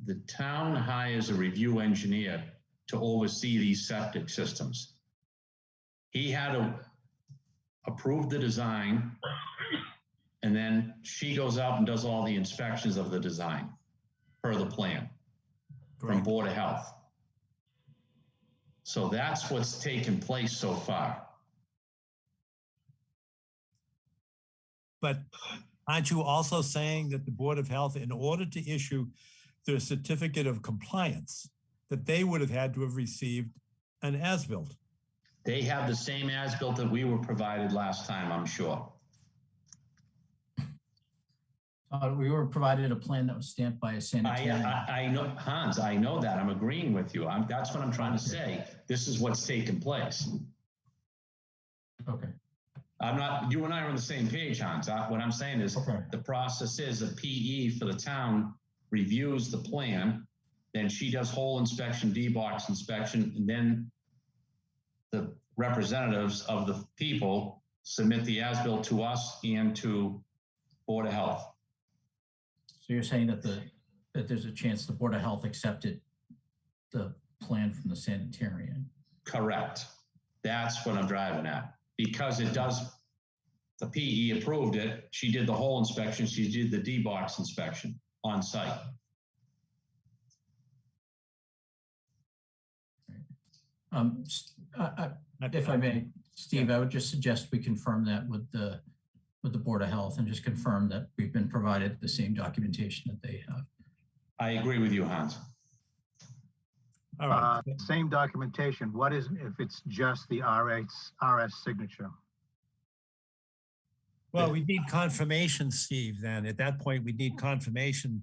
S9: the town hires a review engineer to oversee these septic systems. He had to approve the design, and then she goes out and does all the inspections of the design per the plan from Board of Health. So that's what's taken place so far.
S1: But aren't you also saying that the Board of Health, in order to issue their certificate of compliance, that they would have had to have received an as-built?
S9: They have the same as-built that we were provided last time, I'm sure.
S3: We were provided a plan that was stamped by a sanitarian.
S9: I know, Hans, I know that. I'm agreeing with you. That's what I'm trying to say. This is what's taken place.
S3: Okay.
S9: You and I are on the same page, Hans. What I'm saying is the process is a PE for the town reviews the plan, then she does whole inspection, D-box inspection, and then the representatives of the people submit the as-built to us and to Board of Health.
S3: So you're saying that that there's a chance the Board of Health accepted the plan from the sanitarian?
S9: Correct. That's what I'm driving at. Because it does, the PE approved it, she did the whole inspection, she did the D-box inspection on site.
S3: If I may, Steve, I would just suggest we confirm that with the Board of Health and just confirm that we've been provided the same documentation that they have.
S9: I agree with you, Hans.
S1: All right.
S2: Same documentation. What is if it's just the RS signature?
S1: Well, we need confirmation, Steve, then. At that point, we need confirmation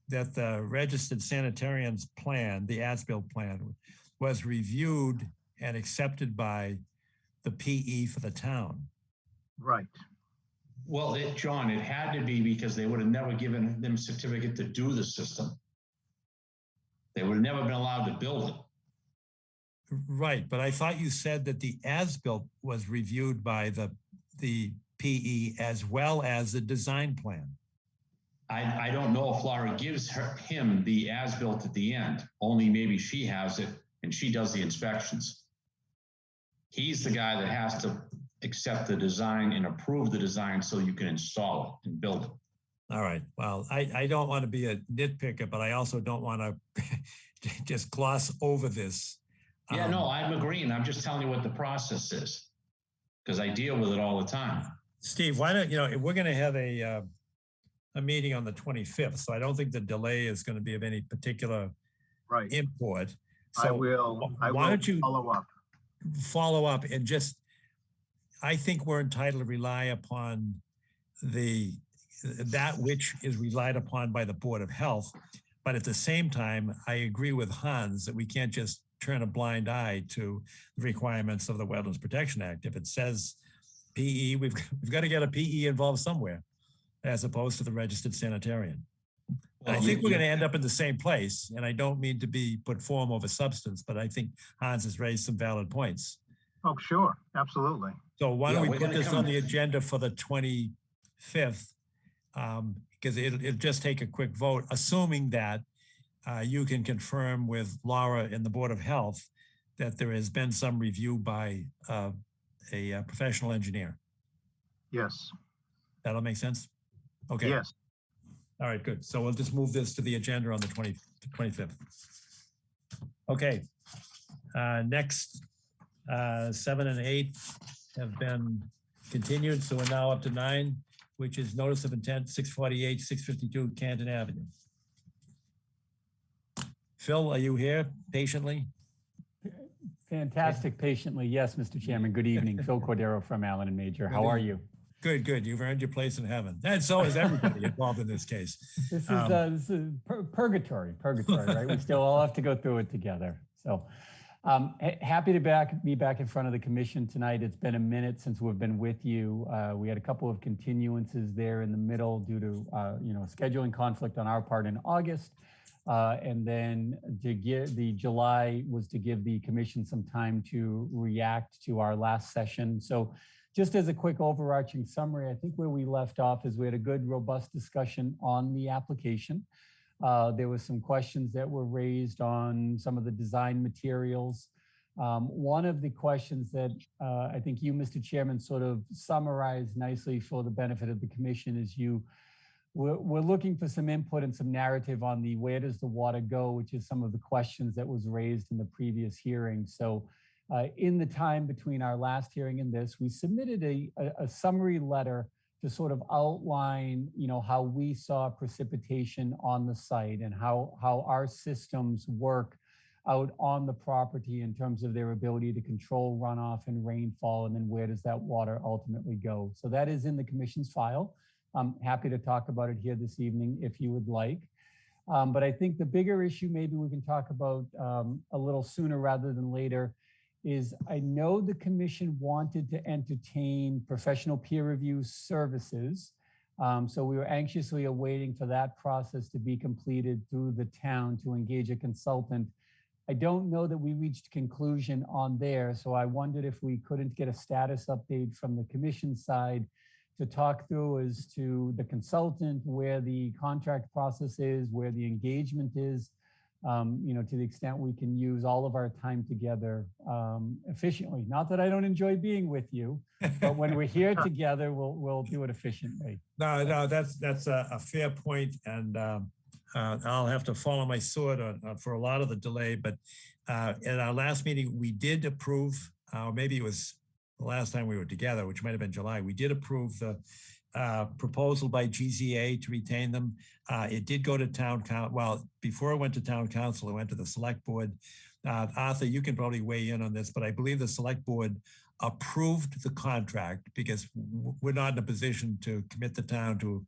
S1: that the registered sanitarian's plan, the as-built plan, was reviewed and accepted by the PE for the town.
S2: Right.
S9: Well, John, it had to be because they would have never given them a certificate to do the system. They would have never been allowed to build it.
S1: Right, but I thought you said that the as-built was reviewed by the PE as well as the design plan.
S9: I don't know if Laura gives him the as-built at the end. Only maybe she has it and she does the inspections. He's the guy that has to accept the design and approve the design so you can install it and build it.
S1: All right. Well, I don't want to be a nitpicker, but I also don't want to just gloss over this.
S9: Yeah, no, I'm agreeing. I'm just telling you what the process is because I deal with it all the time.
S1: Steve, why don't, we're going to have a meeting on the 25th, so I don't think the delay is going to be of any particular import. So
S2: I will
S1: follow up and just, I think we're entitled to rely upon that which is relied upon by the Board of Health. But at the same time, I agree with Hans that we can't just turn a blind eye to the requirements of the Wetlands Protection Act. If it says PE, we've got to get a PE involved somewhere, as opposed to the registered sanitarian. Well, I think we're going to end up in the same place, and I don't mean to put form over substance, but I think Hans has raised some valid points.
S2: Oh, sure, absolutely.
S1: So why don't we put this on the agenda for the 25th? Because it'll just take a quick vote, assuming that you can confirm with Laura and the Board of Health that there has been some review by a professional engineer.
S2: Yes.
S1: That'll make sense? Okay.
S2: Yes.
S1: All right, good. So we'll just move this to the agenda on the 25th. Okay. Next, 7 and 8 have been continued. So we're now up to 9, which is notice of intent 648, 652 Canton Avenue. Phil, are you here patiently?
S20: Fantastic, patiently. Yes, Mr. Chairman. Good evening. Phil Cordero from Allen and Major. How are you?
S1: Good, good. You've earned your place in heaven. And so is everybody involved in this case.
S20: This is purgatory, right? We still all have to go through it together. So happy to be back in front of the commission tonight. It's been a minute since we've been with you. We had a couple of continuances there in the middle due to scheduling conflict on our part in August. And then the July was to give the commission some time to react to our last session. So just as a quick overarching summary, I think where we left off is we had a good, robust discussion on the application. There were some questions that were raised on some of the design materials. One of the questions that I think you, Mr. Chairman, sort of summarized nicely for the benefit of the commission is we're looking for some input and some narrative on the where does the water go, which is some of the questions that was raised in the previous hearing. So in the time between our last hearing and this, we submitted a summary letter to sort of outline, how we saw precipitation on the site and how our systems work out on the property in terms of their ability to control runoff and rainfall, and then where does that water ultimately go. So that is in the commission's file. I'm happy to talk about it here this evening if you would like. But I think the bigger issue maybe we can talk about a little sooner rather than later is I know the commission wanted to entertain professional peer review services. So we were anxiously awaiting for that process to be completed through the town to engage a consultant. I don't know that we reached conclusion on there. So I wondered if we couldn't get a status update from the commission side to talk through as to the consultant, where the contract process is, where the engagement is, to the extent we can use all of our time together efficiently. Not that I don't enjoy being with you, but when we're here together, we'll do it efficiently.
S1: No, that's a fair point, and I'll have to follow my sword for a lot of the delay. But at our last meeting, we did approve, or maybe it was the last time we were together, which might have been July, we did approve the proposal by GZA to retain them. It did go to town council. Well, before it went to town council, it went to the select board. Arthur, you can probably weigh in on this, but I believe the select board approved the contract because we're not in a position to commit the town to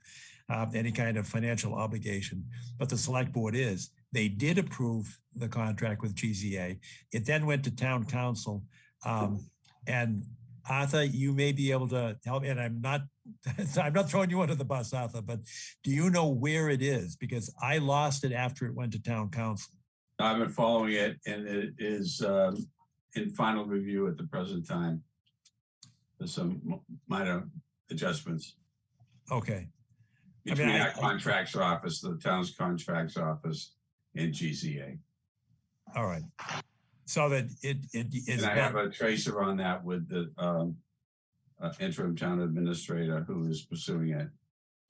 S1: any kind of financial obligation, but the select board is. They did approve the contract with GZA. It then went to town council. And Arthur, you may be able to help, and I'm not throwing you under the bus, Arthur, but do you know where it is? Because I lost it after it went to town council.
S4: I've been following it, and it is in final review at the present time. There's some minor adjustments.
S1: Okay.
S4: Between our contracts office, the town's contracts office, and GZA.
S1: All right. So that it is.
S4: And I have a tracer on that with the interim town administrator who is pursuing it.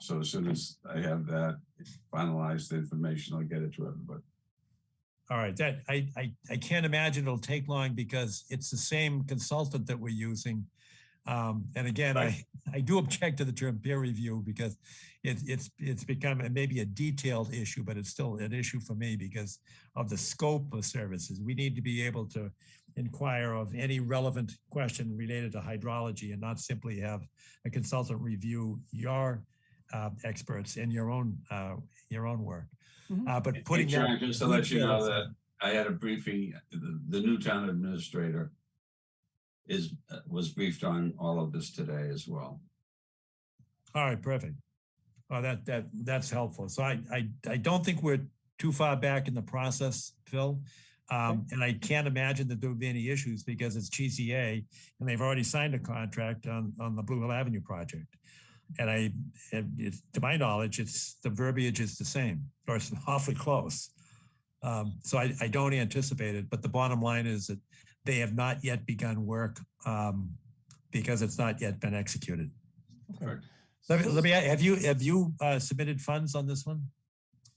S4: So as soon as I have that finalized, the information, I'll get it to everybody.
S1: All right, that I can't imagine it'll take long because it's the same consultant that we're using. And again,
S4: Right.
S1: I do object to the term peer review because it's become maybe a detailed issue, but it's still an issue for me because of the scope of services. We need to be able to inquire of any relevant question related to hydrology and not simply have a consultant review your experts in your own work. But putting
S4: Hey, John,
S1: that
S4: just to let you know that I had a briefing, the new town administrator was briefed on all of this today as well.
S1: All right, perfect. Oh, that's helpful. So I don't think we're too far back in the process, Phil. And I can't imagine that there would be any issues because it's GCA and they've already signed a contract on the Blue Hill Avenue project. And to my knowledge, the verbiage is the same, or it's awfully close. So I don't anticipate it, but the bottom line is that they have not yet begun work because it's not yet been executed.
S20: Okay.
S1: Let me have you submitted funds on this one?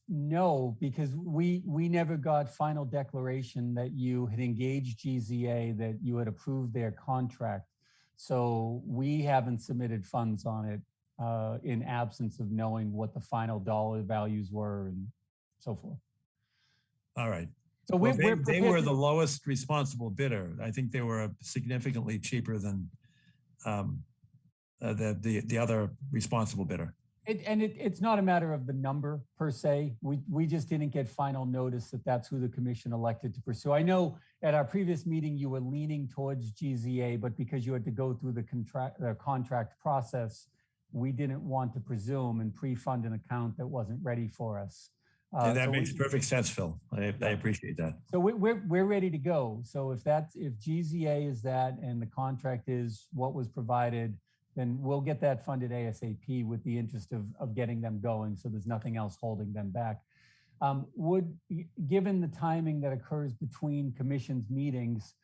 S20: No, because we never got final declaration that you had engaged GZA, that you had approved their contract. So we haven't submitted funds on it in absence of knowing what the final dollar values were and so forth. All right. So
S1: they were the lowest responsible bidder. I think they were significantly cheaper than the other responsible bidder.
S20: It's not a matter of the number per se. We just didn't get final notice that that's who the commission elected to pursue. I know at our previous meeting you were leaning towards GZA, but because you had to go through the contract process, we didn't want to presume and pre-fund an account that wasn't ready for us.
S1: And that makes perfect sense, Phil. I appreciate that.
S20: So we're ready to go. So if GZA is that and the contract is what was provided, then we'll get that funded ASAP with the interest of getting them going. So there's nothing else holding them back. Given the timing that occurs between commissions meetings,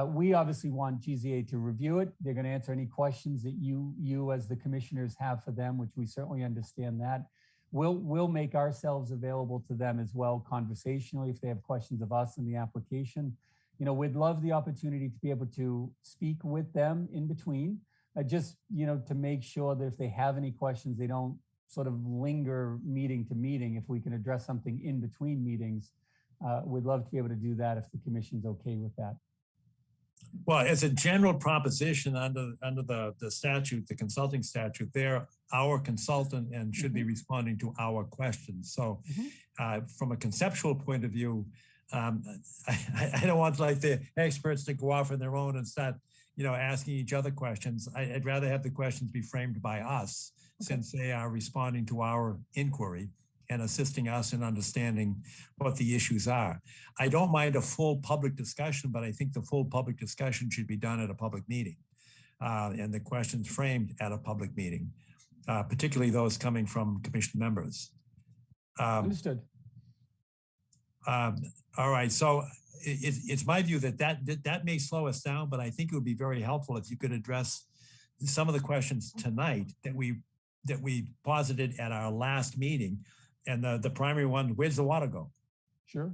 S20: we obviously want GZA to review it. They're going to answer any questions that you as the commissioners have for them, which we certainly understand that. We'll make ourselves available to them as well conversationally if they have questions of us in the application. We'd love the opportunity to be able to speak with them in between, just to make sure that if they have any questions, they don't sort of linger meeting to meeting. If we can address something in between meetings, we'd love to be able to do that if the commission's okay with that.
S1: Well, as a general proposition under the statute, the consulting statute, they're our consultant and should be responding to our questions. So from a conceptual point of view, I don't want the experts to go off on their own and start, asking each other questions. I'd rather have the questions be framed by us since they are responding to our inquiry and assisting us in understanding what the issues are. I don't mind a full public discussion, but I think the full public discussion should be done at a public meeting and the questions framed at a public meeting, particularly those coming from commission members.
S20: Understood.
S1: All right, so it's my view that may slow us down, but I think it would be very helpful if you could address some of the questions tonight that we posited at our last meeting. And the primary one, where's the water go?
S20: Sure.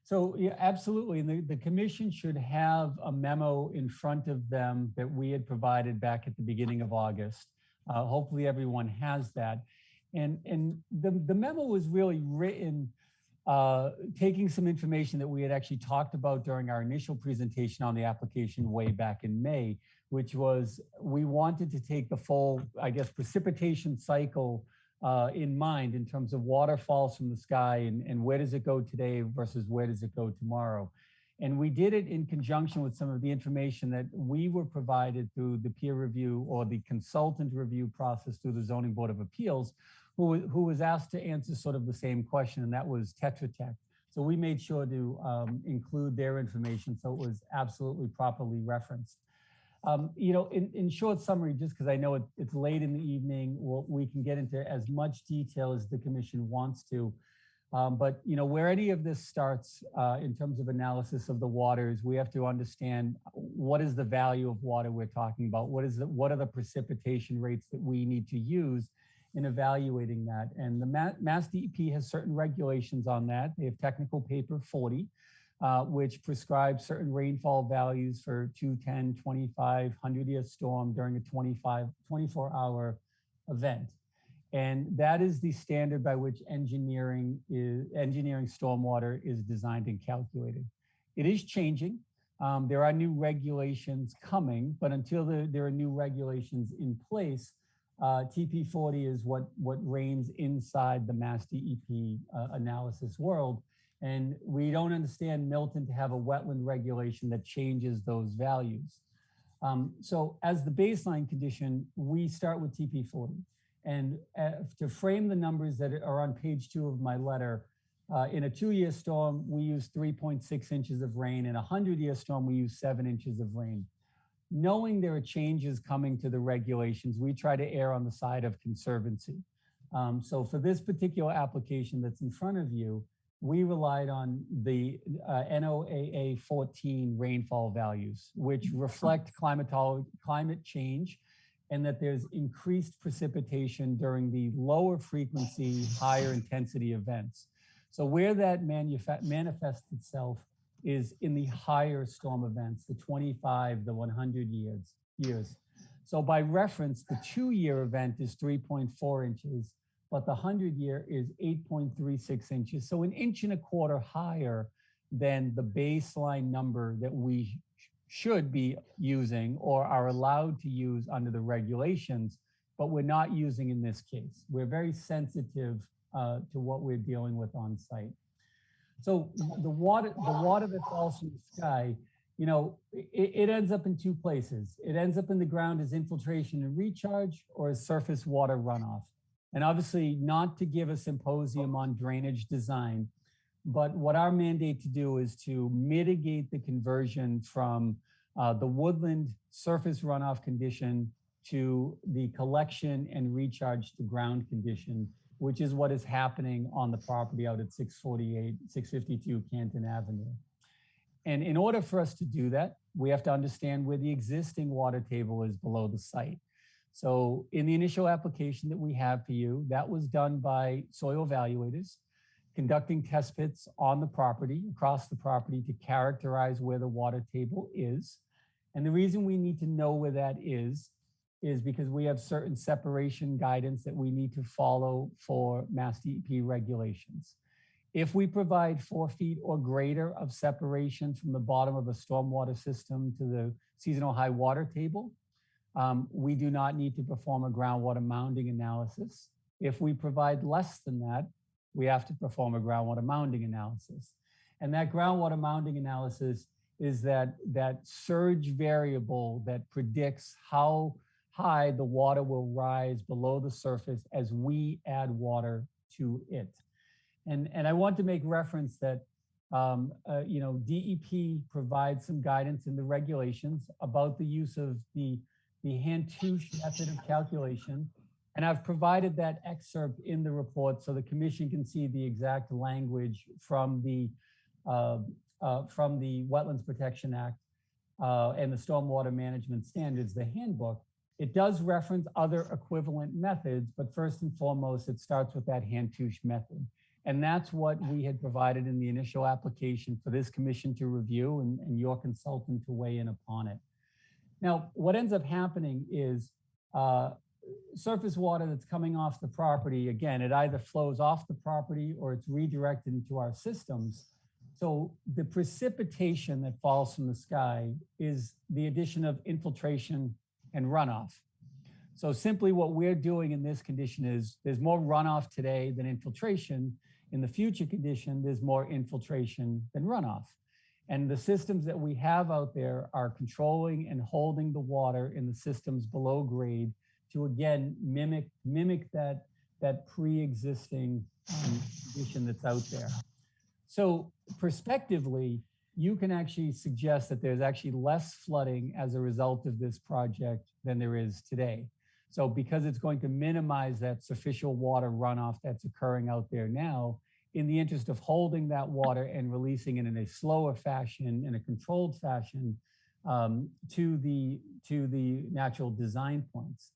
S20: So yeah, absolutely. And the commission should have a memo in front of them that we had provided back at the beginning of August. Hopefully everyone has that. And the memo was really written taking some information that we had actually talked about during our initial presentation on the application way back in May, which was we wanted to take the full, I guess, precipitation cycle in mind in terms of water falls from the sky and where does it go today versus where does it go tomorrow. And we did it in conjunction with some of the information that we were provided through the peer review or the consultant review process through the Zoning Board of Appeals, who was asked to answer sort of the same question, and that was Tetra Tech. So we made sure to include their information so it was absolutely properly referenced. You know, in short summary, just because I know it's late in the evening, we can get into as much detail as the commission wants to. But, you know, where any of this starts in terms of analysis of the waters, we have to understand what is the value of water we're talking about? What are the precipitation rates that we need to use in evaluating that? And the Mass DEP has certain regulations on that. They have technical paper 40, which prescribes certain rainfall values for 210, 25, 100-year storm during a 24-hour event. And that is the standard by which engineering stormwater is designed and calculated. It is changing. There are new regulations coming, but until there are new regulations in place, TP40 is what reigns inside the Mass DEP analysis world. And we don't understand Milton to have a wetland regulation that changes those values. So as the baseline condition, we start with TP40. And to frame the numbers that are on page 2 of my letter, in a 2-year storm, we use 3.6 inches of rain. In a 100-year storm, we use 7 inches of rain. Knowing there are changes coming to the regulations, we try to err on the side of conservancy. So for this particular application that's in front of you, we relied on the NOAA 14 rainfall values, which reflect climate change, and that there's increased precipitation during the lower frequency, higher intensity events. So where that manifests itself is in the higher storm events, the 25, the 100 years. So by reference, the 2-year event is 3.4 inches, but the 100-year is 8.36 inches. So 1.25 inches higher than the baseline number that we should be using or are allowed to use under the regulations, but we're not using in this case. We're very sensitive to what we're dealing with on site. So the water that falls from the sky, you know, it ends up in 2 places. It ends up in the ground as infiltration and recharge or as surface water runoff. And obviously not to give a symposium on drainage design, but what our mandate to do is to mitigate the conversion from the woodland surface runoff condition to the collection and recharge to ground condition, which is what is happening on the property out at 652 Canton Avenue. And in order for us to do that, we have to understand where the existing water table is below the site. So in the initial application that we have for you, that was done by soil evaluators, conducting test pits on the property, across the property to characterize where the water table is. And the reason we need to know where that is because we have certain separation guidance that we need to follow for Mass DEP regulations. If we provide 4 feet or greater of separation from the bottom of a stormwater system to the seasonal high water table, we do not need to perform a groundwater mounding analysis. If we provide less than that, we have to perform a groundwater mounding analysis. And that groundwater mounding analysis is that surge variable that predicts how high the water will rise below the surface as we add water to it. And I want to make reference that you know, DEP provides some guidance in the regulations about the use of the hand-touch method of calculation. And I've provided that excerpt in the report so the commission can see the exact language from the Wetlands Protection Act and the Stormwater Management Standards, the handbook. It does reference other equivalent methods, but first and foremost, it starts with that hand-touch method. And that's what we had provided in the initial application for this commission to review and your consultant to weigh in upon it. Now, what ends up happening is surface water that's coming off the property, again, it either flows off the property or it's redirected into our systems. So the precipitation that falls from the sky is the addition of infiltration and runoff. So simply what we're doing in this condition is there's more runoff today than infiltration. In the future condition, there's more infiltration than runoff. And the systems that we have out there are controlling and holding the water in the systems below grade to, again, mimic that pre-existing condition that's out there. So prospectively, you can actually suggest that there's actually less flooding as a result of this project than there is today. So because it's going to minimize that superficial water runoff that's occurring out there now, in the interest of holding that water and releasing it in a slower fashion, in a controlled fashion, to the natural design points.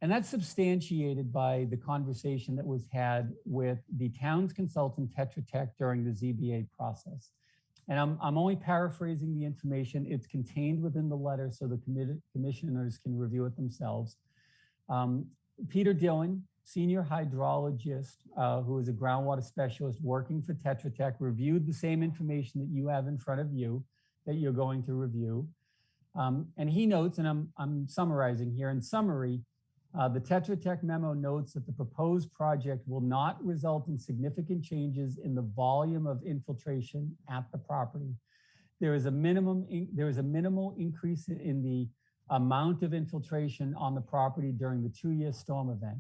S20: And that's substantiated by the conversation that was had with the town's consultant, Tetra Tech, during the ZBA process. And I'm only paraphrasing the information. It's contained within the letter so the commissioners can review it themselves. Peter Dillon, senior hydrologist, who is a groundwater specialist working for Tetra Tech, reviewed the same information that you have in front of you that you're going to review. And he notes, and I'm summarizing here, in summary, the Tetra Tech memo notes that the proposed project will not result in significant changes in the volume of infiltration at the property. There is a minimal increase in the amount of infiltration on the property during the 2-year storm event,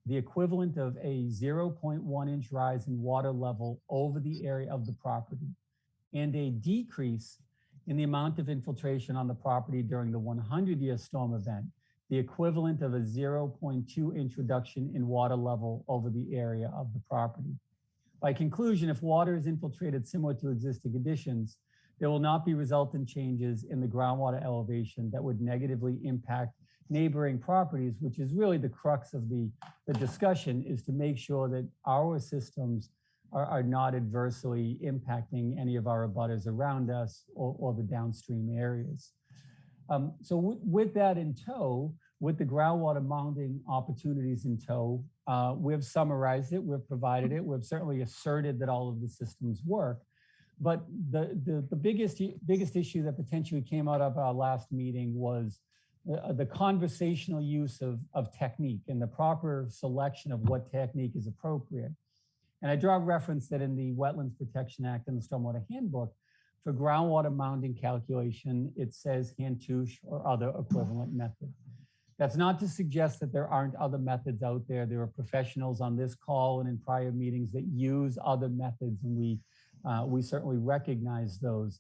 S20: the equivalent of a 0.1 inch rise in water level over the area of the property, and a decrease in the amount of infiltration on the property during the 100-year storm event, the equivalent of a 0.2 inch reduction in water level over the area of the property. By conclusion, if water is infiltrated similar to existing conditions, there will not be resultant changes in the groundwater elevation that would negatively impact neighboring properties, which is really the crux of the discussion, is to make sure that our systems are not adversely impacting any of our abutters around us or the downstream areas. So with that in tow, with the groundwater mounding opportunities in tow, we've summarized it, we've provided it, we've certainly asserted that all of the systems work. But the biggest issue that potentially came out of our last meeting was the conversational use of technique and the proper selection of what technique is appropriate. And I draw reference that in the Wetlands Protection Act and the Stormwater Handbook, for groundwater mounding calculation, it says hand touche or other equivalent method. That's not to suggest that there aren't other methods out there. There are professionals on this call and in prior meetings that use other methods, and we certainly recognize those.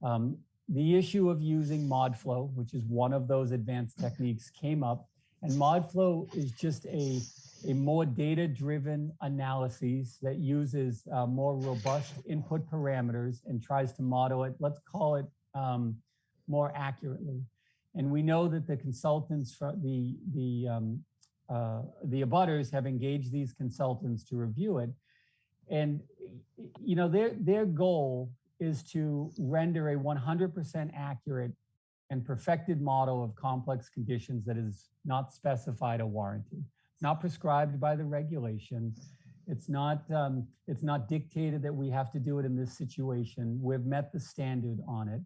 S20: The issue of using ModFlow, which is one of those advanced techniques, came up, and ModFlow is just a more data-driven analysis that uses more robust input parameters and tries to model it, let's call it, more accurately. And we know that the consultants, the abutters have engaged these consultants to review it. And you know, their goal is to render a 100% accurate and perfected model of complex conditions that is not specified or warranted. It's not prescribed by the regulation. It's not dictated that we have to do it in this situation. We've met the standard on it.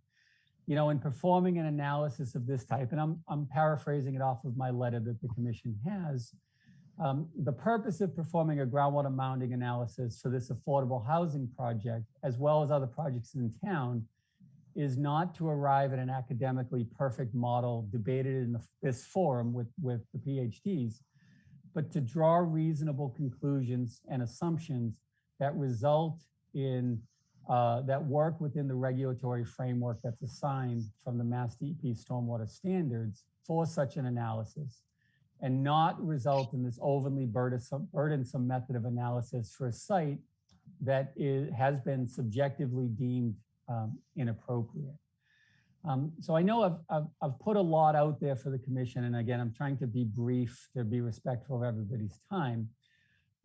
S20: You know, in performing an analysis of this type, and I'm paraphrasing it off of my letter that the commission has, the purpose of performing a groundwater mounding analysis for this affordable housing project, as well as other projects in town, is not to arrive at an academically perfect model debated in this forum with the PhDs, but to draw reasonable conclusions and assumptions that result in that work within the regulatory framework that's assigned from the Mass DEP stormwater standards for such an analysis, and not result in this overly burdensome method of analysis for a site that has been subjectively deemed inappropriate. So I know I've put a lot out there for the commission, and again, I'm trying to be brief to be respectful of everybody's time,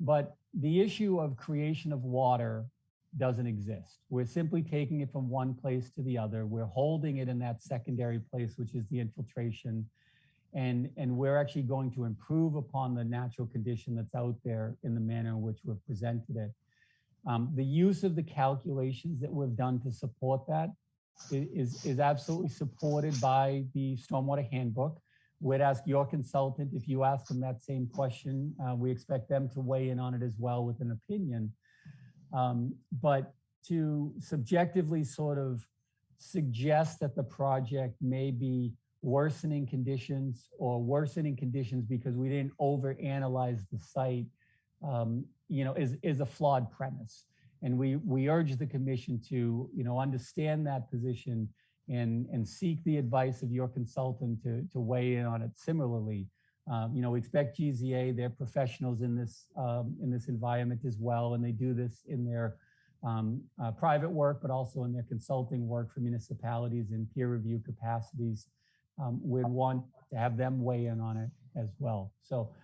S20: but the issue of creation of water doesn't exist. We're simply taking it from one place to the other. We're holding it in that secondary place, which is the infiltration. And we're actually going to improve upon the natural condition that's out there in the manner in which we've presented it. The use of the calculations that we've done to support that is absolutely supported by the Stormwater Handbook. We'd ask your consultant, if you ask them that same question, we expect them to weigh in on it as well with an opinion. But to subjectively sort of suggest that the project may be worsening conditions or worsening conditions because we didn't overanalyze the site, is a flawed premise. And we urge the commission to, understand that position and seek the advice of your consultant to weigh in on it similarly. We expect GZA, they're professionals in this environment as well, and they do this in their private work, but also in their consulting work for municipalities in peer review capacities. We'd want to have them weigh in on it as well. So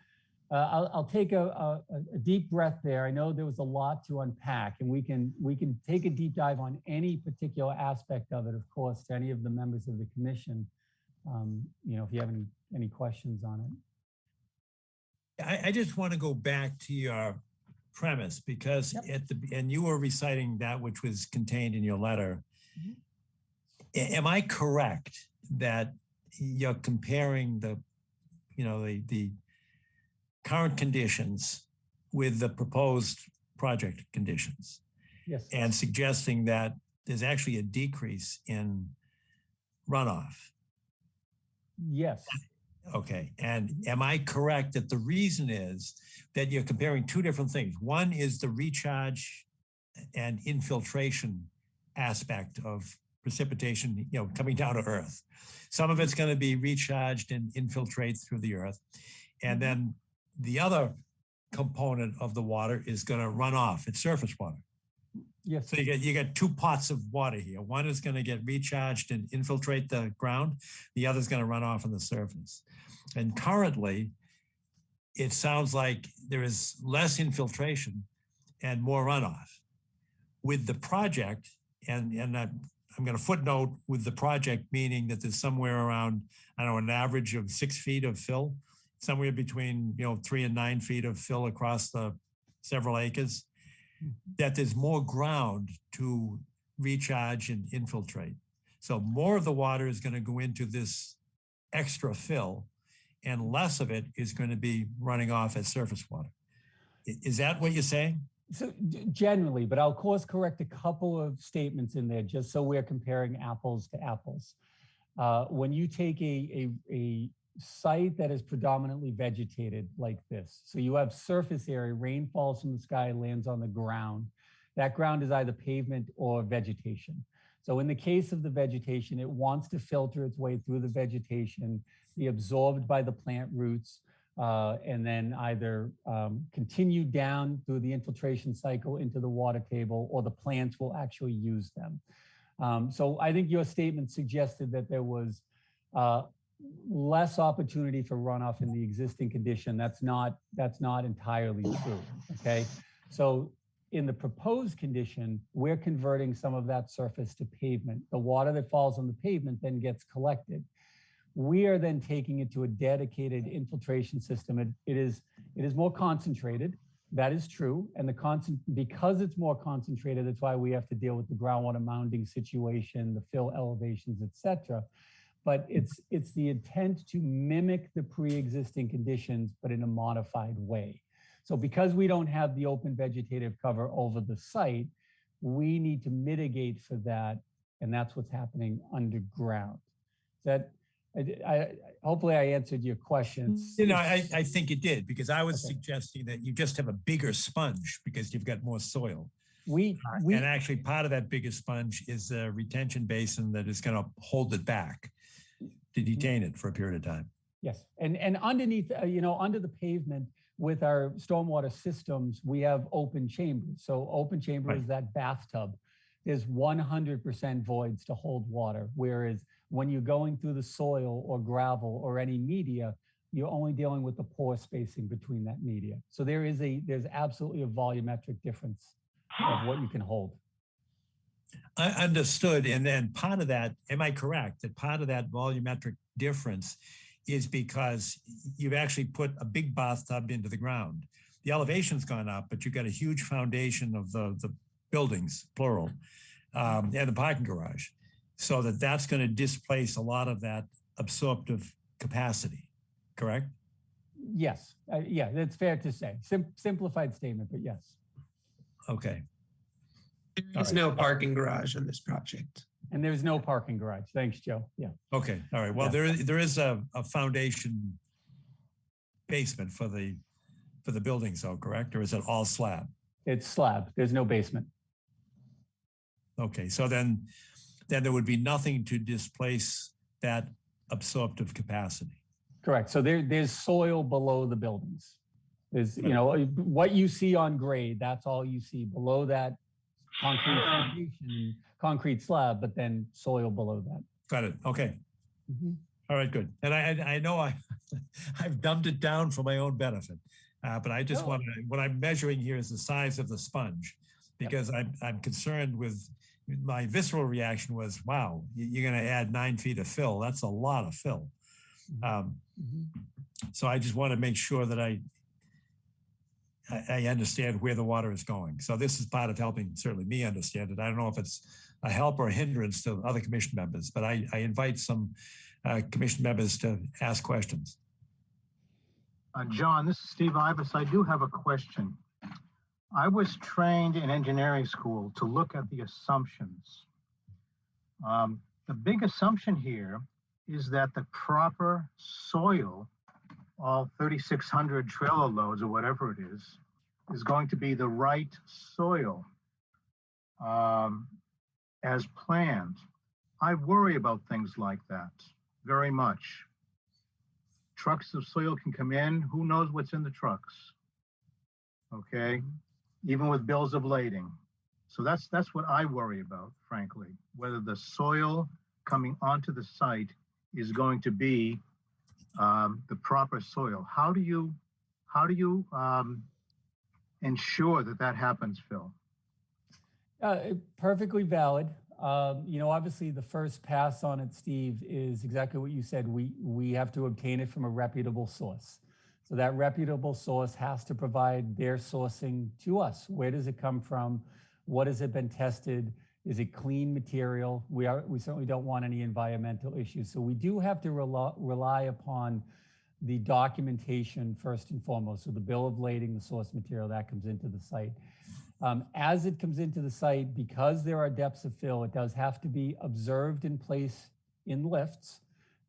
S20: I'll take a deep breath there. I know there was a lot to unpack, and we can take a deep dive on any particular aspect of it, of course, to any of the members of the commission. If you have any questions on it.
S1: I just want to go back to your premise because and you were reciting that which was contained in your letter. Mm-hmm. Am I correct that you're comparing the current conditions with the proposed project conditions?
S20: Yes.
S1: And suggesting that there's actually a decrease in runoff?
S20: Yes.
S1: Okay. And am I correct that the reason is that you're comparing two different things? One is the recharge and infiltration aspect of precipitation, coming down to earth. Some of it's going to be recharged and infiltrate through the earth. And then the other component of the water is going to run off. It's surface water.
S20: Yes.
S1: So you got two pots of water here. One is going to get recharged and infiltrate the ground. The other is going to run off on the surface. And currently, it sounds like there is less infiltration and more runoff. With the project, and I'm going to footnote with the project, meaning that there's somewhere around, an average of 6 feet of fill, somewhere between 3 and 9 feet of fill across the several acres, that there's more ground to recharge and infiltrate. So more of the water is going to go into this extra fill and less of it is going to be running off as surface water. Is that what you're saying?
S20: So generally, but I'll course correct a couple of statements in there just so we're comparing apples to apples. When you take a site that is predominantly vegetated like this, so you have surface area, rain falls from the sky, lands on the ground. That ground is either pavement or vegetation. So in the case of the vegetation, it wants to filter its way through the vegetation, be absorbed by the plant roots, and then either continue down through the infiltration cycle into the water table, or the plants will actually use them. So I think your statement suggested that there was less opportunity for runoff in the existing condition. That's not entirely true, okay? So in the proposed condition, we're converting some of that surface to pavement. The water that falls on the pavement then gets collected. We are then taking it to a dedicated infiltration system. It is more concentrated. That is true. And because it's more concentrated, that's why we have to deal with the groundwater mounding situation, the fill elevations, et cetera. But it's the intent to mimic the pre-existing conditions, but in a modified way. So because we don't have the open vegetative cover over the site, we need to mitigate for that. And that's what's happening underground. Hopefully I answered your questions.
S1: I think it did, because I was suggesting that you just have a bigger sponge because you've got more soil. And actually part of that bigger sponge is a retention basin that is going to hold it back to detain it for a period of time.
S20: Yes, and underneath, under the pavement with our stormwater systems, we have open chambers. So open chamber is that bathtub. There's 100% voids to hold water, whereas when you're going through the soil or gravel or any media, you're only dealing with the pore spacing between that media. So there's absolutely a volumetric difference of what you can hold.
S1: I understood. And then part of that, am I correct, that part of that volumetric difference is because you've actually put a big bathtub into the ground. The elevation's gone up, but you've got a huge foundation of the buildings, plural, and the parking garage. So that's going to displace a lot of that absorptive capacity, correct?
S20: Yes, yeah, that's fair to say. Simplified statement, but yes.
S1: Okay.
S21: There's no parking garage on this project.
S20: And there's no parking garage. Thanks, Joe. Yeah.
S1: Okay. All right. Well,
S20: Yeah.
S1: there is a foundation basement for the buildings, though, correct? Or is it all slab?
S20: It's slab. There's no basement.
S1: Okay. So then there would be nothing to displace that absorptive capacity.
S20: Correct. So there's soil below the buildings. There's, you know, what you see on grade, that's all you see. Below that concrete foundation, concrete slab, but then soil below that.
S1: Got it. Okay.
S20: Mhm.
S1: All right, good. And I know I've dumbed it down for my own benefit, but I just want to, what I'm measuring here is the size of the sponge, because I'm concerned with, my visceral reaction was, wow, you're going to add 9 feet of fill. That's a lot of fill. So I just want to make sure that I understand where the water is going. So this is part of helping certainly me understand it. I don't know if it's a help or a hindrance to other commission members, but I invite some commission members to ask questions.
S2: John, this is Steve Ibis. I do have a question. I was trained in engineering school to look at the assumptions. The big assumption here is that the proper soil, all 3,600 trailer loads or whatever it is going to be the right soil as planned. I worry about things like that very much. Trucks of soil can come in. Who knows what's in the trucks? Okay, even with bills of lading. So that's what I worry about, frankly, whether the soil coming onto the site is going to be the proper soil. How do you ensure that happens, Phil?
S20: Perfectly valid. You know, obviously the first pass on it, Steve, is exactly what you said. We have to obtain it from a reputable source. So that reputable source has to provide their sourcing to us. Where does it come from? What has it been tested? Is it clean material? We certainly don't want any environmental issues. So we do have to rely upon the documentation first and foremost. So the bill of lading, the source material that comes into the site. As it comes into the site, because there are depths of fill, it does have to be observed in place in lifts.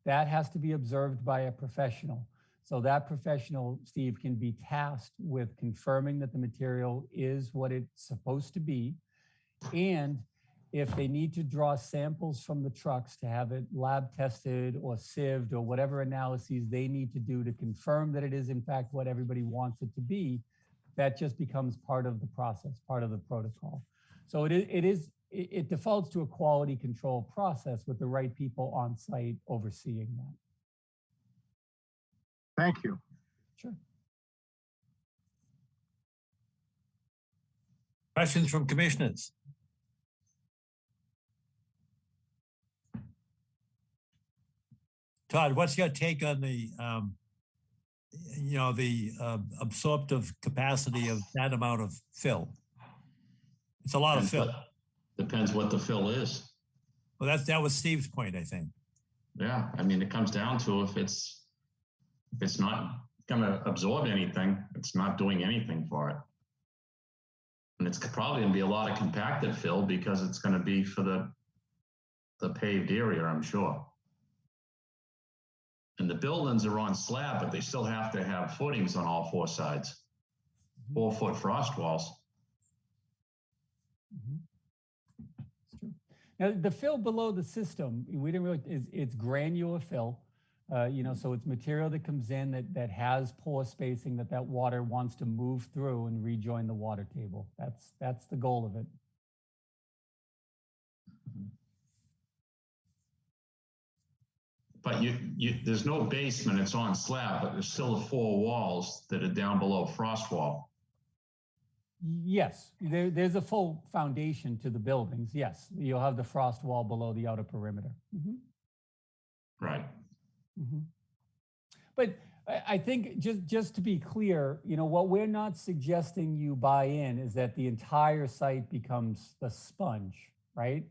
S20: That has to be observed by a professional. So that professional, Steve, can be tasked with confirming that the material is what it's supposed to be. And if they need to draw samples from the trucks to have it lab tested or sieved or whatever analyses they need to do to confirm that it is in fact what everybody wants it to be, that just becomes part of the process, part of the protocol. So it defaults to a quality control process with the right people on site overseeing that.
S2: Thank you.
S20: Sure.
S1: Questions from commissioners? Todd, what's your take on the, absorptive capacity of that amount of fill? It's a lot of fill.
S9: Depends what the fill is.
S1: Well, that was Steve's point, I think.
S9: Yeah, I mean, it comes down to if it's not going to absorb anything, it's not doing anything for it. And it's probably going to be a lot of compacted fill because it's going to be for the paved area, I'm sure. And the buildings are on slab, but they still have to have footings on all 4 sides, 4-foot frost walls.
S20: Now, the fill below the system, we didn't really, it's granular fill. So it's material that comes in that has pore spacing that water wants to move through and rejoin the water table. That's the goal of it.
S9: But there's no basement, it's on slab, but there's still the 4 walls that are down below frost wall.
S20: Yes, there's a full foundation to the buildings. Yes, you'll have the frost wall below the outer perimeter.
S9: Right.
S20: But I think just to be clear, what we're not suggesting you buy in is that the entire site becomes the sponge, right?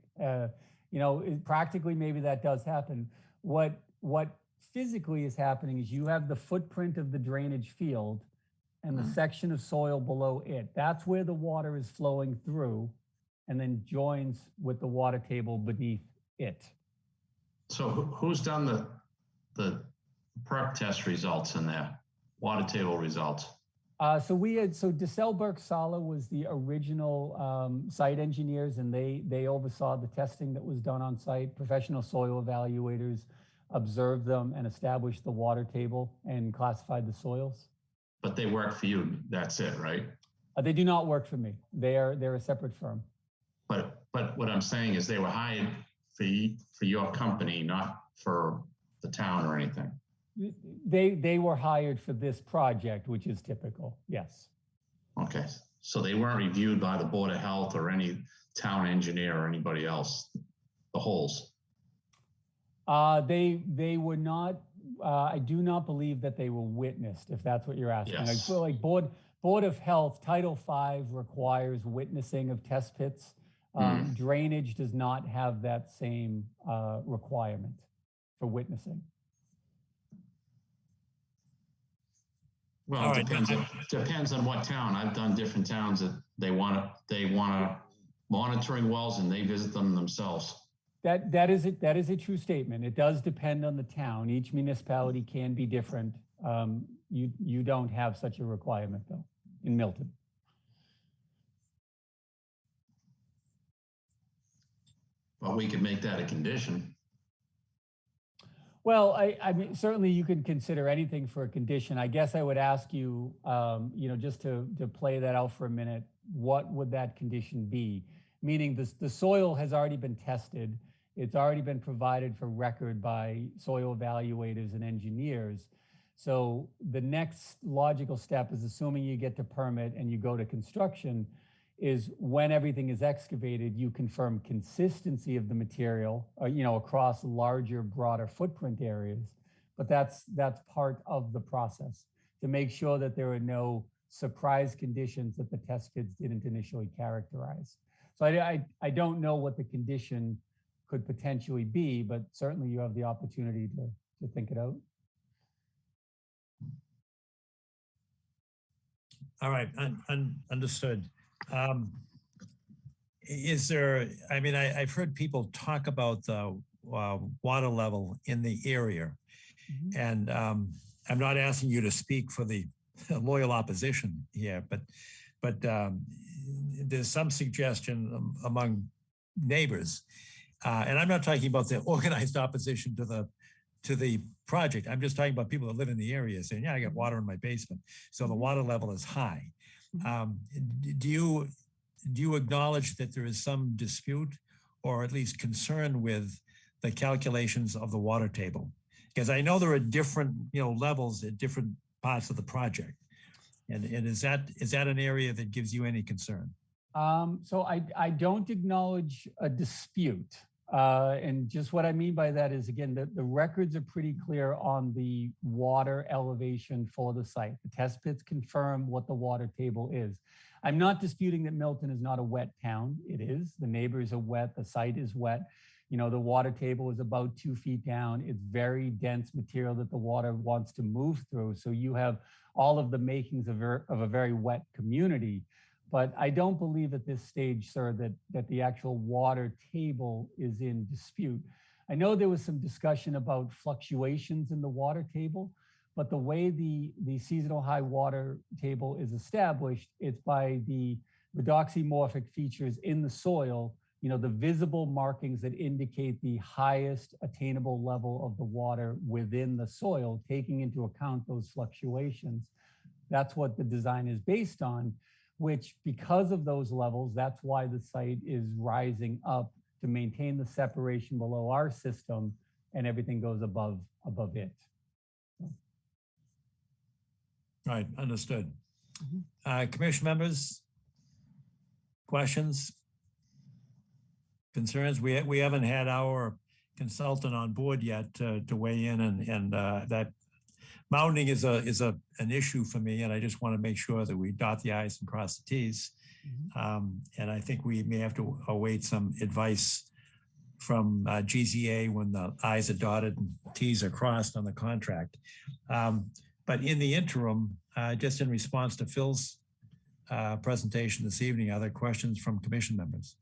S20: Practically maybe that does happen. What physically is happening is you have the footprint of the drainage field and the section of soil below it. That's where the water is flowing through and then joins with the water table beneath it.
S9: So who's done the perk test results in there, water table results?
S20: So DeSelberg Sala was the original site engineers, and they oversaw the testing that was done on site. Professional soil evaluators observed them and established the water table and classified the soils.
S9: But they work for you, that's it, right?
S20: They do not work for me. They're a separate firm.
S9: But what I'm saying is they were hired for your company, not for the town or anything.
S20: They were hired for this project, which is typical, yes.
S9: Okay, so they weren't reviewed by the Board of Health or any town engineer or anybody else, the holes?
S20: They were not, I do not believe that they were witnessed, if that's what you're asking.
S9: Yes.
S20: I feel like Board of Health, Title V requires witnessing of test pits. Drainage does not have that same requirement for witnessing.
S9: Well, it depends on what town. I've done different towns that they want monitoring wells and they visit them themselves.
S20: That is a true statement. It does depend on the town. Each municipality can be different. You don't have such a requirement though in Milton.
S9: Well, we could make that a condition.
S20: Well, I mean, certainly you could consider anything for a condition. I guess I would ask you, just to play that out for a minute, what would that condition be? Meaning the soil has already been tested. It's already been provided for record by soil evaluators and engineers. So the next logical step is, assuming you get to permit and you go to construction, is when everything is excavated, you confirm consistency of the material, across larger, broader footprint areas. But that's part of the process, to make sure that there are no surprise conditions that the test pits didn't initially characterize. So I don't know what the condition could potentially be, but certainly you have the opportunity to think it out.
S1: All right, understood. Is there, I mean, I've heard people talk about the water level in the area. And I'm not asking you to speak for the loyal opposition here, but there's some suggestion among neighbors, and I'm not talking about the organized opposition to the project. I'm just talking about people that live in the area saying, yeah, I got water in my basement, so the water level is high. Do you acknowledge that there is some dispute, or at least concern, with the calculations of the water table? Because I know there are different levels at different parts of the project, and is that an area that gives you any concern?
S20: So I don't acknowledge a dispute. And just what I mean by that is, again, the records are pretty clear on the water elevation for the site. The test pits confirm what the water table is. I'm not disputing that Milton is not a wet town. It is. The neighbors are wet. The site is wet. The water table is about 2 feet down. It's very dense material that the water wants to move through. So you have all of the makings of a very wet community. But I don't believe at this stage, sir, that the actual water table is in dispute. I know there was some discussion about fluctuations in the water table, but the way the seasonal high water table is established, it's by the redoxymorphic features in the soil, the visible markings that indicate the highest attainable level of the water within the soil, taking into account those fluctuations. That's what the design is based on, which, because of those levels, that's why the site is rising up to maintain the separation below our system, and everything goes above it.
S1: All right, understood. Commission members, questions, concerns? We haven't had our consultant on board yet to weigh in, and that mounding is an issue for me, and I just want to make sure that we dot the i's and cross the t's. And I think we may have to await some advice from GZA when the i's are dotted and t's are crossed on the contract. But in the interim, just in response to Phil's presentation this evening, are there questions from commission members?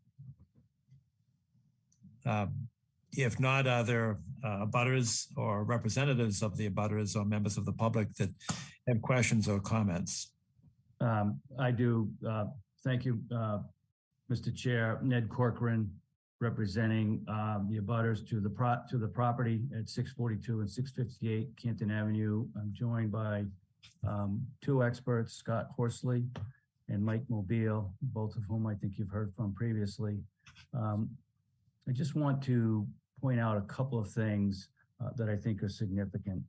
S1: If not, are there abutters or representatives of the abutters or members of the public that have questions or comments?
S10: I do. Thank you, Mr. Chair. Ned Corcoran, representing the abutters to the property at 642 and 658 Canton Avenue. I'm joined by two experts, Scott Horsley and Mike Mobile, both of whom I think you've heard from previously. I just want to point out a couple of things that I think are significant.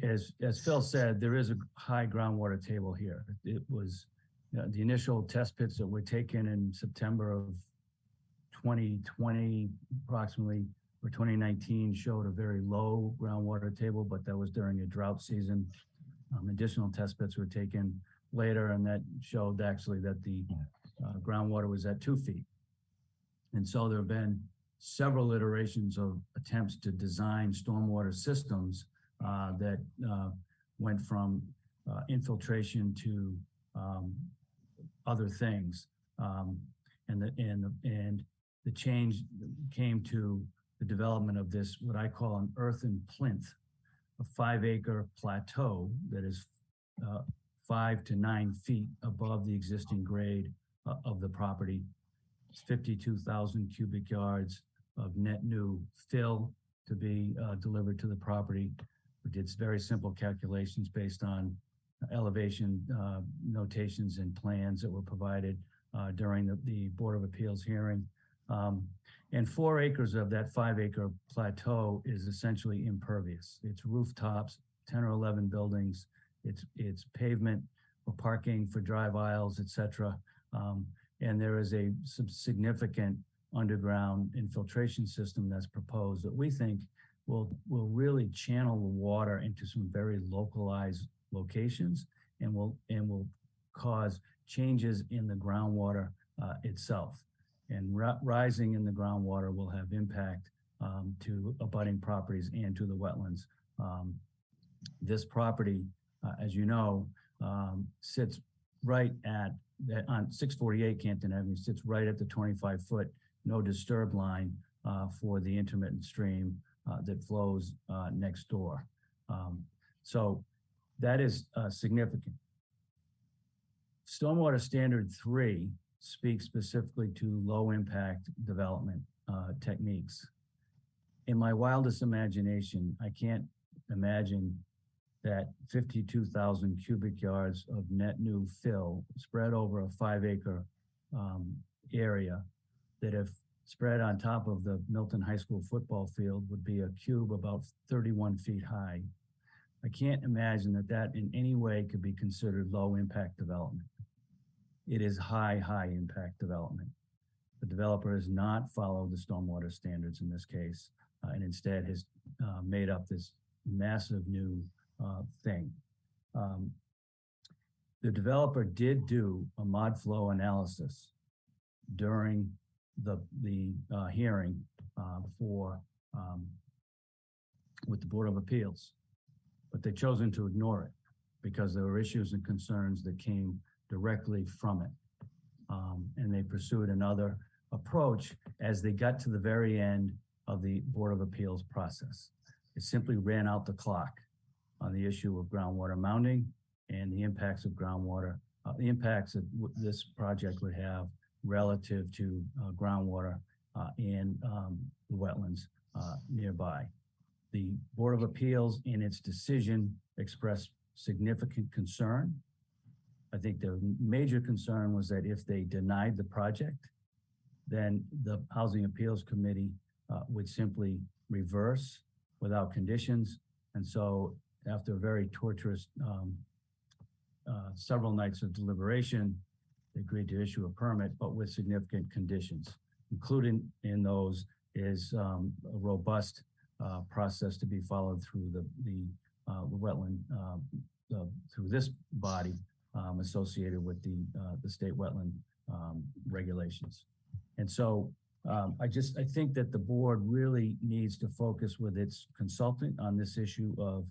S10: As Phil said, there is a high groundwater table here. It was the initial test pits that were taken in September of 2020, approximately, or 2019, showed a very low groundwater table, but that was during a drought season. Additional test pits were taken later, and that showed actually that the groundwater was at 2 feet. And so there have been several iterations of attempts to design stormwater systems that went from infiltration to other things. And the change came to the development of this, what I call an earthen plinth, a 5-acre plateau that is 5 to 9 feet above the existing grade of the property. It's 52,000 cubic yards of net new fill to be delivered to the property. We did very simple calculations based on elevation notations and plans that were provided during the Board of Appeals hearing. And 4 acres of that 5-acre plateau is essentially impervious. It's rooftops, 10 or 11 buildings. It's pavement for parking, for drive aisles, et cetera. And there is a significant underground infiltration system that's proposed that we think will really channel the water into some very localized locations and will cause changes in the groundwater itself. And rising in the groundwater will have impact to abutting properties and to the wetlands. This property, as you know, sits right on 648 Canton Avenue, sits right at the 25-foot no disturb line for the intermittent stream that flows next door. So that is significant. Stormwater Standard 3 speaks specifically to low impact development techniques. In my wildest imagination, I can't imagine that 52,000 cubic yards of net new fill spread over a 5-acre area that, if spread on top of the Milton High School football field, would be a cube about 31 feet high. I can't imagine that in any way could be considered low impact development. It is high impact development. The developer has not followed the stormwater standards in this case, and instead has made up this massive new thing. The developer did do a mod flow analysis during the hearing with the Board of Appeals, but they've chosen to ignore it because there were issues and concerns that came directly from it. And they pursued another approach as they got to the very end of the Board of Appeals process. It simply ran out the clock on the issue of groundwater mounding and the impacts of groundwater, the impacts that this project would have relative to groundwater and the wetlands nearby. The Board of Appeals in its decision expressed significant concern. I think the major concern was that if they denied the project, then the Housing Appeals Committee would simply reverse without conditions. And so after a very torturous several nights of deliberation, they agreed to issue a permit, but with significant conditions. Including in those is a robust process to be followed through the wetland, through this body associated with the state wetland regulations. And so I think that the board really needs to focus with its consultant on this issue of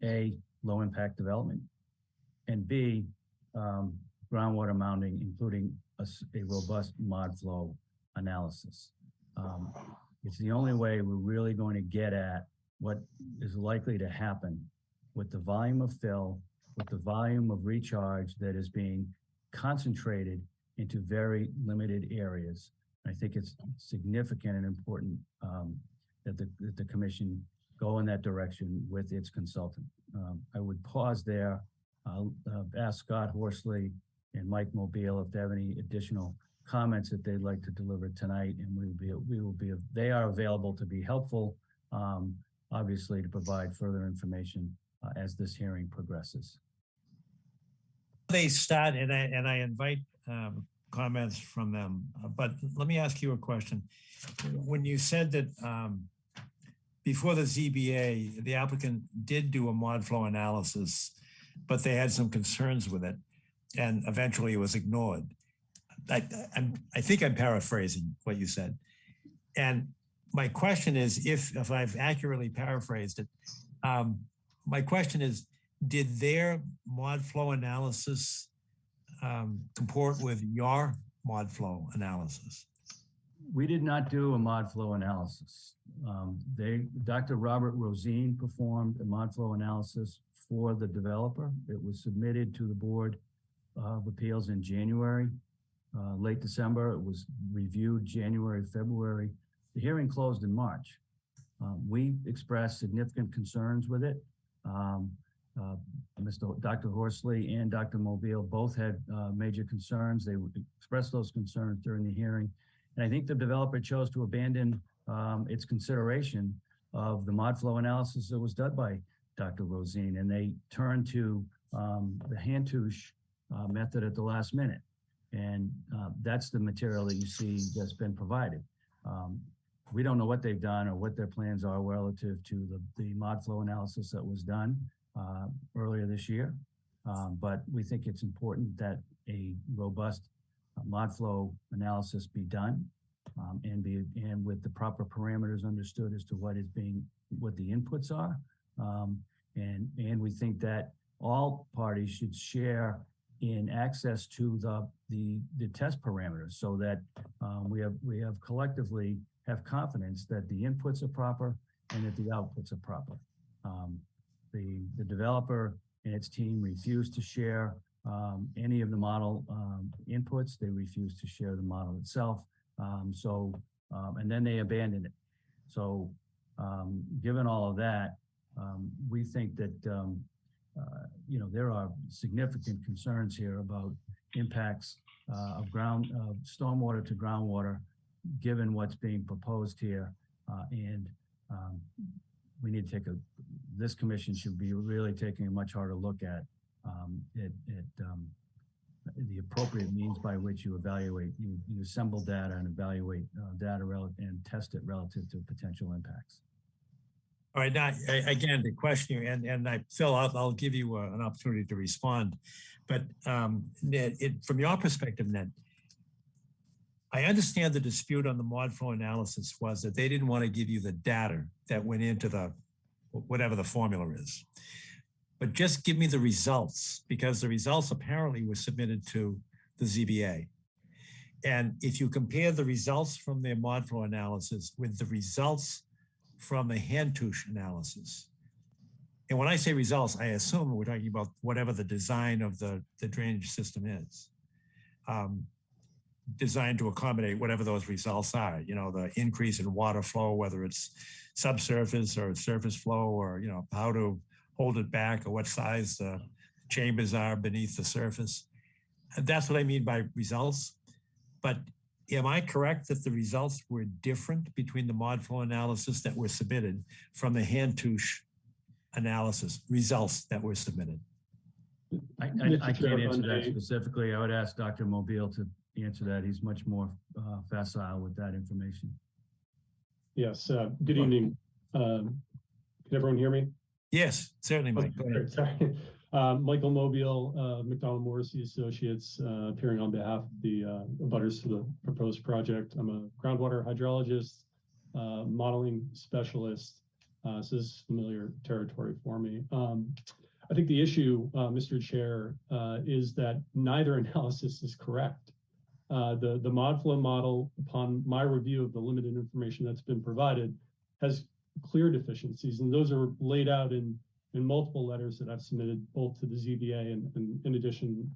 S10: A, low impact development, and B, groundwater mounting, including a robust mod flow analysis. It's the only way we're really going to get at what is likely to happen with the volume of fill, with the volume of recharge that is being concentrated into very limited areas. I think it's significant and important that the commission go in that direction with its consultant. I would pause there. I'll ask Scott Horsley and Mike Mobile if they have any additional comments that they'd like to deliver tonight, and they are available to be helpful, obviously, to provide further information as this hearing progresses.
S1: They start, and I invite comments from them, but let me ask you a question. When you said that before the ZBA, the applicant did do a mod flow analysis, but they had some concerns with it, and eventually it was ignored. I think I'm paraphrasing what you said. And my question is, if I've accurately paraphrased it, my question is, did their mod flow analysis comport with your mod flow analysis?
S10: We did not do a mod flow analysis. Dr. Robert Rosine performed a mod flow analysis for the developer. It was submitted to the Board of Appeals in January, late December. It was reviewed January, February. The hearing closed in March. We expressed significant concerns with it. Dr. Horsley and Dr. Mobile both had major concerns. They expressed those concerns during the hearing. And I think the developer chose to abandon its consideration of the mod flow analysis that was done by Dr. Rosine, and they turned to the hand touche method at the last minute. And that's the material that you see that's been provided. We don't know what they've done or what their plans are relative to the mod flow analysis that was done earlier this year. But we think it's important that a robust mod flow analysis be done and with the proper parameters understood as to what the inputs are. And we think that all parties should share in access to the test parameters so that we have collectively have confidence that the inputs are proper and that the outputs are proper. The developer and its team refused to share any of the model inputs. They refused to share the model itself. And then they abandoned it. So given all of that, we think that there are significant concerns here about impacts of stormwater to groundwater, given what's being proposed here. We need to this commission should be really taking a much harder look at the appropriate means by which you evaluate, you assemble data and evaluate data and test it relative to potential impacts.
S1: All right, now, again, the question, and Phil, I'll give you an opportunity to respond. But from your perspective, Ned, I understand the dispute on the mod flow analysis was that they didn't want to give you the data that went into whatever the formula is. But just give me the results, because the results apparently were submitted to the ZBA. And if you compare the results from their mod flow analysis with the results from the hand touche analysis, and when I say results, I assume we're talking about whatever the design of the drainage system is, designed to accommodate whatever those results are, the increase in water flow, whether it's subsurface or surface flow, or, how to hold it back, or what size the chambers are beneath the surface. That's what I mean by results. But am I correct that the results were different between the mod flow analysis that were submitted from the hand touche analysis results that were submitted?
S10: I can't answer that specifically. I would ask Dr. Mobile to answer that. He's much more facile with that information.
S7: Yes, good evening. Can everyone hear me?
S1: Yes, certainly, Mike. Go ahead.
S7: Sorry. Michael Mobile, McDonald Morrissey Associates, appearing on behalf of the abutters to the proposed project. I'm a groundwater hydrologist, modeling specialist, so this is familiar territory for me. I think the issue, Mr. Chair, is that neither analysis is correct. The ModFlow model, upon my review of the limited information that's been provided, has clear deficiencies, and those are laid out in multiple letters that I've submitted both to the ZBA and in addition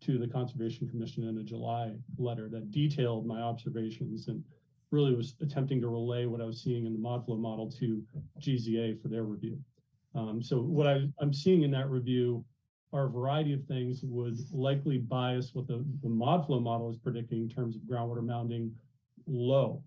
S7: to the Conservation Commission in a July letter that detailed my observations and really was attempting to relay what I was seeing in the ModFlow model to GZA for their review. So what I'm seeing in that review are a variety of things that would likely bias what the ModFlow model is predicting in terms of groundwater mounding low,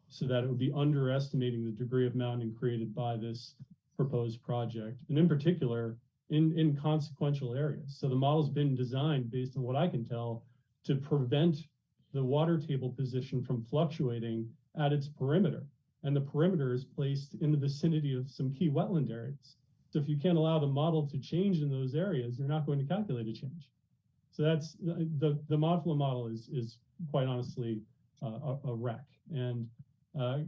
S7: so that it would be underestimating the degree of mounding created by this proposed project, and in particular, in consequential areas. So the model's been designed, based on what I can tell, to prevent the water table position from fluctuating at its perimeter. And the perimeter is placed in the vicinity of some key wetland areas. So if you can't allow the model to change in those areas, you're not going to calculate a change. So that's the ModFlow model is quite honestly a wreck. And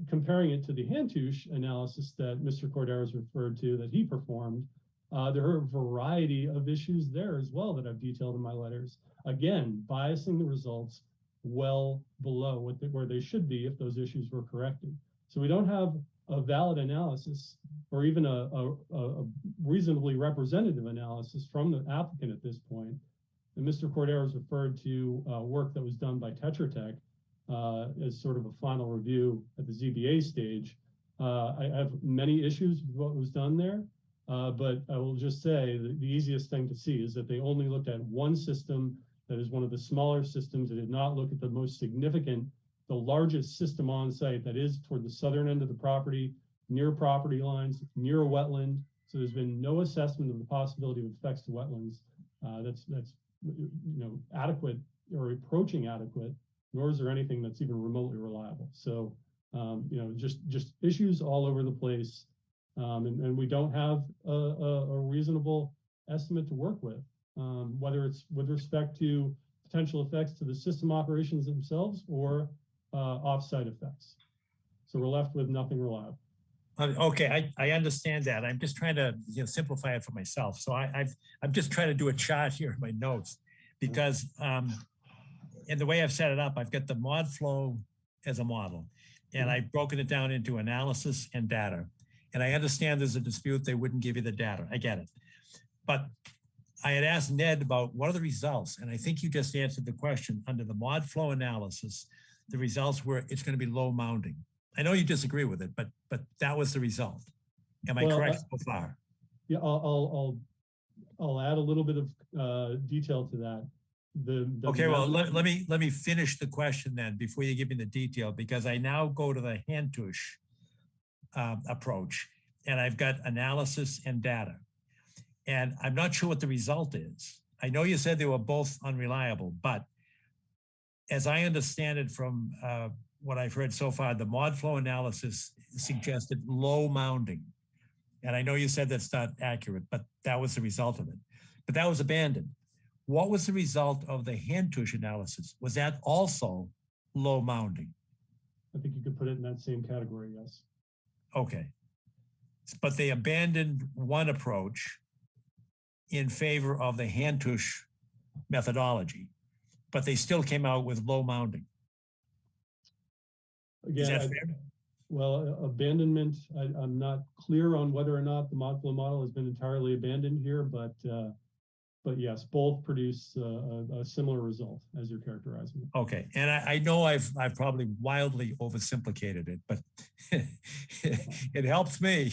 S7: comparing it to the Hantouche analysis that Mr. Corderas referred to that he performed, there are a variety of issues there as well that I've detailed in my letters. Again, biasing the results well below where they should be if those issues were corrected. So we don't have a valid analysis or even a reasonably representative analysis from the applicant at this point. And Mr. Corderas referred to work that was done by Tetra Tech as sort of a final review at the ZBA stage. I have many issues with what was done there, but I will just say that the easiest thing to see is that they only looked at one system that is one of the smaller systems. They did not look at the most significant, the largest system on site that is toward the southern end of the property, near property lines, near a wetland. So there's been no assessment of the possibility of effects to wetlands that's adequate or approaching adequate, nor is there anything that's even remotely reliable. So just issues all over the place, and we don't have a reasonable estimate to work with, whether it's with respect to potential effects to the system operations themselves or off-site effects. So we're left with nothing reliable.
S1: Okay, I understand that. I'm just trying to simplify it for myself. So I'm just trying to do a chart here in my notes, because in the way I've set it up, I've got the ModFlow as a model, and I've broken it down into analysis and data. And I understand there's a dispute, they wouldn't give you the data. I get it. But I had asked Ned about what are the results, and I think you just answered the question. Under the ModFlow analysis, the results were it's going to be low mounding. I know you disagree with it, but that was the result. Am I correct so far?
S7: Yeah, I'll add a little bit of detail to that.
S1: Okay, well, let me finish the question then before you give me the detail, because I now go to the Hantouche approach, and I've got analysis and data, and I'm not sure what the result is. I know you said they were both unreliable, but as I understand it from what I've heard so far, the ModFlow analysis suggested low mounding. And I know you said that's not accurate, but that was the result of it. But that was abandoned. What was the result of the Hantouche analysis? Was that also low mounding?
S7: I think you could put it in that same category, yes.
S1: Okay. But they abandoned one approach in favor of the Hantouche methodology, but they still came out with low mounding.
S7: Again,
S1: is that fair?
S7: Well, abandonment, I'm not clear on whether or not the ModFlow model has been entirely abandoned here, but yes, both produce a similar result as you're characterizing it.
S1: Okay, and I know I've probably wildly oversimplificated it, but it helps me.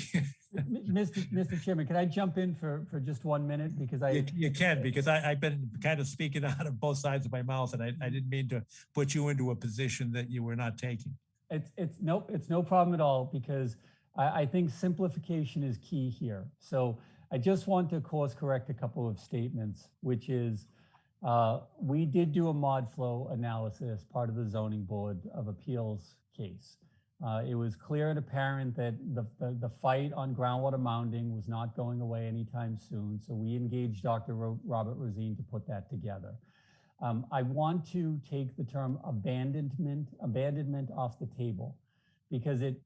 S20: Mr. Chairman, can I jump in for just 1 minute? Because
S1: you can, because I've been kind of speaking out of both sides of my mouth, and I didn't mean to put you into a position that you were not taking.
S20: It's no problem at all, because I think simplification is key here. So I just want to course correct a couple of statements, which is we did do a ModFlow analysis, part of the Zoning Board of Appeals case. It was clear and apparent that the fight on groundwater mounding was not going away anytime soon. So we engaged Dr. Robert Rosine to put that together. I want to take the term abandonment off the table because it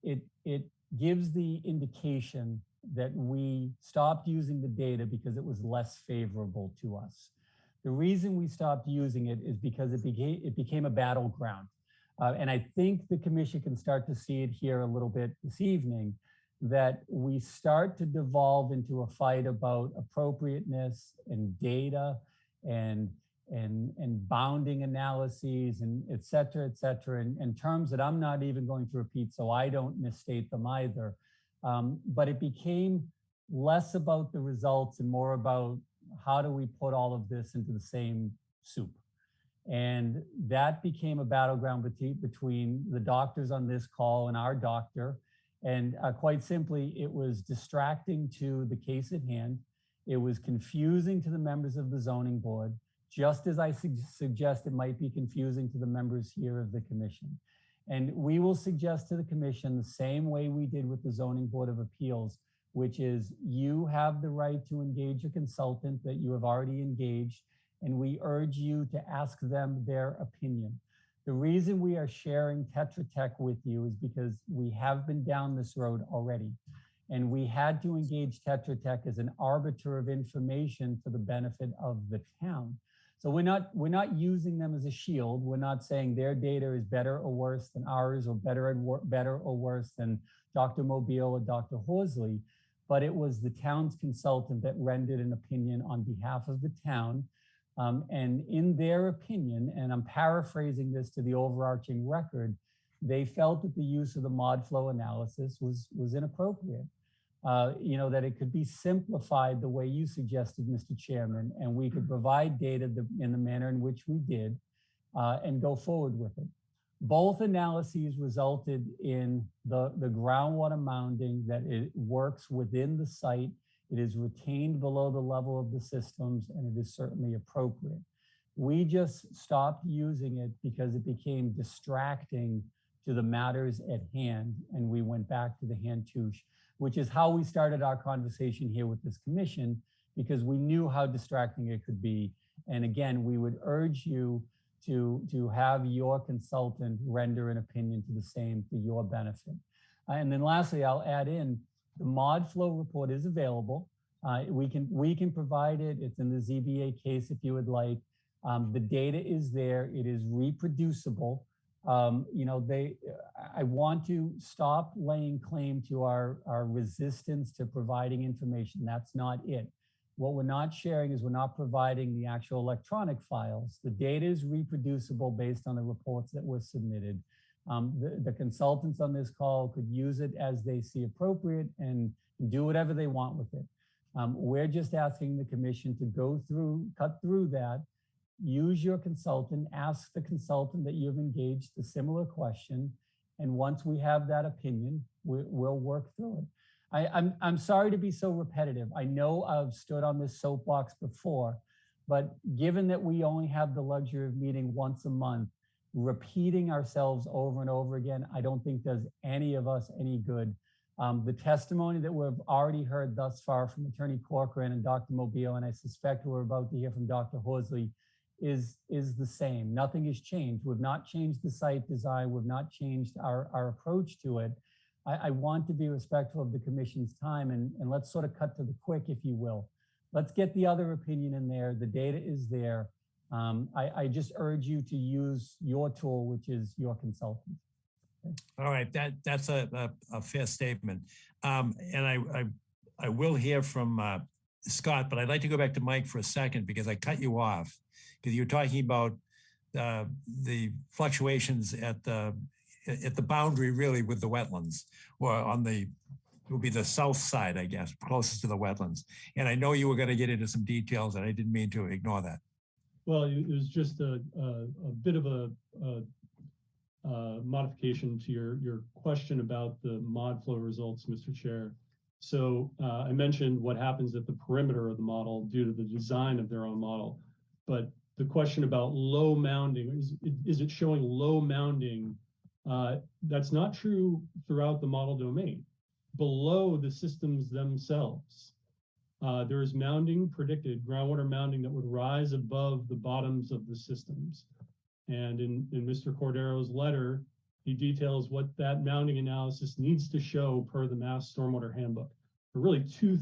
S20: gives the indication that we stopped using the data because it was less favorable to us. The reason we stopped using it is because it became a battleground. And I think the commission can start to see it here a little bit this evening, that we start to devolve into a fight about appropriateness and data and bounding analyses and et cetera, in terms that I'm not even going to repeat so I don't misstate them either. But it became less about the results and more about how do we put all of this into the same soup. And that became a battleground between the doctors on this call and our doctor. And quite simply, it was distracting to the case at hand. It was confusing to the members of the zoning board, just as I suggest it might be confusing to the members here of the commission. And we will suggest to the commission the same way we did with the Zoning Board of Appeals, which is you have the right to engage a consultant that you have already engaged, and we urge you to ask them their opinion. The reason we are sharing Tetra Tech with you is because we have been down this road already, and we had to engage Tetra Tech as an arbiter of information for the benefit of the town. So we're not using them as a shield. We're not saying their data is better or worse than ours, or better or worse than Dr. Mobile or Dr. Horsley, but it was the town's consultant that rendered an opinion on behalf of the town. And in their opinion, and I'm paraphrasing this to the overarching record, they felt that the use of the mod flow analysis was inappropriate. That it could be simplified the way you suggested, Mr. Chairman, and we could provide data in the manner in which we did and go forward with it. Both analyses resulted in the groundwater mounding that it works within the site. It is retained below the level of the systems, and it is certainly appropriate. We just stopped using it because it became distracting to the matters at hand, and we went back to the hand-touche, which is how we started our conversation here with this commission, because we knew how distracting it could be. And again, we would urge you to have your consultant render an opinion to the same for your benefit. And then lastly, I'll add in, the mod flow report is available. We can provide it. It's in the ZBA case if you would like. The data is there. It is reproducible. I want to stop laying claim to our resistance to providing information. That's not it. What we're not sharing is we're not providing the actual electronic files. The data is reproducible based on the reports that were submitted. The consultants on this call could use it as they see appropriate and do whatever they want with it. We're just asking the commission to cut through that, use your consultant, ask the consultant that you've engaged a similar question, and once we have that opinion, we'll work through it. I'm sorry to be so repetitive. I know I've stood on this soapbox before, but given that we only have the luxury of meeting once a month, repeating ourselves over and over again, I don't think does any of us any good. The testimony that we've already heard thus far from Attorney Corcoran and Dr. Mobile, and I suspect we're about to hear from Dr. Horsley, is the same. Nothing has changed. We've not changed the site design. We've not changed our approach to it. I want to be respectful of the commission's time, and let's sort of cut to the quick, if you will. Let's get the other opinion in there. The data is there. I just urge you to use your tool, which is your consultant. Okay.
S1: All right, that's a fair statement. And I will hear from Scott, but I'd like to go back to Mike for a second because I cut you off because you're talking about the fluctuations at the boundary really with the wetlands, or on it will be the south side, I guess, closest to the wetlands. And I know you were going to get into some details, and I didn't mean to ignore that.
S7: Well, it was just a bit of a modification to your question about the mod flow results, Mr. Chair. So I mentioned what happens at the perimeter of the model due to the design of their own model, but the question about low mounding, is it showing low mounding That's not true throughout the model domain. Below the systems themselves, there is mounding predicted, groundwater mounding that would rise above the bottoms of the systems. And in Mr. Cordero's letter, he details what that mounding analysis needs to show per the Mass Stormwater Handbook. There are really two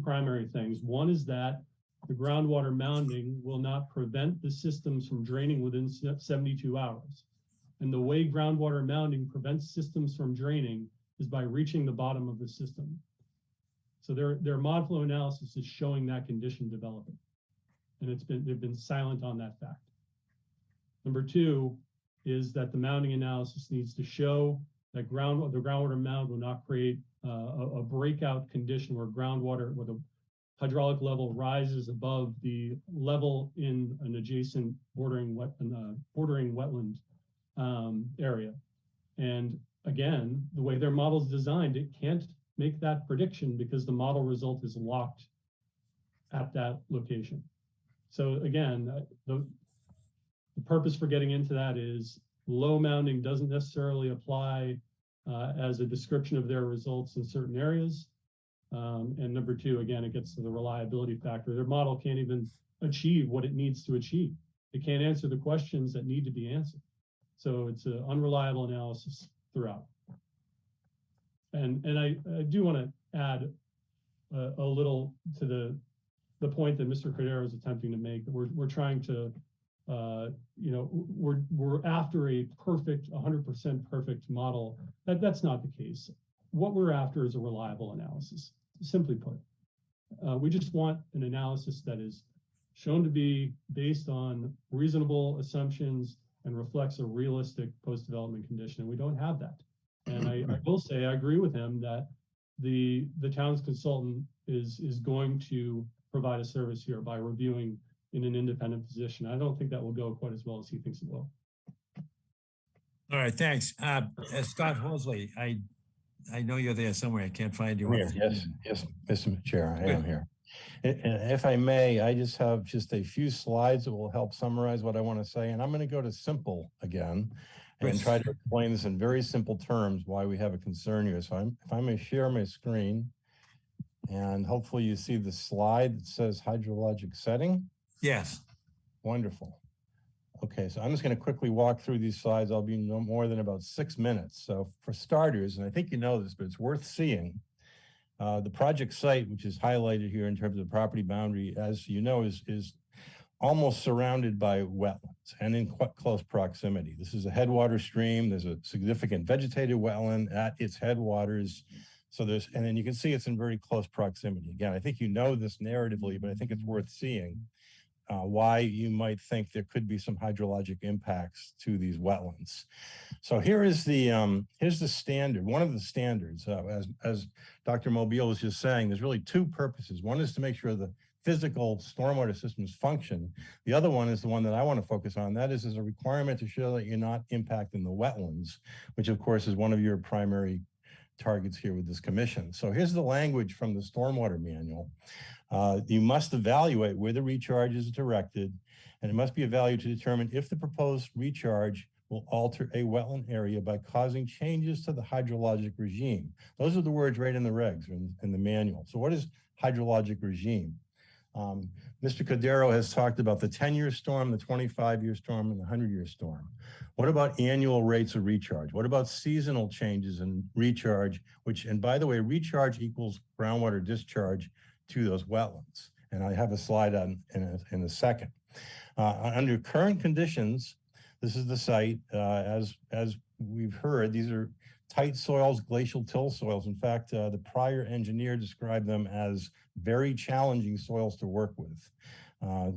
S7: primary things. One is that the groundwater mounding will not prevent the systems from draining within 72 hours. And the way groundwater mounding prevents systems from draining is by reaching the bottom of the system. So their mod flow analysis is showing that condition developing. And they've been silent on that fact. Number two is that the mounding analysis needs to show that the groundwater mound will not create a breakout condition where the hydraulic level rises above the level in an adjacent bordering wetland area. And again, the way their model is designed, it can't make that prediction because the model result is locked at that location. So again, the purpose for getting into that is low mounding doesn't necessarily apply as a description of their results in certain areas. And number two, again, it gets to the reliability factor. Their model can't even achieve what it needs to achieve. It can't answer the questions that need to be answered. So it's an unreliable analysis throughout. And I do want to add a little to the point that Mr. Cordero is attempting to make, that we're trying to, we're after a perfect, 100% perfect model. That's not the case. What we're after is a reliable analysis, simply put. We just want an analysis that is shown to be based on reasonable assumptions and reflects a realistic post-development condition, and we don't have that. And I will say, I agree with him that the town's consultant is going to provide a service here by reviewing in an independent position. I don't think that will go quite as well as he thinks it will.
S1: All right, thanks. Scott Hosley, I know you're there somewhere. I can't find you.
S11: Yes, Mr. Chair, I am here. And if I may, I just have a few slides that will help summarize what I want to say. And I'm going to go to simple again and try to explain this in very simple terms why we have a concern here. So if I may share my screen, and hopefully you see the slide that says hydrologic setting.
S1: Yes.
S11: Wonderful. Okay, so I'm just going to quickly walk through these slides. I'll be no more than about 6 minutes. So for starters, and I think you know this, but it's worth seeing, the project site, which is highlighted here in terms of property boundary, as you know, is almost surrounded by wetlands and in quite close proximity. This is a headwater stream. There's a significant vegetated wetland at its headwaters. So and then you can see it's in very close proximity. Again, I think you know this narratively, but I think it's worth seeing why you might think there could be some hydrologic impacts to these wetlands. So here's the standard, one of the standards. As Dr. Mobile was just saying, there's really two purposes. One is to make sure the physical stormwater systems function. The other one is the one that I want to focus on. That is a requirement to show that you're not impacting the wetlands, which of course is one of your primary targets here with this commission. So here's the language from the stormwater manual. You must evaluate where the recharge is directed, and it must be evaluated to determine if the proposed recharge will alter a wetland area by causing changes to the hydrologic regime. Those are the words right in the regs, in the manual. So what is hydrologic regime? Mr. Cordero has talked about the 10-year storm, the 25-year storm, and the 100-year storm. What about annual rates of recharge? What about seasonal changes in recharge, and by the way, recharge equals groundwater discharge to those wetlands. And I have a slide on in a second. Under current conditions, this is the site. As we've heard, these are tight soils, glacial till soils. In fact, the prior engineer described them as very challenging soils to work with.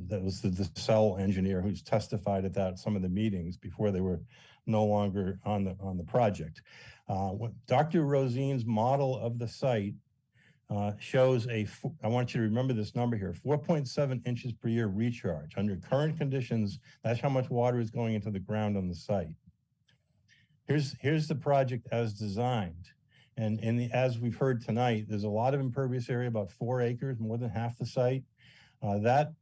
S11: That was the cell engineer who's testified at some of the meetings before they were no longer on the project. What Dr. Rosine's model of the site shows I want you to remember this number here, 4.7 inches per year recharge. Under current conditions, that's how much water is going into the ground on the site. Here's the project as designed. And as we've heard tonight, there's a lot of impervious area, about 4 acres, more than half the site. That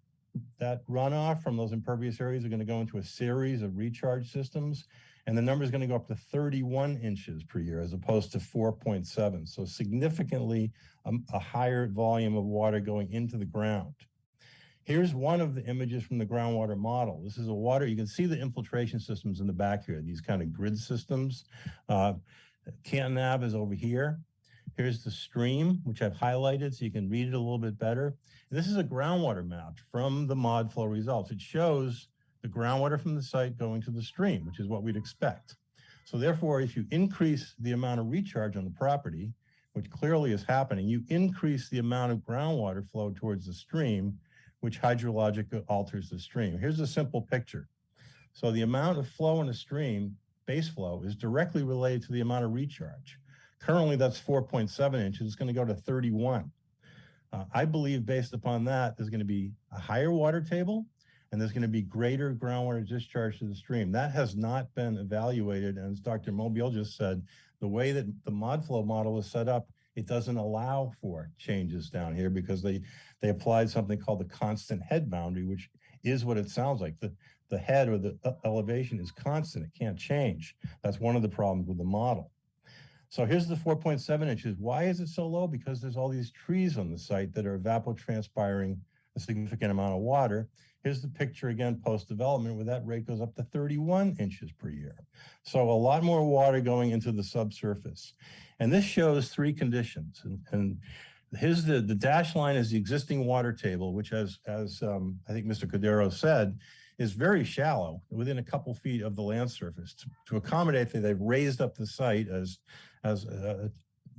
S11: runoff from those impervious areas are going to go into a series of recharge systems. And the number is going to go up to 31 inches per year as opposed to 4.7. So significantly a higher volume of water going into the ground. Here's one of the images from the groundwater model. This is a water, you can see the infiltration systems in the back here, these kind of grid systems. Canton Ave is over here. Here's the stream, which I've highlighted so you can read it a little bit better. And this is a groundwater map from the mod flow results. It shows the groundwater from the site going to the stream, which is what we'd expect. So therefore, if you increase the amount of recharge on the property, which clearly is happening, you increase the amount of groundwater flow towards the stream, which hydrologically alters the stream. Here's a simple picture. So the amount of flow in a stream, base flow, is directly related to the amount of recharge. Currently, that's 4.7 inches. It's going to go to 31. I believe based upon that, there's going to be a higher water table and there's going to be greater groundwater discharge to the stream. That has not been evaluated. And as Dr. Mobile just said, the way that the mod flow model is set up, it doesn't allow for changes down here because they applied something called the constant head boundary, which is what it sounds like. The head or the elevation is constant. It can't change. That's one of the problems with the model. So here's the 4.7 inches. Why is it so low? Because there's all these trees on the site that are evapotranspiring a significant amount of water. Here's the picture again, post-development, where that rate goes up to 31 inches per year. So a lot more water going into the subsurface. And this shows three conditions. And here's the dashed line is the existing water table, which as I think Mr. Cordero said, is very shallow, within a couple feet of the land surface. To accommodate that, they've raised up the site, as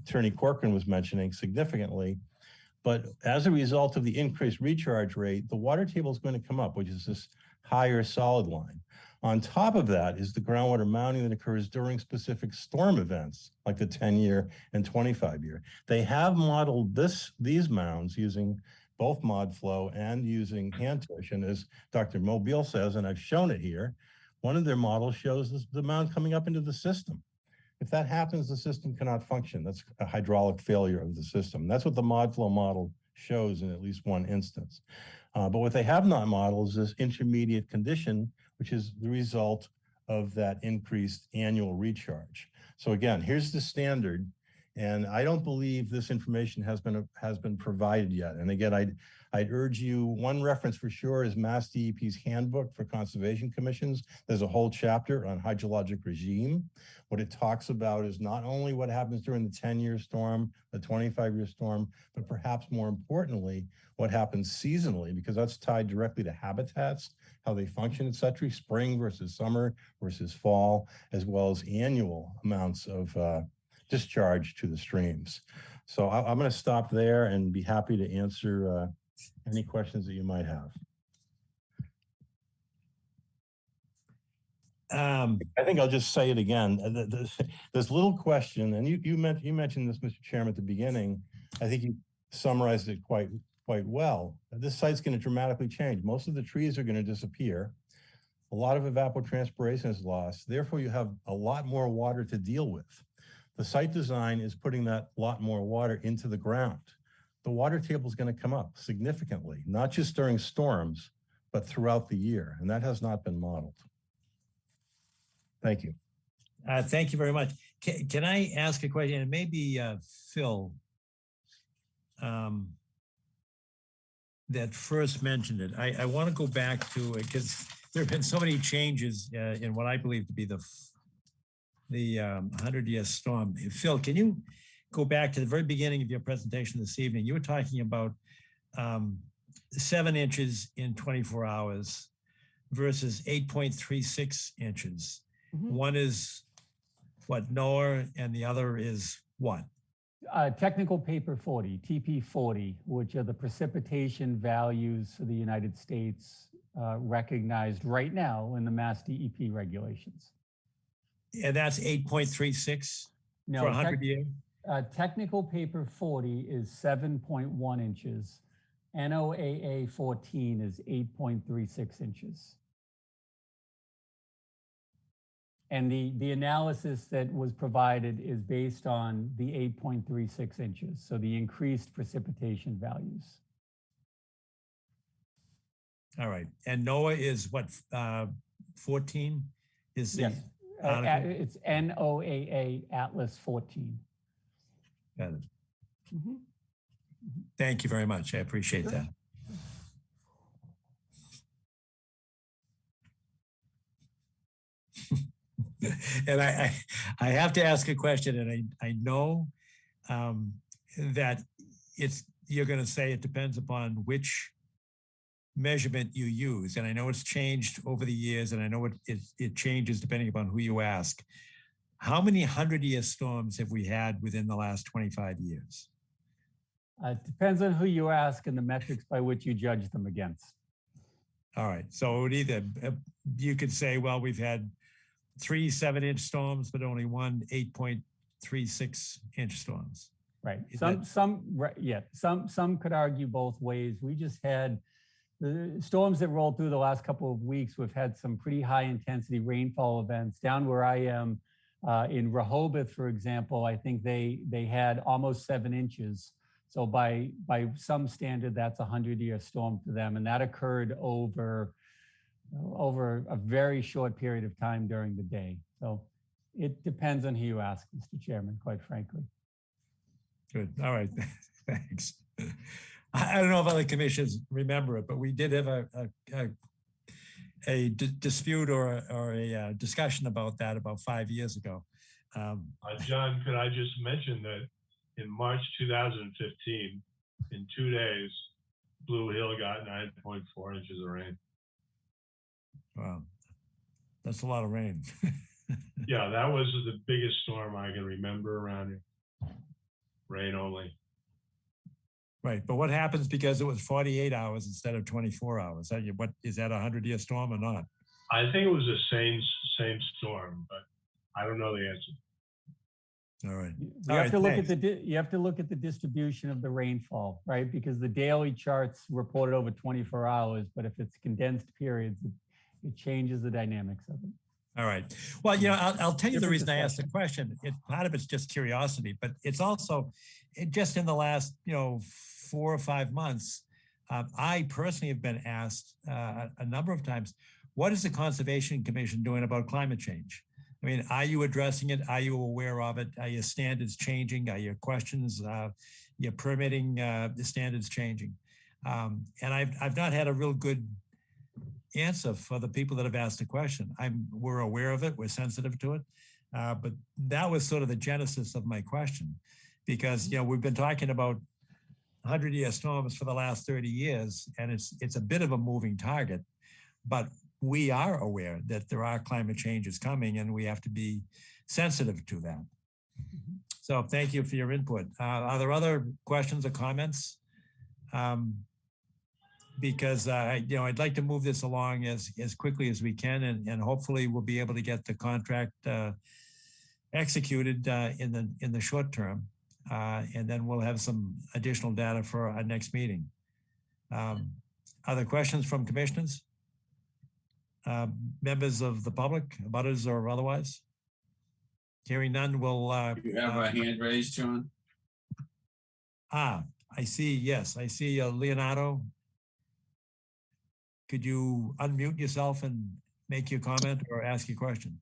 S11: Attorney Corcoran was mentioning, significantly. But as a result of the increased recharge rate, the water table is going to come up, which is this higher solid line. On top of that is the groundwater mounting that occurs during specific storm events, like the 10-year and 25-year. They have modeled these mounds using both mod flow and using hand tush. And as Dr. Mobile says, and I've shown it here, one of their models shows the mound coming up into the system. If that happens, the system cannot function. That's a hydraulic failure of the system. That's what the mod flow model shows in at least one instance. But what they have not modeled is this intermediate condition, which is the result of that increased annual recharge. So again, here's the standard. And I don't believe this information has been provided yet. And again, I'd urge you, one reference for sure is Mass DEP's handbook for conservation commissions. There's a whole chapter on hydrologic regime. What it talks about is not only what happens during the 10-year storm, the 25-year storm, but perhaps more importantly, what happens seasonally, because that's tied directly to habitats, how they function, et cetera, spring versus summer versus fall, as well as annual amounts of discharge to the streams. So I'm going to stop there and be happy to answer any questions that you might have. I think I'll just say it again. This little question, and you mentioned this, Mr. Chairman, at the beginning. I think you summarized it quite well. This site's going to dramatically change. Most of the trees are going to disappear. A lot of evapotranspiration is lost. Therefore, you have a lot more water to deal with. The site design is putting that lot more water into the ground. The water table is going to come up significantly, not just during storms, but throughout the year. And that has not been modeled. Thank you.
S1: Thank you very much. Can I ask a question? And maybe Phil that first mentioned it. I want to go back to it because there have been so many changes in what I believe to be the 100-year storm. Phil, can you go back to the very beginning of your presentation this evening? You were talking about 7 inches in 24 hours versus 8.36 inches. Mm-hmm. One is what, NOAA, and the other is what?
S20: Technical paper 40, TP 40, which are the precipitation values for the United States recognized right now in the Mass DEP regulations.
S1: And that's 8.36 for 100 years?
S20: Technical paper 40 is 7.1 inches. NOAA 14 is 8.36 inches. And the analysis that was provided is based on the 8.36 inches, so the increased precipitation values.
S1: All right. And NOAA is what, 14? Is the,
S20: yes.
S1: article?
S20: It's NOAA Atlas 14.
S1: Got it. Thank you very much. I appreciate that. And I have to ask a question, and I know that you're going to say it depends upon which measurement you use, and I know it's changed over the years, and I know it changes depending upon who you ask. How many 100-year storms have we had within the last 25 years?
S20: It depends on who you ask and the metrics by which you judge them against.
S1: All right, so it would either you could say, well, we've had 3 7-inch storms, but only one 8.36-inch storms.
S20: Right. Some could argue both ways. We just had the storms that rolled through the last couple of weeks. We've had some pretty high intensity rainfall events down where I am in Rehoboth, for example. I think they had almost 7 inches. So by some standard, that's a 100-year storm for them, and that occurred over a very short period of time during the day. So it depends on who you ask, Mr. Chairman, quite frankly.
S1: Good. All right. Thanks. I don't know if other commissions remember it, but we did have a dispute or a discussion about that about 5 years ago.
S6: John, could I just mention that in March 2015, in 2 days, Blue Hill got 9.4 inches of rain.
S1: Wow, that's a lot of rain.
S6: Yeah, that was the biggest storm I can remember around here. Rain only.
S1: Right, but what happens because it was 48 hours instead of 24 hours? What is that, a 100-year storm or not?
S6: I think it was the same storm, but I don't know the answer.
S1: All right.
S20: You have to look at the distribution of the rainfall, right? Because the daily charts reported over 24 hours, but if it's condensed periods, it changes the dynamics of it.
S1: All right. Well, I'll tell you the reason I asked the question. Part of it's just curiosity, but it's also just in the last 4 or 5 months, I personally have been asked a number of times, what is the Conservation Commission doing about climate change? I mean, are you addressing it? Are you aware of it? Are your standards changing? Are your questions, your permitting standards changing? And I've not had a real good answer for the people that have asked the question. We're aware of it. We're sensitive to it. But that was sort of the genesis of my question, because we've been talking about 100-year storms for the last 30 years, and it's a bit of a moving target. But we are aware that there are climate changes coming, and we have to be sensitive to that. So thank you for your input. Are there other questions or comments? Because I'd like to move this along as quickly as we can, and hopefully we'll be able to get the contract executed in the short term, and then we'll have some additional data for our next meeting. Are there questions from commissioners? Members of the public, abutters or otherwise? Hearing none, we'll...
S4: You have a hand raised, John?
S1: I see, yes. I see Leonardo. Could you unmute yourself and make your comment or ask your question?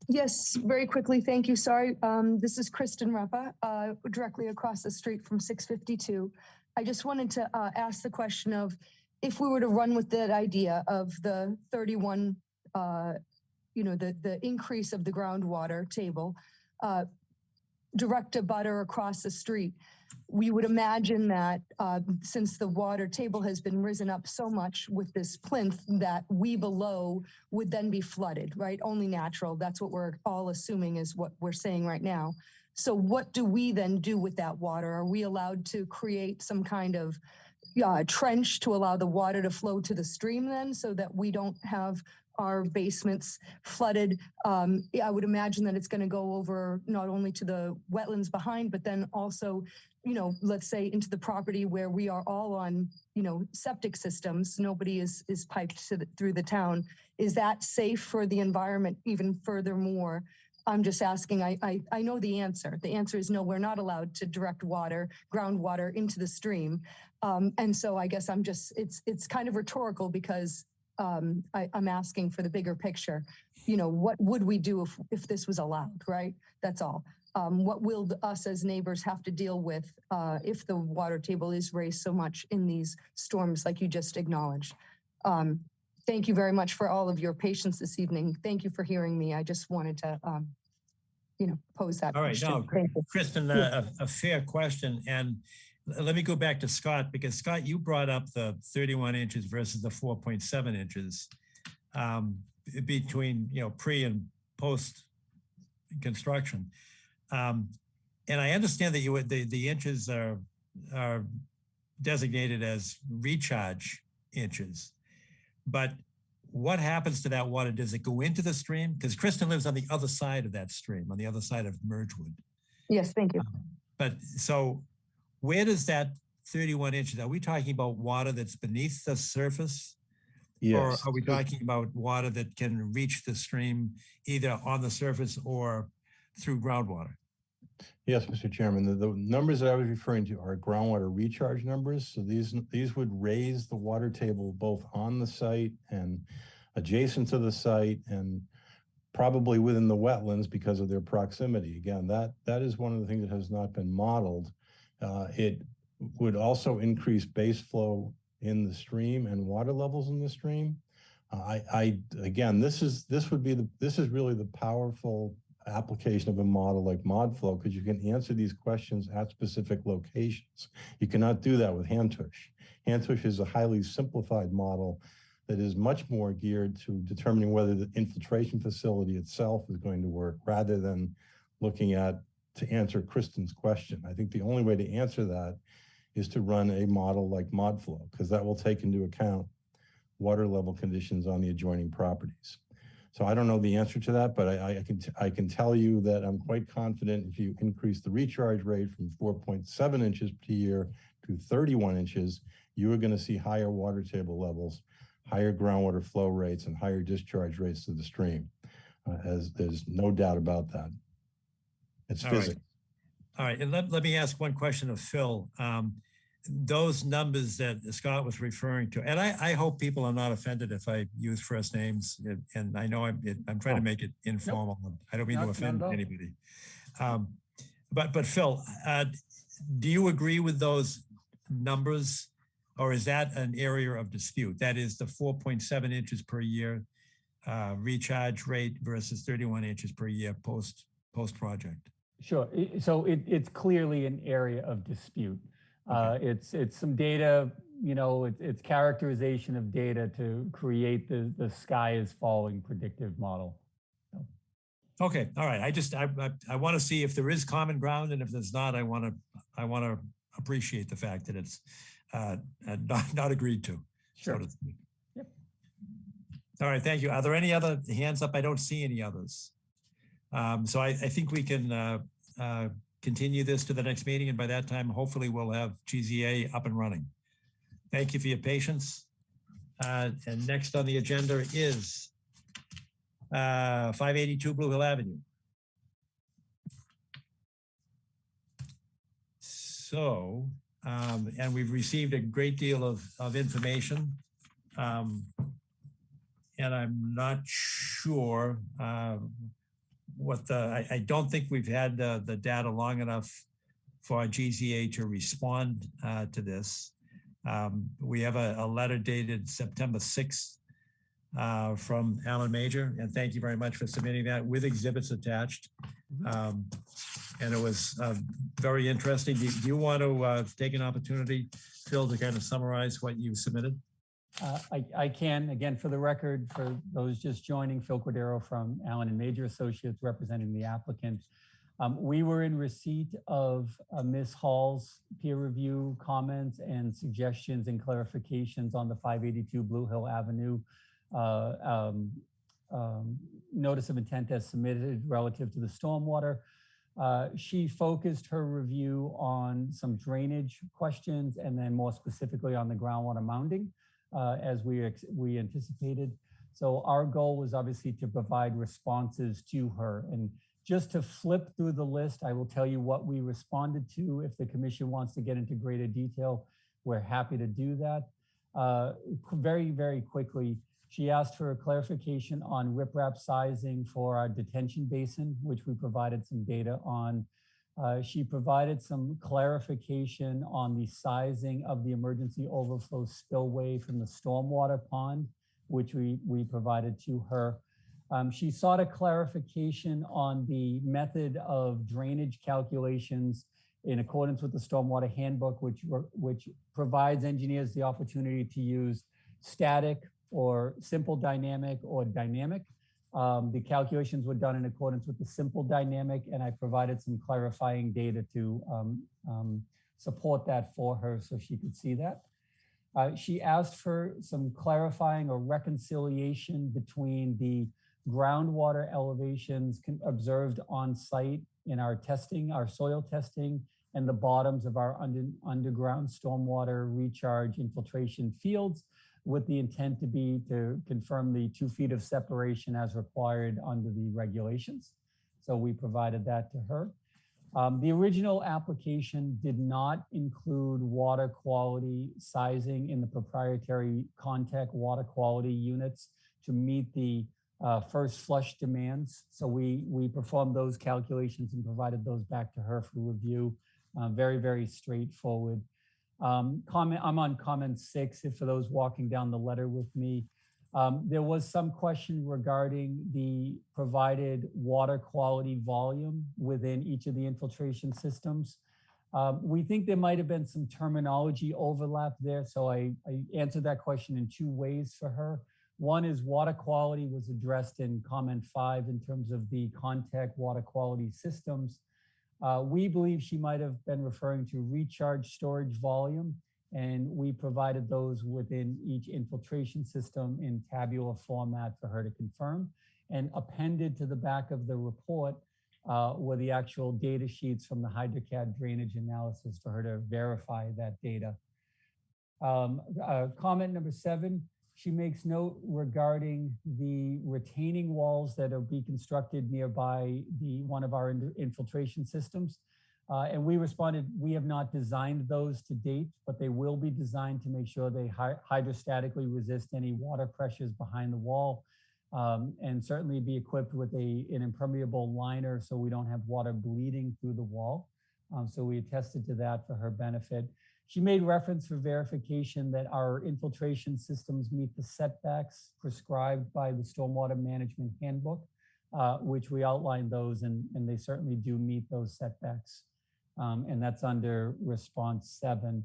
S13: Yes, very quickly. Thank you. Sorry. This is Kristen Repa, directly across the street from 652. I just wanted to ask the question of, if we were to run with that idea of the 31, the increase of the groundwater table, direct a butter across the street, we would imagine that since the water table has been risen up so much with this plinth, that we below would then be flooded, right? Only natural. That's what we're all assuming is what we're saying right now. So what do we then do with that water? Are we allowed to create some kind of trench to allow the water to flow to the stream then, so that we don't have our basements flooded? I would imagine that it's going to go over not only to the wetlands behind, but then also, let's say into the property where we are all on, septic systems. Nobody is piped through the town. Is that safe for the environment even furthermore? I'm just asking, I know the answer. The answer is no, we're not allowed to direct groundwater into the stream. And so I guess it's kind of rhetorical, because I'm asking for the bigger picture. You know, what would we do if this was allowed, right? That's all. What will us as neighbors have to deal with if the water table is raised so much in these storms like you just acknowledged? Thank you very much for all of your patience this evening. Thank you for hearing me. I just wanted to, you know, pose that
S1: All right,
S13: question.
S1: no,
S13: Thank you.
S1: Kristen, a fair question. And let me go back to Scott, because Scott, you brought up the 31 inches versus the 4.7 inches between, you know, pre and post construction. And I understand that you would, the inches are designated as recharge inches, but what happens to that water? Does it go into the stream? Because Kristen lives on the other side of that stream, on the other side of Mergewood.
S13: Yes, thank you.
S1: But so where does that 31 inches, are we talking about water that's beneath the surface?
S11: Yes.
S1: Or are we talking about water that can reach the stream either on the surface or through groundwater?
S11: Yes, Mr. Chairman, the numbers that I was referring to are groundwater recharge numbers. So these would raise the water table both on the site and adjacent to the site and probably within the wetlands because of their proximity. Again, that is one of the things that has not been modeled. It would also increase base flow in the stream and water levels in the stream. Again, this is really the powerful application of a model like ModFlow, because you can answer these questions at specific locations. You cannot do that with Hantush. Hantush is a highly simplified model that is much more geared to determining whether the infiltration facility itself is going to work rather than looking at to answer Kristen's question. I think the only way to answer that is to run a model like ModFlow, because that will take into account water level conditions on the adjoining properties. So I don't know the answer to that, but I can tell you that I'm quite confident if you increase the recharge rate from 4.7 inches per year to 31 inches, you are going to see higher water table levels, higher groundwater flow rates, and higher discharge rates to the stream. As there's no doubt about that. It's physics.
S1: All right, and let me ask one question of Phil. Those numbers that Scott was referring to, and I hope people are not offended if I use first names, and I know I'm trying to make it informal. Nope. I don't mean to offend anybody. But Phil, do you agree with those numbers, or is that an area of dispute? That is the 4.7 inches per year recharge rate versus 31 inches per year post project.
S20: Sure. So it's clearly an area of dispute. Okay. It's some data, you know, it's characterization of data to create the sky is falling predictive model. So.
S1: Okay. All right. I want to see if there is common ground, and if there's not, I want to appreciate the fact that it's not agreed to.
S20: Sure.
S1: So to speak.
S20: Yep.
S1: All right. Thank you. Are there any other hands up? I don't see any others. So I think we can continue this to the next meeting, and by that time, hopefully we'll have GZA up and running. Thank you for your patience. And next on the agenda is 582 Blue Hill Avenue. So, and we've received a great deal of information. And I'm not sure I don't think we've had the data long enough for GZA to respond to this. We have a letter dated September 6th from Alan Major, and thank you very much for submitting that with exhibits attached. And it was very interesting. Do you want to take an opportunity, Phil, to kind of summarize what you submitted?
S20: I can, again, for the record, for those just joining, Phil Cordero from Allen and Major Associates representing the applicant. We were in receipt of Ms. Hall's peer review comments and suggestions and clarifications on the 582 Blue Hill Avenue notice of intent as submitted relative to the stormwater. She focused her review on some drainage questions and then more specifically on the groundwater mounding. As we anticipated. So our goal was obviously to provide responses to her. And just to flip through the list, I will tell you what we responded to. If the commission wants to get into greater detail, we're happy to do that. Very, very quickly, She asked for a clarification on riprap sizing for our detention basin, which we provided some data on. She provided some clarification on the sizing of the emergency overflow spillway from the stormwater pond, which we provided to her. She sought a clarification on the method of drainage calculations in accordance with the stormwater handbook, which provides engineers the opportunity to use static or simple dynamic or dynamic. The calculations were done in accordance with the simple dynamic, and I provided some clarifying data to support that for her so she could see that. She asked for some clarifying or reconciliation between the groundwater elevations observed on site in our testing, our soil testing, and the bottoms of our underground stormwater recharge infiltration fields, with the intent to be to confirm the 2 feet of separation as required under the regulations. So we provided that to her. The original application did not include water quality sizing in the proprietary Contech water quality units to meet the first flush demands. So we performed those calculations and provided those back to her for review. Very, very straightforward. I'm on comment 6, if for those walking down the letter with me. There was some question regarding the provided water quality volume within each of the infiltration systems. We think there might have been some terminology overlap there, so I answered that question in 2 ways for her. One is water quality was addressed in comment 5 in terms of the Contech water quality systems. We believe she might have been referring to recharge storage volume, and we provided those within each infiltration system in tabular format for her to confirm, and appended to the back of the report were the actual data sheets from the HydroCAD drainage analysis for her to verify that data. Comment number 7, she makes note regarding the retaining walls that are be constructed nearby one of our infiltration systems. And we responded, we have not designed those to date, but they will be designed to make sure they hydrostatically resist any water pressures behind the wall, and certainly be equipped with an impermeable liner so we don't have water bleeding through the wall. So we attested to that for her benefit. She made reference for verification that our infiltration systems meet the setbacks prescribed by the Stormwater Management Handbook, which we outlined those, and they certainly do meet those setbacks. And that's under response 7.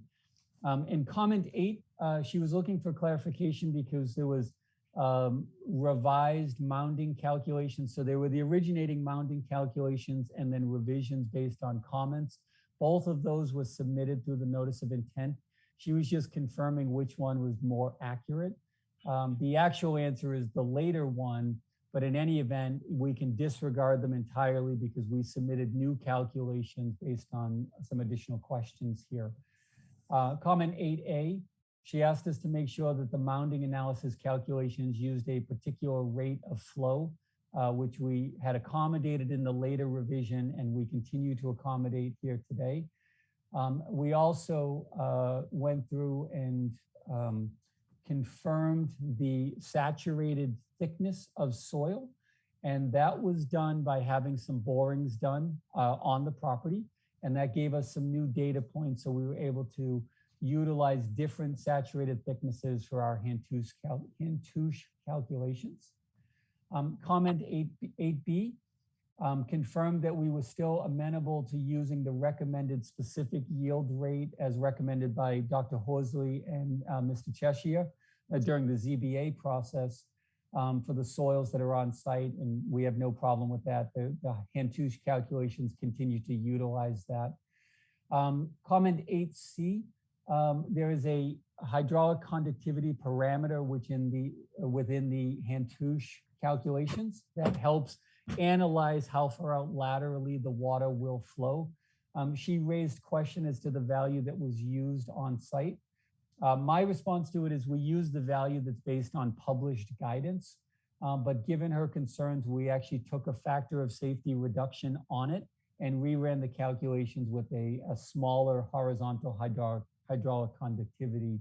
S20: In comment 8, she was looking for clarification because there was revised mounding calculations. So there were the originating mounding calculations and then revisions based on comments. Both of those were submitted through the notice of intent. She was just confirming which one was more accurate. The actual answer is the later one, but in any event, we can disregard them entirely because we submitted new calculations based on some additional questions here. Comment 8A, she asked us to make sure that the mounding analysis calculations used a particular rate of flow, which we had accommodated in the later revision, and we continue to accommodate here today. We also went through and confirmed the saturated thickness of soil, and that was done by having some borings done on the property, and that gave us some new data points, so we were able to utilize different saturated thicknesses for our Hantouche calculations. Comment 8B confirmed that we were still amenable to using the recommended specific yield rate as recommended by Dr. Horsley and Mr. Cheshire during the ZBA process for the soils that are on site, and we have no problem with that. The Hantouche calculations continue to utilize that. Comment 8C, there is a hydraulic conductivity parameter within the Hantouche calculations that helps analyze how far out laterally the water will flow. She raised question as to the value that was used on site. My response to it is we use the value that's based on published guidance, but given her concerns, we actually took a factor of safety reduction on it and reran the calculations with a smaller horizontal hydraulic conductivity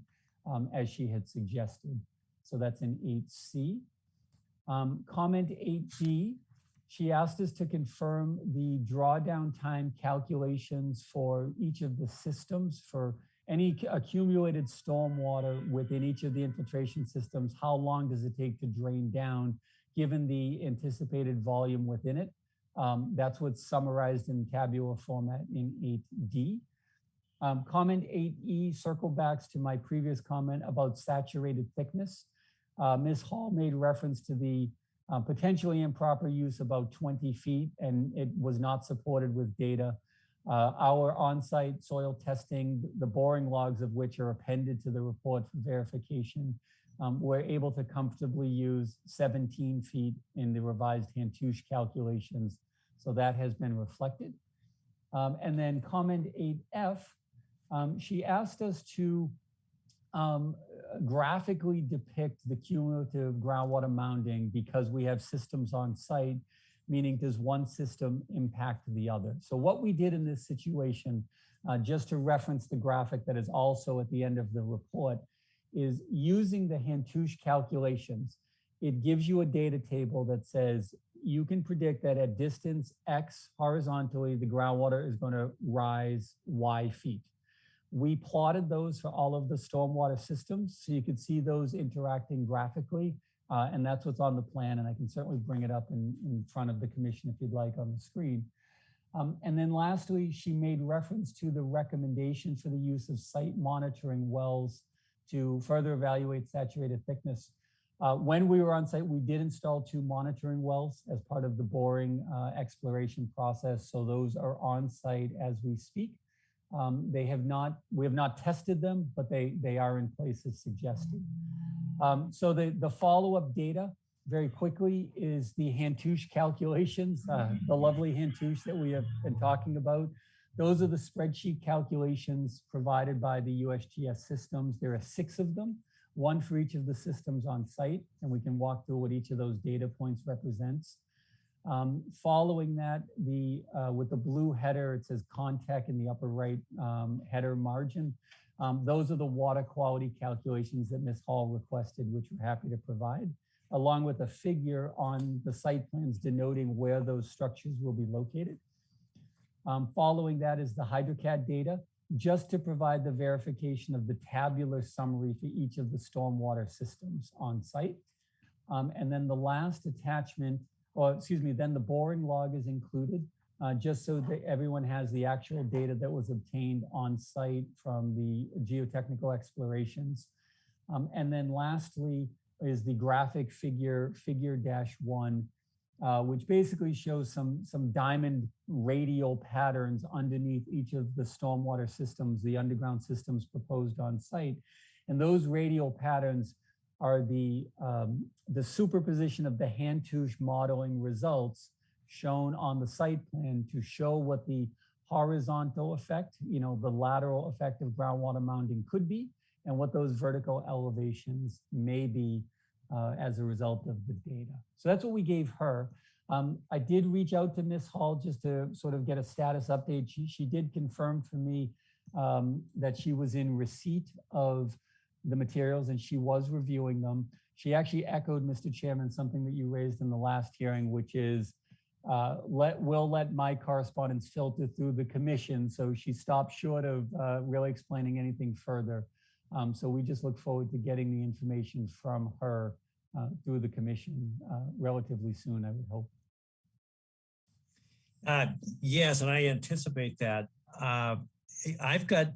S20: as she had suggested. So that's in 8C. Comment 8D, she asked us to confirm the drawdown time calculations for each of the systems for any accumulated stormwater within each of the infiltration systems. How long does it take to drain down given the anticipated volume within it? That's what's summarized in tabular format in 8D. Comment 8E circle backs to my previous comment about saturated thickness. Ms. Hall made reference to the potentially improper use about 20 feet, and it was not supported with data. Our on-site soil testing, the boring logs of which are appended to the report for verification, we're able to comfortably use 17 feet in the revised Hantouche calculations. So that has been reflected. And then comment 8F, she asked us to graphically depict the cumulative groundwater mounding because we have systems on site, meaning does one system impact the other? So what we did in this situation, just to reference the graphic that is also at the end of the report, is using the Hantouche calculations. It gives you a data table that says you can predict that at distance X horizontally, the groundwater is going to rise Y feet. We plotted those for all of the stormwater systems, so you could see those interacting graphically, and that's what's on the plan, and I can certainly bring it up in front of the commission if you'd like on the screen. And then lastly, she made reference to the recommendation for the use of site monitoring wells to further evaluate saturated thickness. When we were on site, we did install 2 monitoring wells as part of the boring exploration process, so those are on site as we speak. We have not tested them, but they are in place as suggested. So the follow-up data very quickly is the Hantouche calculations, the lovely Hantouche that we have been talking about. Those are the spreadsheet calculations provided by the USGS systems. There are 6 of them, 1 for each of the systems on site, and we can walk through what each of those data points represents. Following that, with the blue header, it says Contech in the upper right header margin. Those are the water quality calculations that Ms. Hall requested, which we're happy to provide, along with a figure on the site plans denoting where those structures will be located. Following that is the HydroCAD data, just to provide the verification of the tabular summary for each of the stormwater systems on site. And then the last attachment, then the boring log is included, just so that everyone has the actual data that was obtained on site from the geotechnical explorations. And then lastly is the graphic figure -1, which basically shows some diamond radial patterns underneath each of the stormwater systems, the underground systems proposed on site. And those radial patterns are the superposition of the Hantouche modeling results shown on the site plan to show what the horizontal effect, the lateral effect of groundwater mounding could be, and what those vertical elevations may be as a result of the data. So that's what we gave her. I did reach out to Ms. Hall just to sort of get a status update. She did confirm for me that she was in receipt of the materials and she was reviewing them. She actually echoed, Mr. Chairman, something that you raised in the last hearing, which is we'll let my correspondence filter through the commission. So she stopped short of really explaining anything further. So we just look forward to getting the information from her through the commission relatively soon, I would hope.
S1: Yes, and I anticipate that. I've got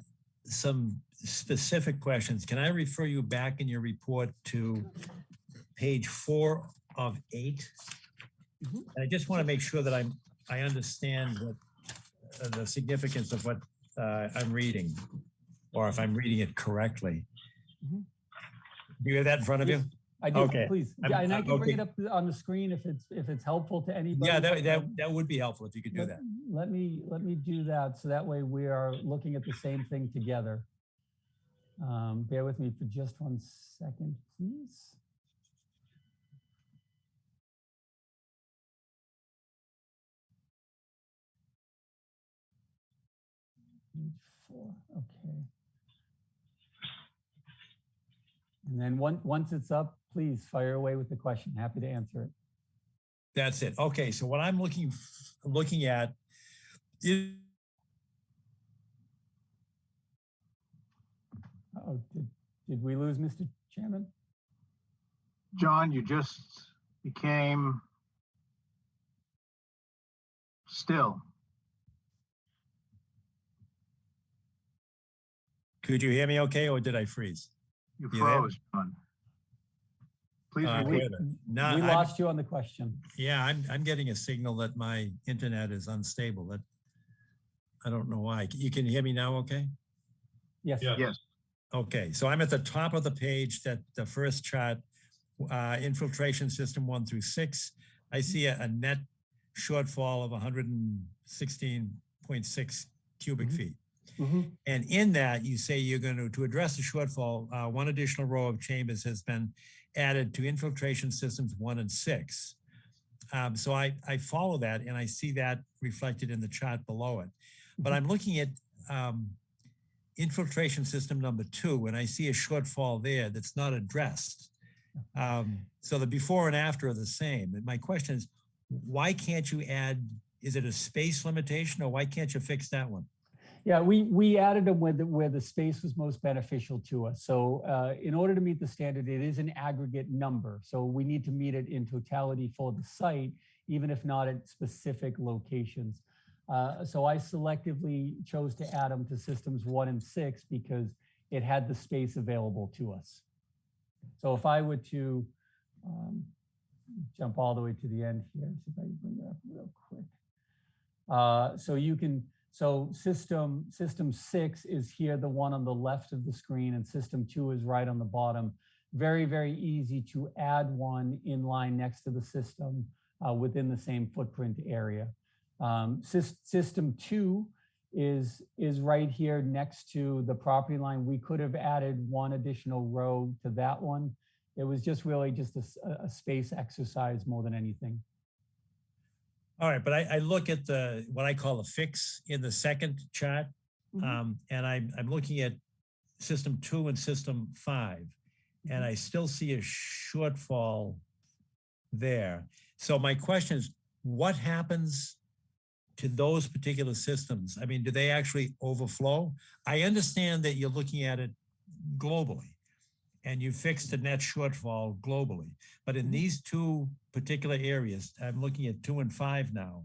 S1: some specific questions. Can I refer you back in your report to page 4 of 8? And I just want to make sure that I understand what the significance of what I'm reading, or if I'm reading it correctly. Do you have that in front of you?
S20: I do.
S1: Okay.
S20: Please. Yeah, and I can bring it up on the screen if it's helpful to anybody.
S1: Yeah, that would be helpful if you could do that.
S20: Let me do that so that way we are looking at the same thing together. Bear with me for just 1 second, please. Page 4, okay. And then once it's up, please fire away with the question. Happy to answer it.
S1: That's it. Okay, so what I'm looking at is
S20: Oh, did we lose Mr. Chairman?
S2: John, you just became still.
S1: Could you hear me okay, or did I freeze?
S2: You
S1: You there?
S2: froze, John. Please
S1: Wait
S2: repeat.
S1: a minute. No,
S20: We
S1: I'm-
S20: lost you on the question.
S1: Yeah, I'm getting a signal that my internet is unstable. That I don't know why. You can hear me now, okay?
S20: Yes.
S6: Yeah.
S2: Yes.
S1: Okay, so I'm at the top of the page, that the first chart, infiltration system 1 through 6. I see a net shortfall of 116.6 cubic feet. And in that, you say you're going to address the shortfall, one additional row of chambers has been added to infiltration systems 1 and 6. So I follow that, and I see that reflected in the chart below it. But I'm looking at infiltration system number 2, and I see a shortfall there that's not addressed. So the before and after are the same. And my question is, why can't you add, is it a space limitation, or why can't you fix that one?
S20: Yeah, we added them where the space was most beneficial to us. So in order to meet the standard, it is an aggregate number. So we need to meet it in totality for the site, even if not at specific locations. So I selectively chose to add them to systems 1 and 6 because it had the space available to us. So if I were to jump all the way to the end here, see if I can bring that up real quick. So you can, so system 6 is here, the one on the left of the screen, and system 2 is right on the bottom. Very, very easy to add one in line next to the system within the same footprint area. System 2 is right here next to the property line. We could have added one additional row to that one. It was just really just a space exercise more than anything.
S1: All right, but I look at the what I call a fix in the second chart, and I'm looking at system 2 and system 5, and I still see a shortfall there. So my question is, what happens to those particular systems? I mean, do they actually overflow? I understand that you're looking at it globally, and you fixed the net shortfall globally. But in these 2 particular areas, I'm looking at 2 and 5 now,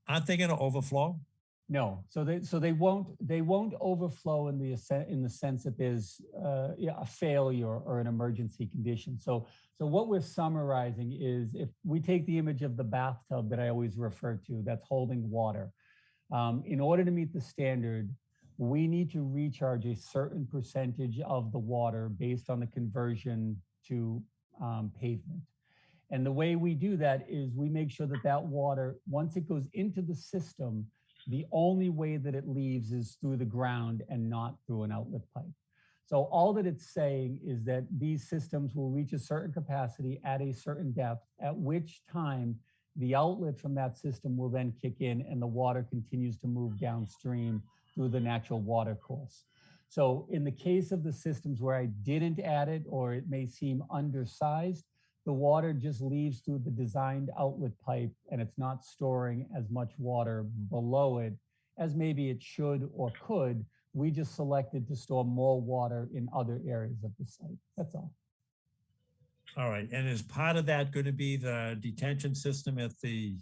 S1: aren't they going to overflow?
S20: No, so they won't overflow in the sense that there's a failure or an emergency condition. So what we're summarizing is, if we take the image of the bathtub that I always refer to, that's holding water. In order to meet the standard, we need to recharge a certain percentage of the water based on the conversion to pavement. And the way we do that is we make sure that that water, once it goes into the system, the only way that it leaves is through the ground and not through an outlet pipe. So all that it's saying is that these systems will reach a certain capacity at a certain depth, at which time the outlet from that system will then kick in and the water continues to move downstream through the natural water course. So in the case of the systems where I didn't add it, or it may seem undersized, the water just leaves through the designed outlet pipe, and it's not storing as much water below it as maybe it should or could. We just selected to store more water in other areas of the site. That's all.
S1: All right, and is part of that going to be the detention system at the,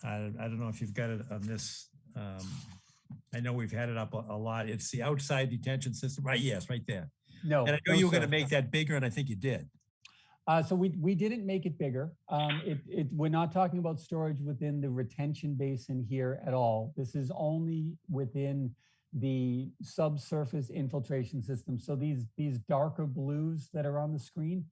S1: I don't know if you've got it on this, I know we've had it up a lot. It's the outside detention system, right? Yes, right there.
S20: No.
S1: And I know you were going to make that bigger, and I think you did.
S20: So we didn't make it bigger. We're not talking about storage within the retention basin here at all. This is only within the subsurface infiltration system. So these darker blues that are on the screen,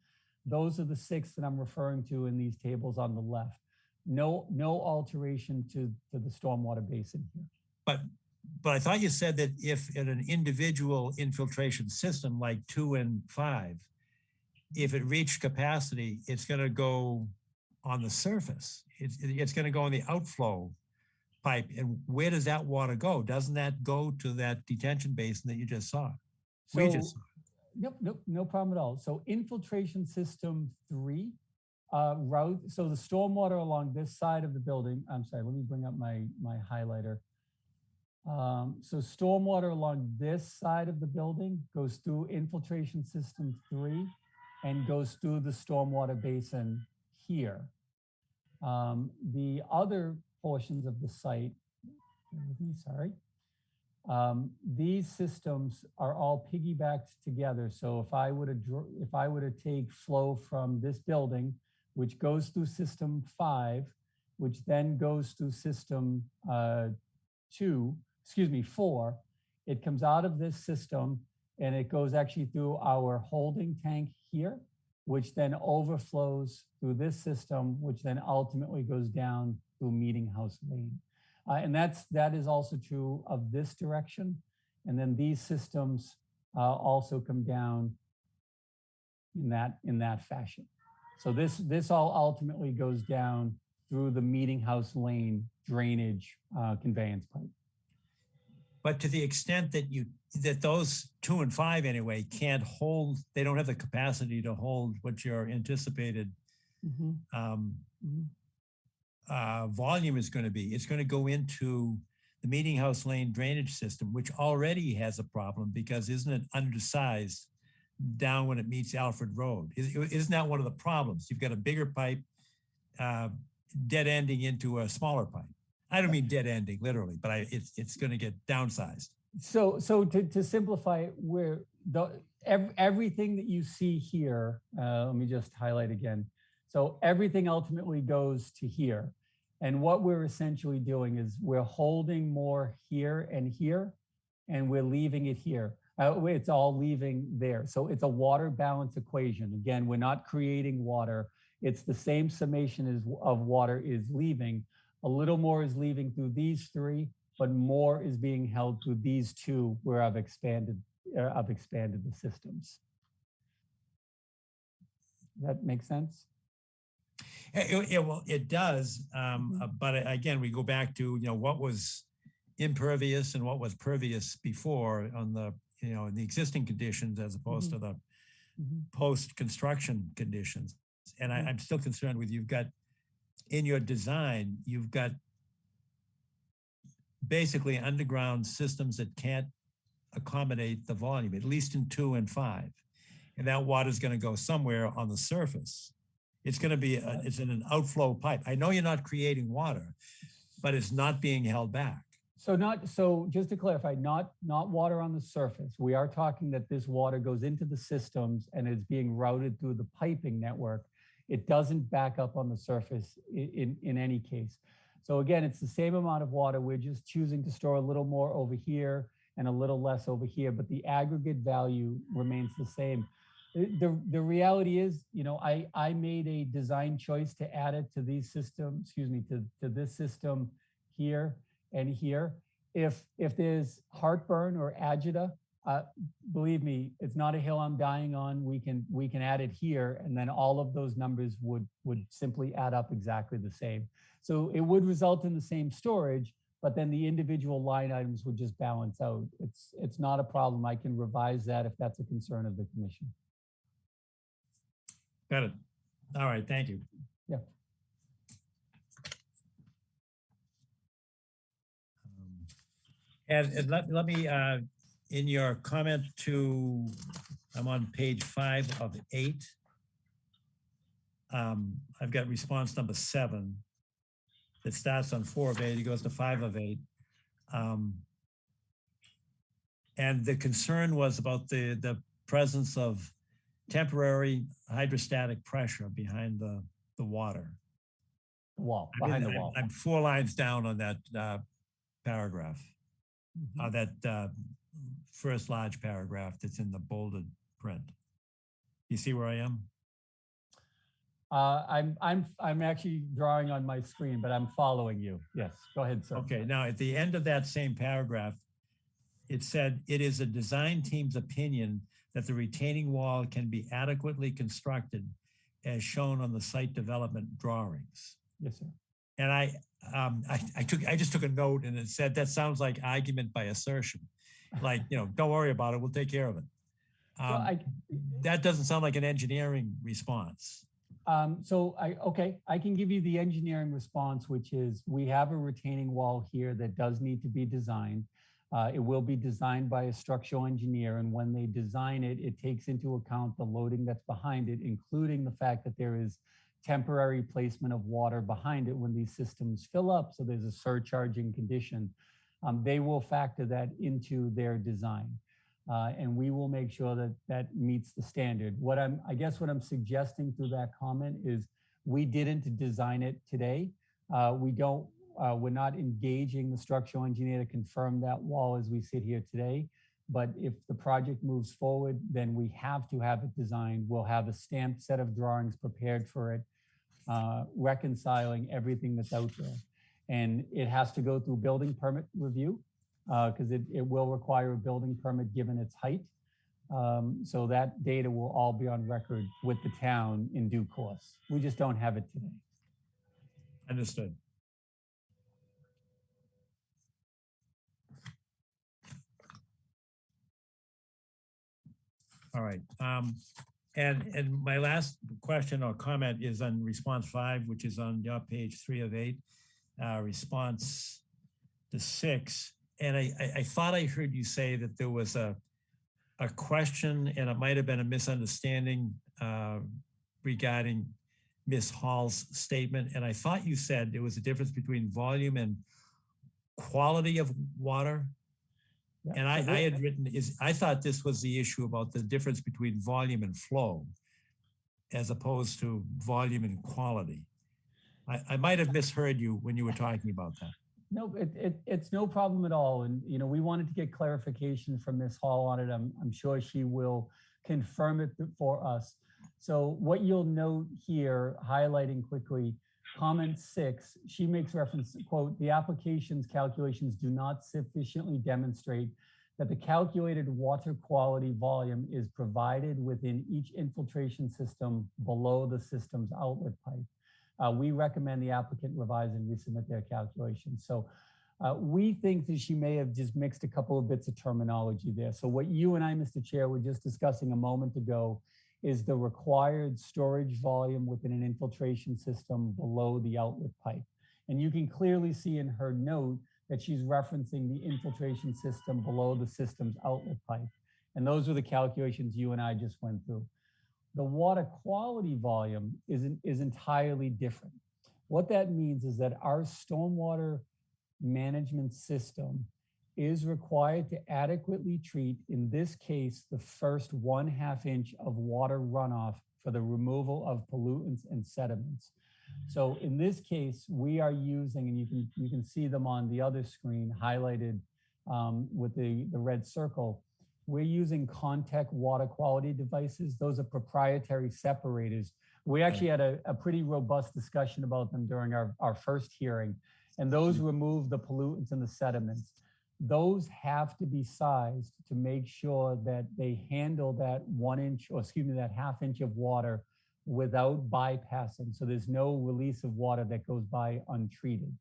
S20: those are the 6 that I'm referring to in these tables on the left. No alteration to the stormwater basin here.
S1: But I thought you said that if in an individual infiltration system like 2 and 5, if it reached capacity, it's going to go on the surface. It's going to go in the outflow pipe. And where does that water go? Doesn't that go to that detention basin that you just saw? We just saw.
S20: Nope, no problem at all. So infiltration system 3, route. So the stormwater along this side of the building, I'm sorry, let me bring up my highlighter. So stormwater along this side of the building goes through infiltration system 3 and goes through the stormwater basin here. The other portions of the site, bear with me, sorry. These systems are all piggybacked together. So if I were to take flow from this building, which goes through system 5, which then goes through system 4, it comes out of this system and it goes actually through our holding tank here, which then overflows through this system, which then ultimately goes down through Meeting House Lane. And that is also true of this direction. And then these systems also come down in that fashion. So this all ultimately goes down through the Meeting House Lane drainage conveyance pipe.
S1: But to the extent that those 2 and 5 anyway can't hold, they don't have the capacity to hold what your anticipated volume is going to be. It's going to go into the Meeting House Lane drainage system, which already has a problem because isn't it undersized down when it meets Alfred Road? Isn't that one of the problems? You've got a bigger pipe dead ending into a smaller pipe. I don't mean dead ending literally, but it's going to get downsized.
S20: So to simplify it, everything that you see here, let me just highlight again. So everything ultimately goes to here. And what we're essentially doing is we're holding more here, and we're leaving it here. It's all leaving there. So it's a water balance equation. Again, we're not creating water. It's the same summation of water is leaving. A little more is leaving through these 3, but more is being held through these 2 where I've expanded the systems. Does that make sense?
S1: Well, it does. But again, we go back to, what was impervious and what was pervious before on the, in the existing conditions as opposed to the post-construction conditions. And I'm still concerned with in your design, you've got basically underground systems that can't accommodate the volume, at least in 2 and 5. And that water is going to go somewhere on the surface. It's going to be, it's in an outflow pipe. I know you're not creating water, but it's not being held back.
S20: So just to clarify, not water on the surface. We are talking that this water goes into the systems and is being routed through the piping network. It doesn't back up on the surface in any case. So again, it's the same amount of water. We're just choosing to store a little more over here and a little less over here, but the aggregate value remains the same. The reality is, I made a design choice to add it to these systems, to this system here and here. If there's heartburn or agita, believe me, it's not a hill I'm dying on. We can add it here, and then all of those numbers would simply add up exactly the same. So it would result in the same storage, but then the individual line items would just balance out. It's not a problem. I can revise that if that's a concern of the commission.
S1: Got it. All right, thank you.
S20: Yeah.
S1: And let me, in your comment I'm on page 5 of 8. I've got response number 7 that starts on 4 of 8, it goes to 5 of 8. And the concern was about the presence of temporary hydrostatic pressure behind the water.
S20: Wall, behind the wall.
S1: I'm 4 lines down on that paragraph. That first large paragraph that's in the bolded print. You see where I am?
S20: I'm actually drawing on my screen, but I'm following you. Yes, go ahead, sir.
S1: Okay, now at the end of that same paragraph, it said, it is a design team's opinion that the retaining wall can be adequately constructed as shown on the site development drawings.
S20: Yes, sir.
S1: And I just took a note and it said, that sounds like argument by assertion. Like, don't worry about it, we'll take care of it. That doesn't sound like an engineering response.
S20: Okay, I can give you the engineering response, which is we have a retaining wall here that does need to be designed. It will be designed by a structural engineer, and when they design it, it takes into account the loading that's behind it, including the fact that there is temporary placement of water behind it when these systems fill up, so there's a surcharging condition. They will factor that into their design. And we will make sure that that meets the standard. I guess what I'm suggesting through that comment is we didn't design it today. We're not engaging the structural engineer to confirm that wall as we sit here today. But if the project moves forward, then we have to have it designed. We'll have a stamped set of drawings prepared for it, reconciling everything that's out there. And it has to go through building permit review, because it will require a building permit given its height. So that data will all be on record with the town in due course. We just don't have it today.
S1: Understood. All right. And my last question or comment is on response 5, which is on your page 3 of 8, response to 6. And I thought I heard you say that there was a question, and it might have been a misunderstanding regarding Ms. Hall's statement. And I thought you said there was a difference between volume and quality of water. And I had written, I thought this was the issue about the difference between volume and flow, as opposed to volume and quality. I might have misheard you when you were talking about that.
S20: No, it's no problem at all. And, we wanted to get clarification from Ms. Hall on it. I'm sure she will confirm it for us. So what you'll note here, highlighting quickly, comment 6, she makes reference, quote, the application's calculations do not sufficiently demonstrate that the calculated water quality volume is provided within each infiltration system below the system's outlet pipe. We recommend the applicant revise and resubmit their calculations. So we think that she may have just mixed a couple of bits of terminology there. So what you and I, Mr. Chair, were just discussing a moment ago is the required storage volume within an infiltration system below the outlet pipe. And you can clearly see in her note that she's referencing the infiltration system below the system's outlet pipe. And those are the calculations you and I just went through. The water quality volume is entirely different. What that means is that our stormwater management system is required to adequately treat, in this case, the first 1/2 inch of water runoff for the removal of pollutants and sediments. So in this case, we are using, and you can see them on the other screen highlighted with the red circle. We're using Contech water quality devices. Those are proprietary separators. We actually had a pretty robust discussion about them during our first hearing, and those remove the pollutants and the sediments. Those have to be sized to make sure that they handle that 1 inch, or excuse me, that 1/2 inch of water without bypassing. So there's no release of water that goes by untreated.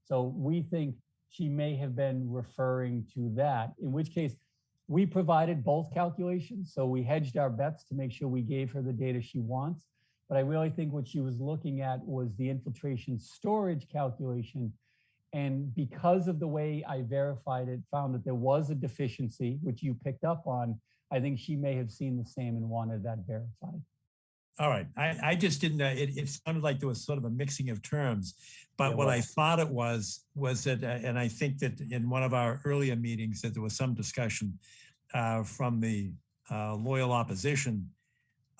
S20: So we think she may have been referring to that, in which case we provided both calculations. So we hedged our bets to make sure we gave her the data she wants. But I really think what she was looking at was the infiltration storage calculation. And because of the way I verified it, found that there was a deficiency, which you picked up on, I think she may have seen the same and wanted that verified.
S1: All right. I just didn't, it sounded like there was sort of a mixing of terms, but
S20: Yeah,
S1: what
S20: well,
S1: I thought it was that, and I think that in one of our earlier meetings that there was some discussion from the loyal opposition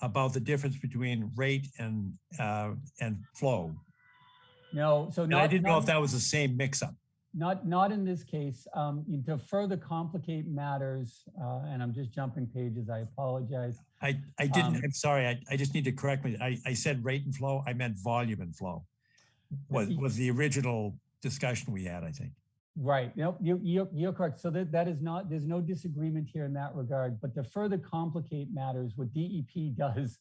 S1: about the difference between rate and flow.
S20: No, so
S1: And I didn't know if that was the same mix-up.
S20: Not in this case. To further complicate matters, and I'm just jumping pages, I apologize.
S1: I didn't, I'm sorry, I just need to correct me. I said rate and flow, I meant volume and flow. Was the original discussion we had, I think.
S20: Right, nope, you're correct. So that is not, there's no disagreement here in that regard, but to further complicate matters, what DEP does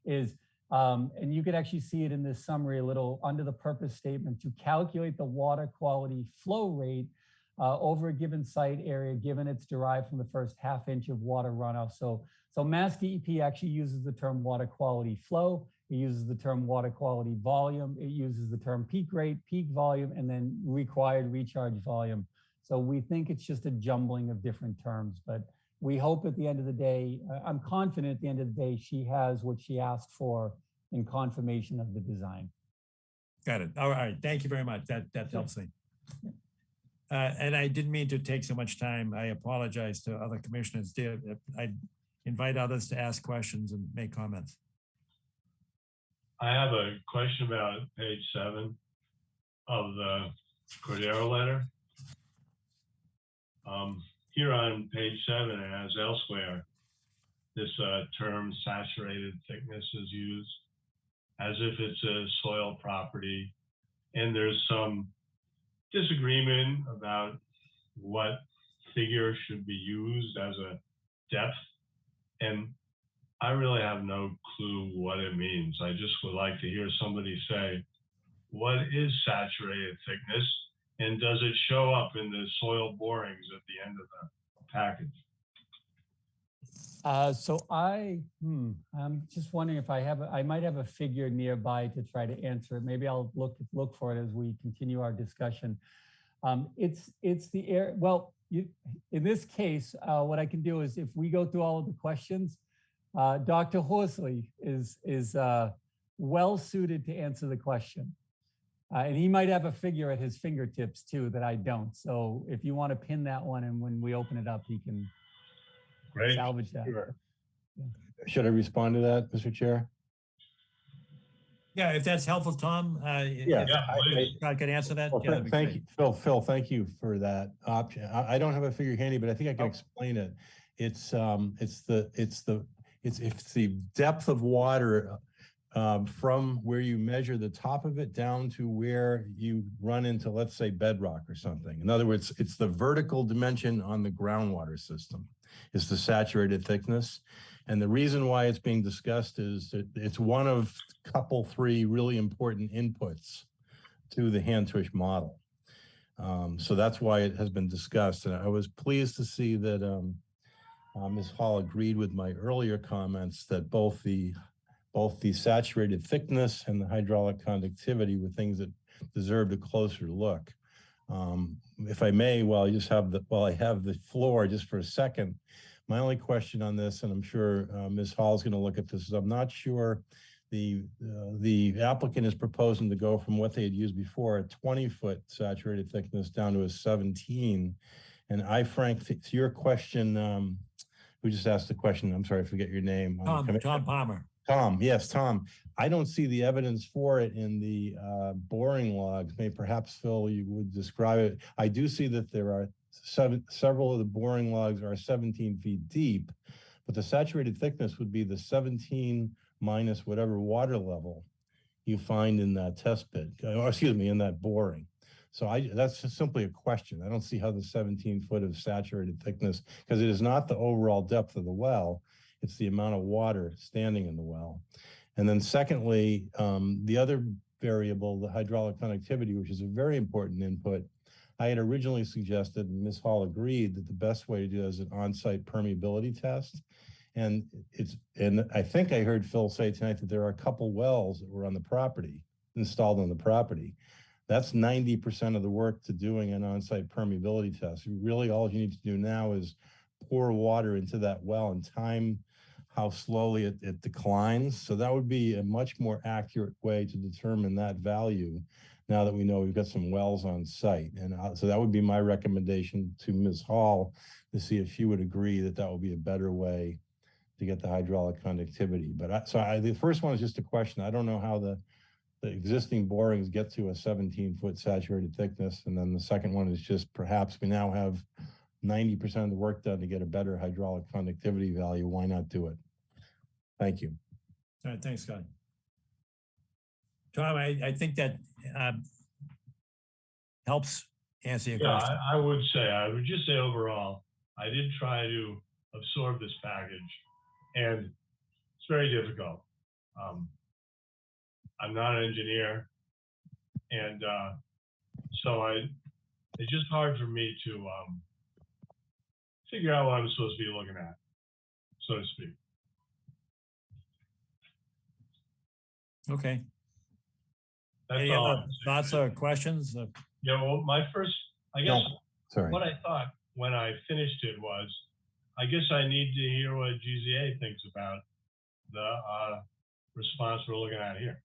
S20: is, and you could actually see it in this summary a little under the purpose statement, to calculate the water quality flow rate, over a given site area, given it's derived from the first half inch of water runoff. So Mass DEP actually uses the term water quality flow. It uses the term water quality volume. It uses the term peak rate, peak volume, and then required recharge volume. So we think it's just a jumbling of different terms, but we hope at the end of the day, I'm confident at the end of the day, she has what she asked for in confirmation of the design.
S1: Got it. All right. Thank you very much. That helps me. And I didn't mean to take so much time. I apologize to other commissioners. I invite others to ask questions and make comments.
S6: I have a question about page 7 of the Cordero letter. Here on page 7, and as elsewhere, this term saturated thickness is used as if it's a soil property. And there's some disagreement about what figure should be used as a depth. And I really have no clue what it means. I just would like to hear somebody say, what is saturated thickness? And does it show up in the soil borings at the end of the package?
S20: So I'm just wondering if I might have a figure nearby to try to answer it. Maybe I'll look for it as we continue our discussion. It's the air. Well, in this case, what I can do is if we go through all of the questions, Dr. Horsley is well suited to answer the question. And he might have a figure at his fingertips too that I don't. So if you want to pin that one, and when we open it up, he can salvage that.
S11: Sure. Yeah. Should I respond to that, Mr. Chair?
S1: Yeah, if that's helpful, Tom.
S11: Yeah,
S1: I can answer that.
S11: Well,
S1: Yeah,
S11: thank you, Phil. Thank you for that option. I don't have a figure handy, but I think I can explain it. It's the depth of water from where you measure the top of it down to where you run into, let's say, bedrock or something. In other words, it's the vertical dimension on the groundwater system. It's the saturated thickness. And the reason why it's being discussed is that it's one of three really important inputs to the Hand-Tush model. So that's why it has been discussed. And I was pleased to see that Ms. Hall agreed with my earlier comments that both the saturated thickness and the hydraulic conductivity were things that deserved a closer look. If I may, while I have the floor just for a second, my only question on this, and I'm sure Ms. Hall is going to look at this, is I'm not sure the applicant is proposing to go from what they had used before, a 20-foot saturated thickness, down to a 17. And I frankly, to your question, who just asked the question? I'm sorry, I forget your name.
S1: Tom Palmer.
S11: Tom, yes, Tom. I don't see the evidence for it in the boring logs. Maybe perhaps, Phil, you would describe it. I do see that there are several of the boring logs are 17 feet deep, but the saturated thickness would be the 17 minus whatever water level you find in that test pit, or excuse me, in that boring. So that's just simply a question. I don't see how the 17 foot of saturated thickness, because it is not the overall depth of the well, it's the amount of water standing in the well. And then secondly, the other variable, the hydraulic conductivity, which is a very important input, I had originally suggested, and Ms. Hall agreed, that the best way to do it is an on-site permeability test. And I think I heard Phil say tonight that there are a couple wells that were on the property, installed on the property. That's 90% of the work to doing an on-site permeability test. Really, all you need to do now is pour water into that well and time how slowly it declines. So that would be a much more accurate way to determine that value now that we know we've got some wells on site. And so that would be my recommendation to Ms. Hall, to see if she would agree that that would be a better way to get the hydraulic conductivity. But the first one is just a question. I don't know how the existing borings get to a 17-foot saturated thickness. And then the second one is just perhaps we now have 90% of the work done to get a better hydraulic conductivity value. Why not do it? Thank you.
S1: All right, thanks, Scott. Tom, I think that helps answer your question.
S6: I would just say overall, I did try to absorb this package, and it's very difficult. I'm not an engineer, and so it's just hard for me to figure out what I'm supposed to be looking at, so to speak.
S1: Okay.
S6: That's
S1: Any
S6: all.
S1: other thoughts or questions?
S6: Yeah, well, my first, I guess,
S11: Sorry.
S6: what I thought when I finished it was, I guess I need to hear what GZA thinks about the response we're looking at here.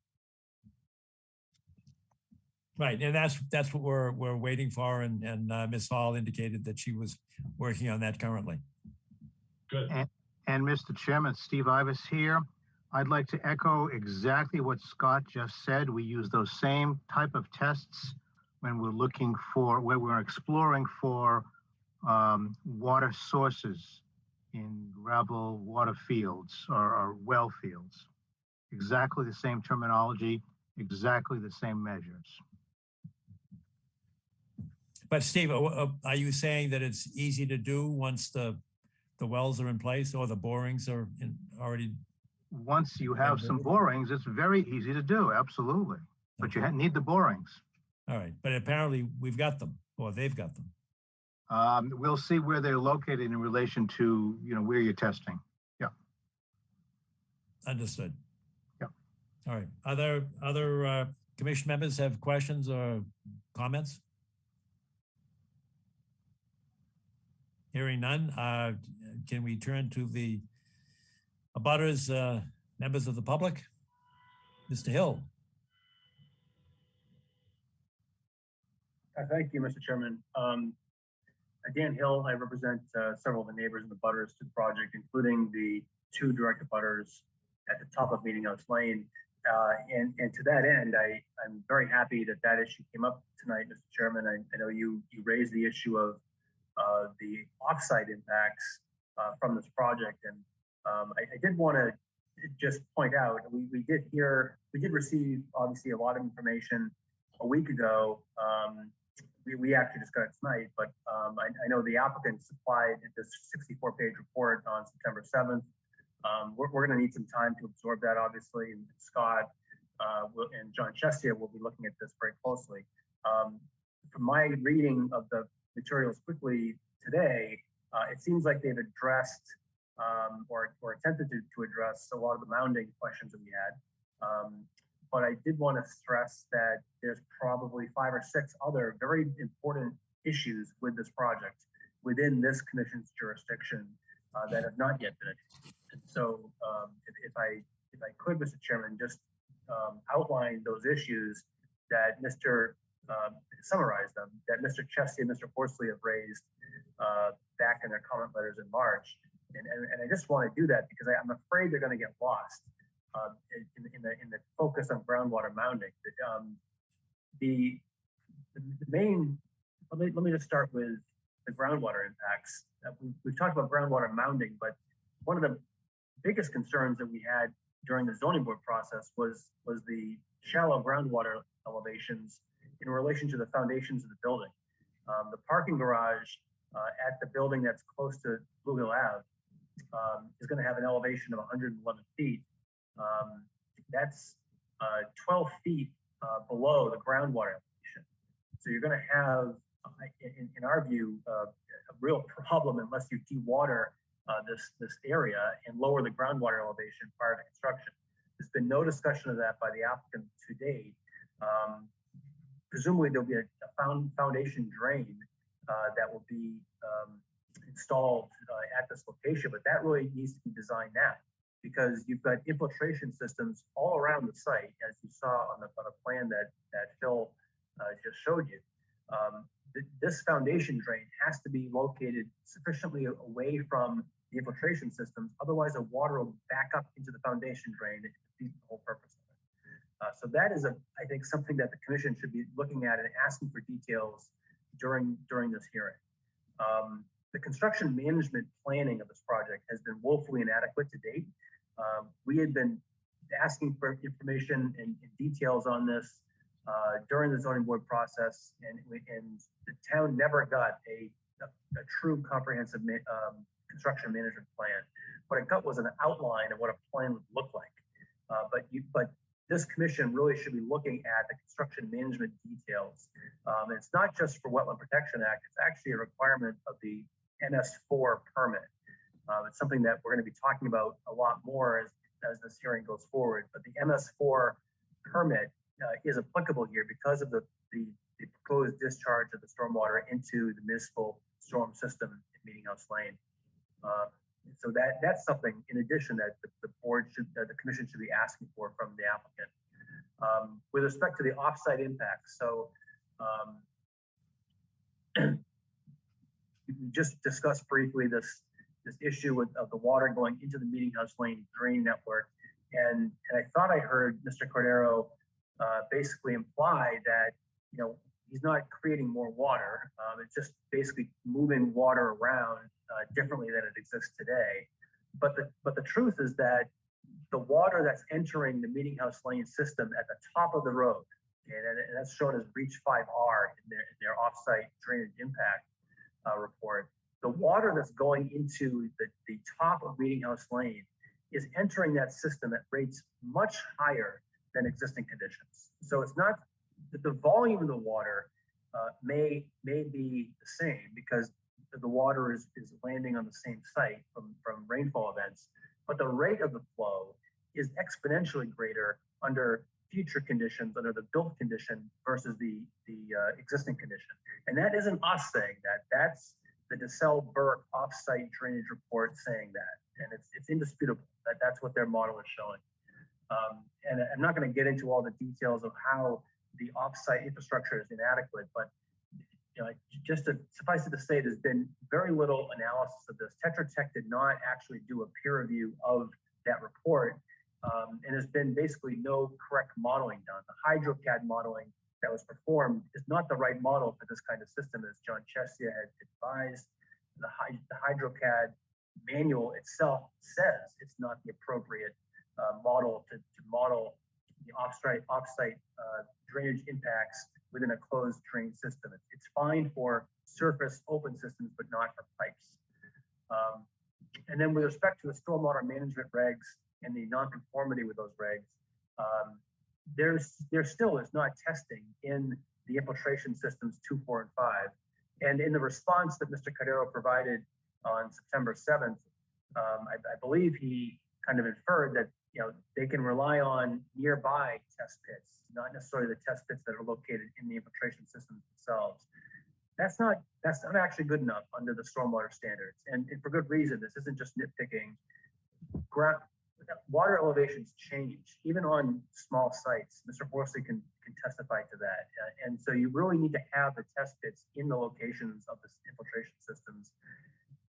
S1: Right, and that's what we're waiting for, and Ms. Hall indicated that she was working on that currently.
S6: Good.
S2: And Mr. Chairman, Steve Ivas here. I'd like to echo exactly what Scott just said. We use those same type of tests when we're looking for, where we're exploring for water sources in gravel water fields or well fields. Exactly the same terminology, exactly the same measures.
S1: But Steve, are you saying that it's easy to do once the wells are in place or the borings are already?
S2: Once you have some borings, it's very easy to do, absolutely. But you need the borings.
S1: All right, but apparently we've got them, or they've got them.
S2: We'll see where they're located in relation to, where you're testing. Yeah.
S1: Understood.
S2: Yeah.
S1: All right. Other commission members have questions or comments? Hearing none, can we turn to the abutters, members of the public? Mr. Hill.
S14: Thank you, Mr. Chairman. Dan Hill, I represent several of the neighbors and the butters to the project, including the two direct abutters at the top of Meeting House Lane. And to that end, I'm very happy that issue came up tonight, Mr. Chairman. I know you raised the issue of the offsite impacts from this project. And I did want to just point out, we did receive obviously a lot of information a week ago. We actually just got it tonight, but I know the applicant supplied this 64-page report on September 7th. We're going to need some time to absorb that, obviously, and Scott and John Chestia will be looking at this very closely. From my reading of the materials quickly today, it seems like they've addressed or attempted to address a lot of the mounding questions that we had. But I did want to stress that there's probably 5 or 6 other very important issues with this project within this commission's jurisdiction that have not yet been addressed. And so if I could, Mr. Chairman, just outline those issues that summarize them, that Mr. Chesty and Mr. Horsley have raised back in their comment letters in March. And I just want to do that because I'm afraid they're going to get lost in the focus on groundwater mounding. The main, let me just start with the groundwater impacts. We've talked about groundwater mounding, but one of the biggest concerns that we had during the zoning board process was the shallow groundwater elevations in relation to the foundations of the building. The parking garage at the building that's close to Blue Hill Ave is going to have an elevation of 111 feet. That's 12 feet below the groundwater elevation. So you're going to have, in our view, a real problem unless you dewater this area and lower the groundwater elevation prior to construction. There's been no discussion of that by the applicant to date. Presumably there'll be a foundation drain that will be installed at this location, but that really needs to be designed now because you've got infiltration systems all around the site, as you saw on the plan that Phil just showed you. This foundation drain has to be located sufficiently away from the infiltration systems, otherwise the water will back up into the foundation drain and defeat the whole purpose of it. So that is, I think, something that the commission should be looking at and asking for details during this hearing. The construction management planning of this project has been woefully inadequate to date. We had been asking for information and details on this during the zoning board process, and the town never got a true comprehensive construction management plan. What it got was an outline of what a plan would look like. But this commission really should be looking at the construction management details. It's not just for Wetland Protection Act, it's actually a requirement of the MS4 permit. It's something that we're going to be talking about a lot more as this hearing goes forward. But the MS4 permit is applicable here because of the proposed discharge of the stormwater into the municipal storm system in Meeting House Lane. So that's something in addition that the board should, the commission should be asking for from the applicant. With respect to the offsite impacts, so we just discussed briefly this issue of the water going into the Meeting House Lane drain network, and I thought I heard Mr. Cordero basically imply that he's not creating more water. It's just basically moving water around differently than it exists today. But the truth is that the water that's entering the Meeting House Lane system at the top of the road, and that's shown as Breach 5R in their offsite drainage impact report, the water that's going into the top of Meeting House Lane is entering that system at rates much higher than existing conditions. So it's not that the volume of the water may be the same because the water is landing on the same site from rainfall events, but the rate of the flow is exponentially greater under future conditions, under the built condition versus the existing condition. And that isn't us saying that, that's the DeSalle-Burke offsite drainage report saying that. And it's indisputable that that's what their model is showing. And I'm not going to get into all the details of how the offsite infrastructure is inadequate, but just to suffice it to say, there's been very little analysis of this. Tetra Tech did not actually do a peer review of that report, and there's been basically no correct modeling done. The HydroCAD modeling that was performed is not the right model for this kind of system, as John Chesia had advised. The HydroCAD manual itself says it's not the appropriate model to model the offsite drainage impacts within a closed drain system. It's fine for surface open systems, but not for pipes. And then with respect to the stormwater management regs and the nonconformity with those regs, there still is not testing in the infiltration systems 2, 4, and 5. And in the response that Mr. Cordero provided on September 7th, I believe he kind of inferred that they can rely on nearby test pits, not necessarily the test pits that are located in the infiltration systems themselves. That's not actually good enough under the stormwater standards, and for good reason. This isn't just nitpicking. Water elevations change, even on small sites. Mr. Horsley can testify to that. And so you really need to have the test pits in the locations of the infiltration systems,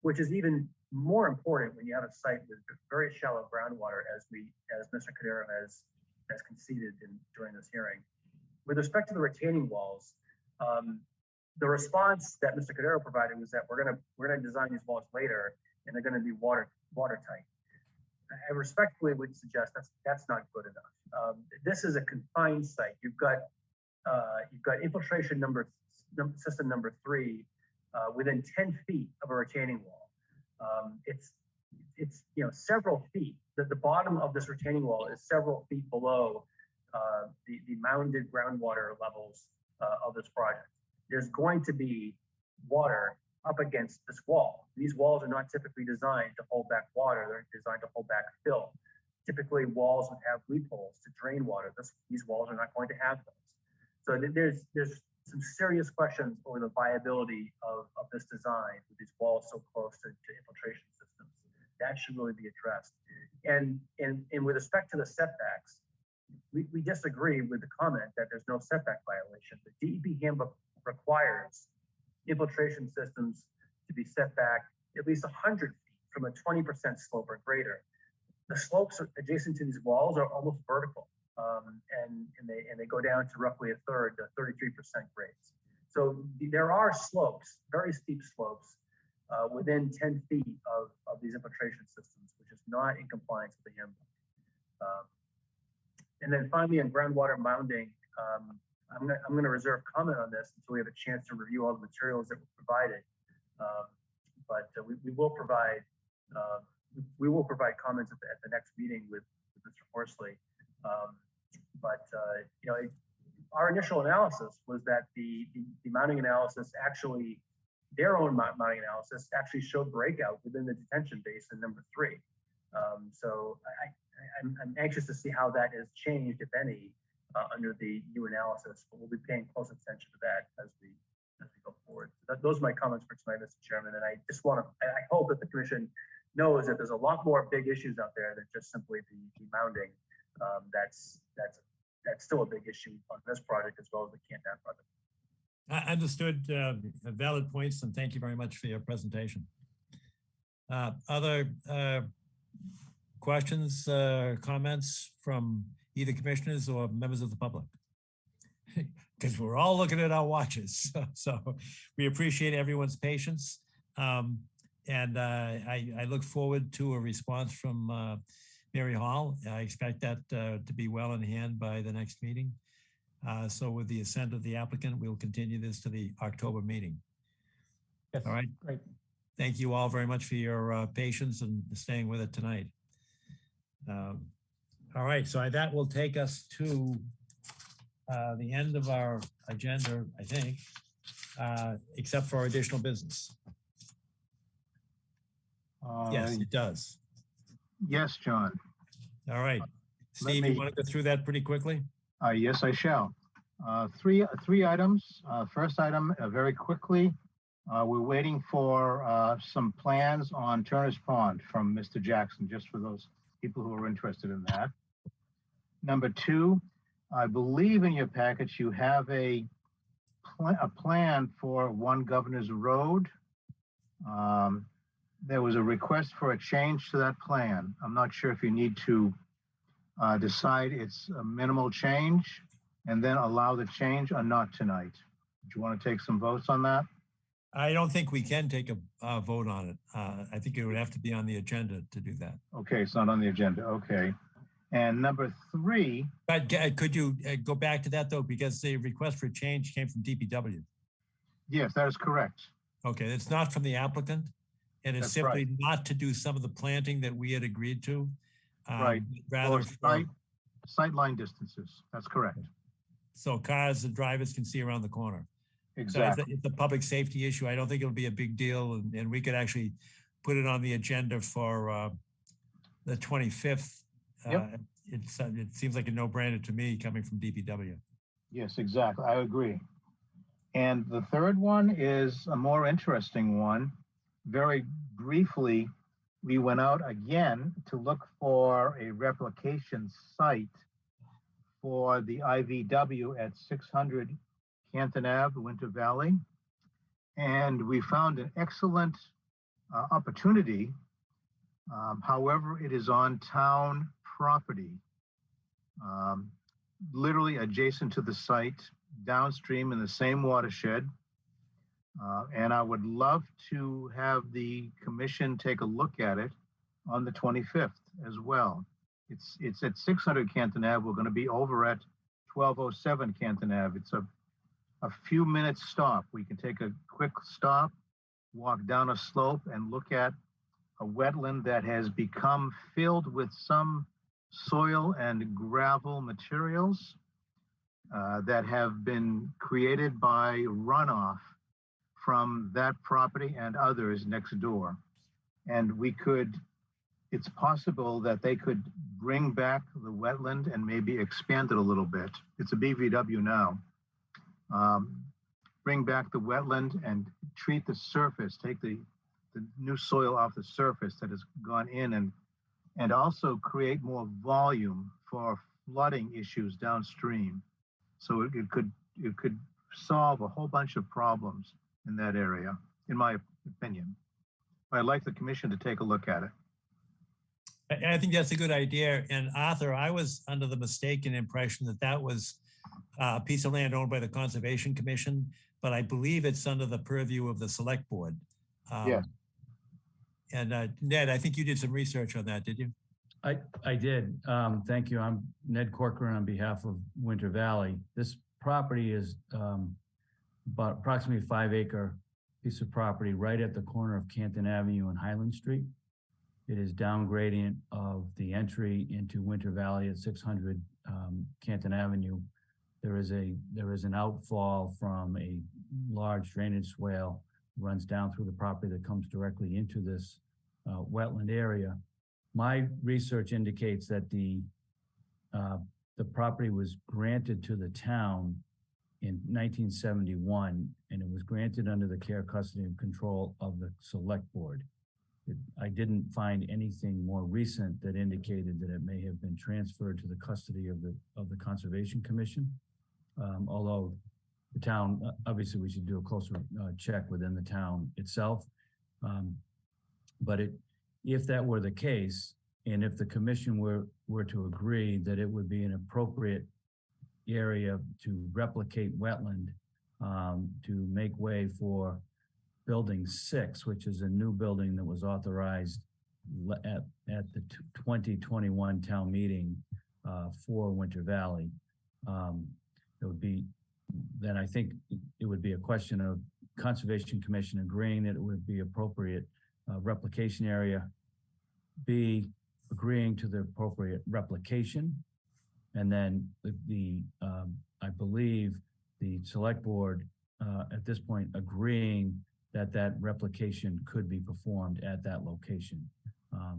S14: which is even more important when you have a site with very shallow groundwater, as Mr. Cordero has conceded during this hearing. With respect to the retaining walls, the response that Mr. Cordero provided was that we're gonna design these walls later, and they're gonna be watertight. I respectfully would suggest that's not good enough. This is a confined site. You've got infiltration system number 3 within 10 feet of a retaining wall. It's several feet. The bottom of this retaining wall is several feet below the mounded groundwater levels of this project. There's going to be water up against this wall. These walls are not typically designed to hold back water. They're designed to hold back fill. Typically, walls would have leapholes to drain water. These walls are not going to have those. So there's some serious questions over the viability of this design with these walls so close to infiltration systems. That should really be addressed. And with respect to the setbacks, we disagree with the comment that there's no setback violation. The DEP handbook requires infiltration systems to be set back at least 100 feet from a 20% slope or greater. The slopes adjacent to these walls are almost vertical, and they go down to roughly a third, 33% grades. So there are slopes, very steep slopes, within 10 feet of these infiltration systems, which is not in compliance with the handbook. And then finally, on groundwater mounding, I'm going to reserve comment on this until we have a chance to review all the materials that were provided. But we will provide comments at the next meeting with Mr. Horsley. But our initial analysis was that the mounting analysis actually, their own mounting analysis actually showed breakout within the detention basin number 3. So I'm anxious to see how that has changed, if any, under the new analysis. But we'll be paying close attention to that as we go forward. So those are my comments for tonight, Mr. Chairman. And I just want to, I hope that the commission knows that there's a lot more big issues out there than just simply the mounting. That's still a big issue on this project as well as the Canton project.
S1: Understood. Valid points, and thank you very much for your presentation. Other questions, comments from either commissioners or members of the public? Because we're all looking at our watches. So we appreciate everyone's patience. And I look forward to a response from Mary Hall. I expect that to be well in hand by the next meeting. So with the assent of the applicant, we'll continue this to the October meeting.
S20: Yes,
S1: all right.
S20: Great.
S1: Thank you all very much for your patience and staying with it tonight. All right, so that will take us to the end of our agenda, I think, except for additional business. Yes, it does.
S2: Yes, John.
S1: All right. Steve, you want to go through that pretty quickly?
S2: Yes, I shall. Three items. First item, very quickly, we're waiting for some plans on Turner's Pond from Mr. Jackson, just for those people who are interested in that. Number 2, I believe in your package you have a plan for One Governor's Road. There was a request for a change to that plan. I'm not sure if you need to decide it's a minimal change and then allow the change or not tonight. Do you want to take some votes on that?
S1: I don't think we can take a vote on it. I think it would have to be on the agenda to do that.
S2: Okay, it's not on the agenda. Okay. And number 3.
S1: But could you go back to that though? Because the request for change came from DPW.
S2: Yes, that is correct.
S1: Okay, it's not from the applicant. And it's
S2: That's
S1: simply
S2: right.
S1: not to do some of the planting that we had agreed to.
S2: Right.
S1: Rather
S2: sight line distances. That's correct.
S1: So cars and drivers can see around the corner.
S2: Exactly.
S1: So it's a public safety issue. I don't think it'll be a big deal. And we could actually put it on the agenda for the 25th.
S2: Yep.
S1: It seems like a no-brainer to me coming from DPW.
S2: Yes, exactly. I agree. And the third one is a more interesting one. Very briefly, we went out again to look for a replication site for the IVW at 600 Canton Ave, Winter Valley. And we found an excellent opportunity. However, it is on town property, literally adjacent to the site, downstream in the same watershed. And I would love to have the commission take a look at it on the 25th as well. It's at 600 Canton Ave. We're going to be over at 1207 Canton Ave. It's a few minutes stop. We can take a quick stop, walk down a slope and look at a wetland that has become filled with some soil and gravel materials that have been created by runoff from that property and others next door. And it's possible that they could bring back the wetland and maybe expand it a little bit. It's a BVW now. Bring back the wetland and treat the surface, take the new soil off the surface that has gone in and also create more volume for flooding issues downstream. So it could solve a whole bunch of problems in that area, in my opinion. I'd like the commission to take a look at it.
S1: I think that's a good idea. And Arthur, I was under the mistaken impression that that was a piece of land owned by the Conservation Commission, but I believe it's under the purview of the Select Board.
S2: Yeah.
S1: And Ned, I think you did some research on that, did you?
S10: I did. Thank you. I'm Ned Corcoran on behalf of Winter Valley. This property is about approximately 5-acre piece of property right at the corner of Canton Avenue and Highland Street. It is down gradient of the entry into Winter Valley at 600 Canton Avenue, there is an outfall from a large drainage swale, runs down through the property that comes directly into this wetland area. My research indicates that the property was granted to the town in 1971, and it was granted under the care, custody, and control of the select board. I didn't find anything more recent that indicated that it may have been transferred to the custody of the Conservation Commission. Although the town, obviously we should do a closer check within the town itself. But if that were the case, and if the commission were to agree that it would be an appropriate area to replicate wetland, to make way for Building 6, which is a new building that was authorized at the 2021 town meeting for Winter Valley. It would be, then I think it would be a question of Conservation Commission agreeing that it would be appropriate replication area, B, agreeing to the appropriate replication, and then I believe the select board at this point agreeing that replication could be performed at that location.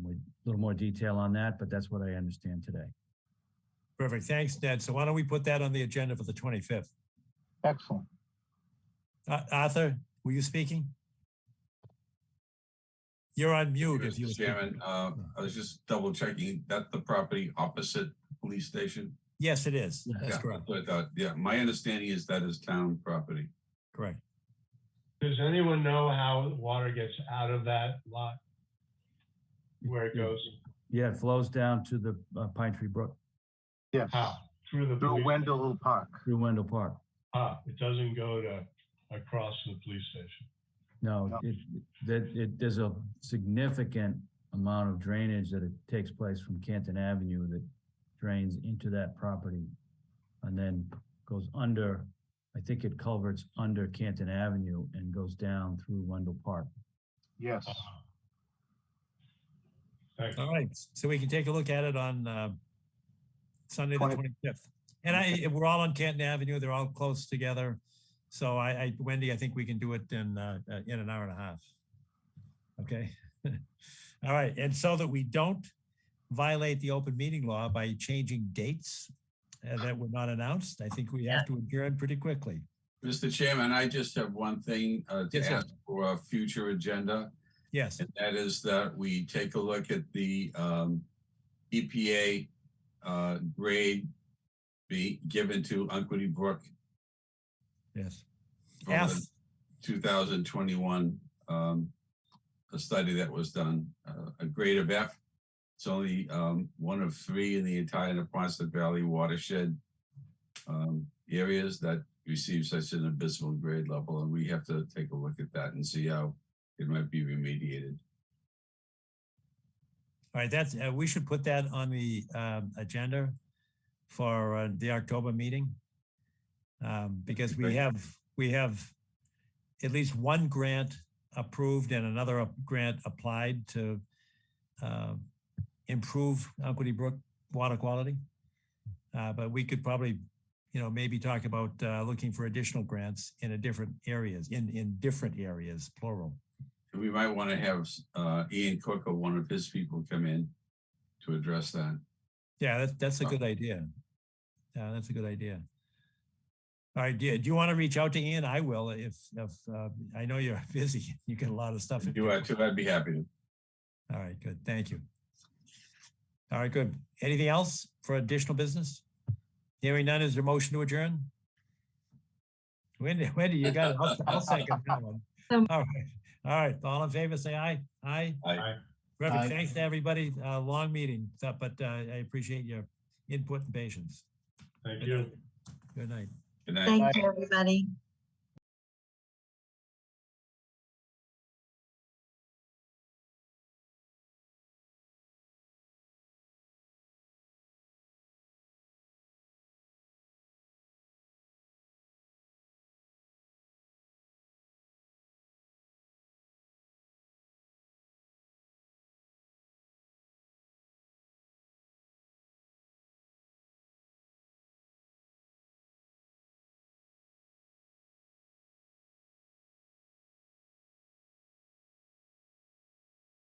S10: With a little more detail on that, but that's what I understand today.
S1: Perfect. Thanks, Ned. So why don't we put that on the agenda for the 25th?
S2: Excellent.
S1: Arthur, were you speaking? You're on mute if you were
S4: Mr. Chairman, I was just double checking that the property opposite the police station.
S1: Yes, it is. That's correct.
S4: That's what I thought. Yeah, my understanding is that is town property.
S1: Correct.
S6: Does anyone know how water gets out of that lot? Where it goes?
S10: Yeah, it flows down to the Pine Tree Brook.
S2: Yes.
S6: How? Through
S2: Wendell Park.
S10: Through Wendell Park.
S6: It doesn't go to across the police station.
S10: No, there's a significant amount of drainage that it takes place from Canton Avenue that drains into that property and then goes under, I think it culverts under Canton Avenue and goes down through Wendell Park.
S2: Yes.
S1: All right, so we can take a look at it on Sunday the 25th. And we're all on Canton Avenue. They're all close together. So Wendy, I think we can do it in an hour and a half. Okay. All right. And so that we don't violate the open meeting law by changing dates that were not announced, I think we have to adjourn pretty quickly.
S4: Mr. Chairman, I just have one thing to ask for a future agenda.
S1: Yes.
S4: And that is that we take a look at the EPA grade be given to Unquity Brook.
S1: Yes.
S4: For the 2021 a study that was done, a grade of F. It's only one of 3 in the entire Neponset Valley watershed areas that receive such an abysmal grade level, and we have to take a look at that and see how it might be remediated.
S1: All right, that's we should put that on the agenda for the October meeting because we have at least one grant approved and another grant applied to improve Unquity Brook water quality. But we could probably, maybe talk about looking for additional grants in different areas, in different areas, plural.
S4: We might want to have Ian Cook or one of his people come in to address that.
S1: Yeah, that's a good idea. Yeah, that's a good idea. All right, do you want to reach out to Ian? I will if I know you're busy. You get a lot of stuff.
S4: If you want to, I'd be happy to.
S1: All right, good. Thank you. All right, good. Anything else for additional business? Hearing none, is there a motion to adjourn? Wendy, you got it. I'll second that one. All right. All in favor, say aye. Aye.
S4: Aye.
S1: Perfect. Thanks to everybody. Long meeting, but I appreciate your input and patience.
S6: Thank you.
S1: Good night.
S4: Good night.
S5: Thank you, everybody.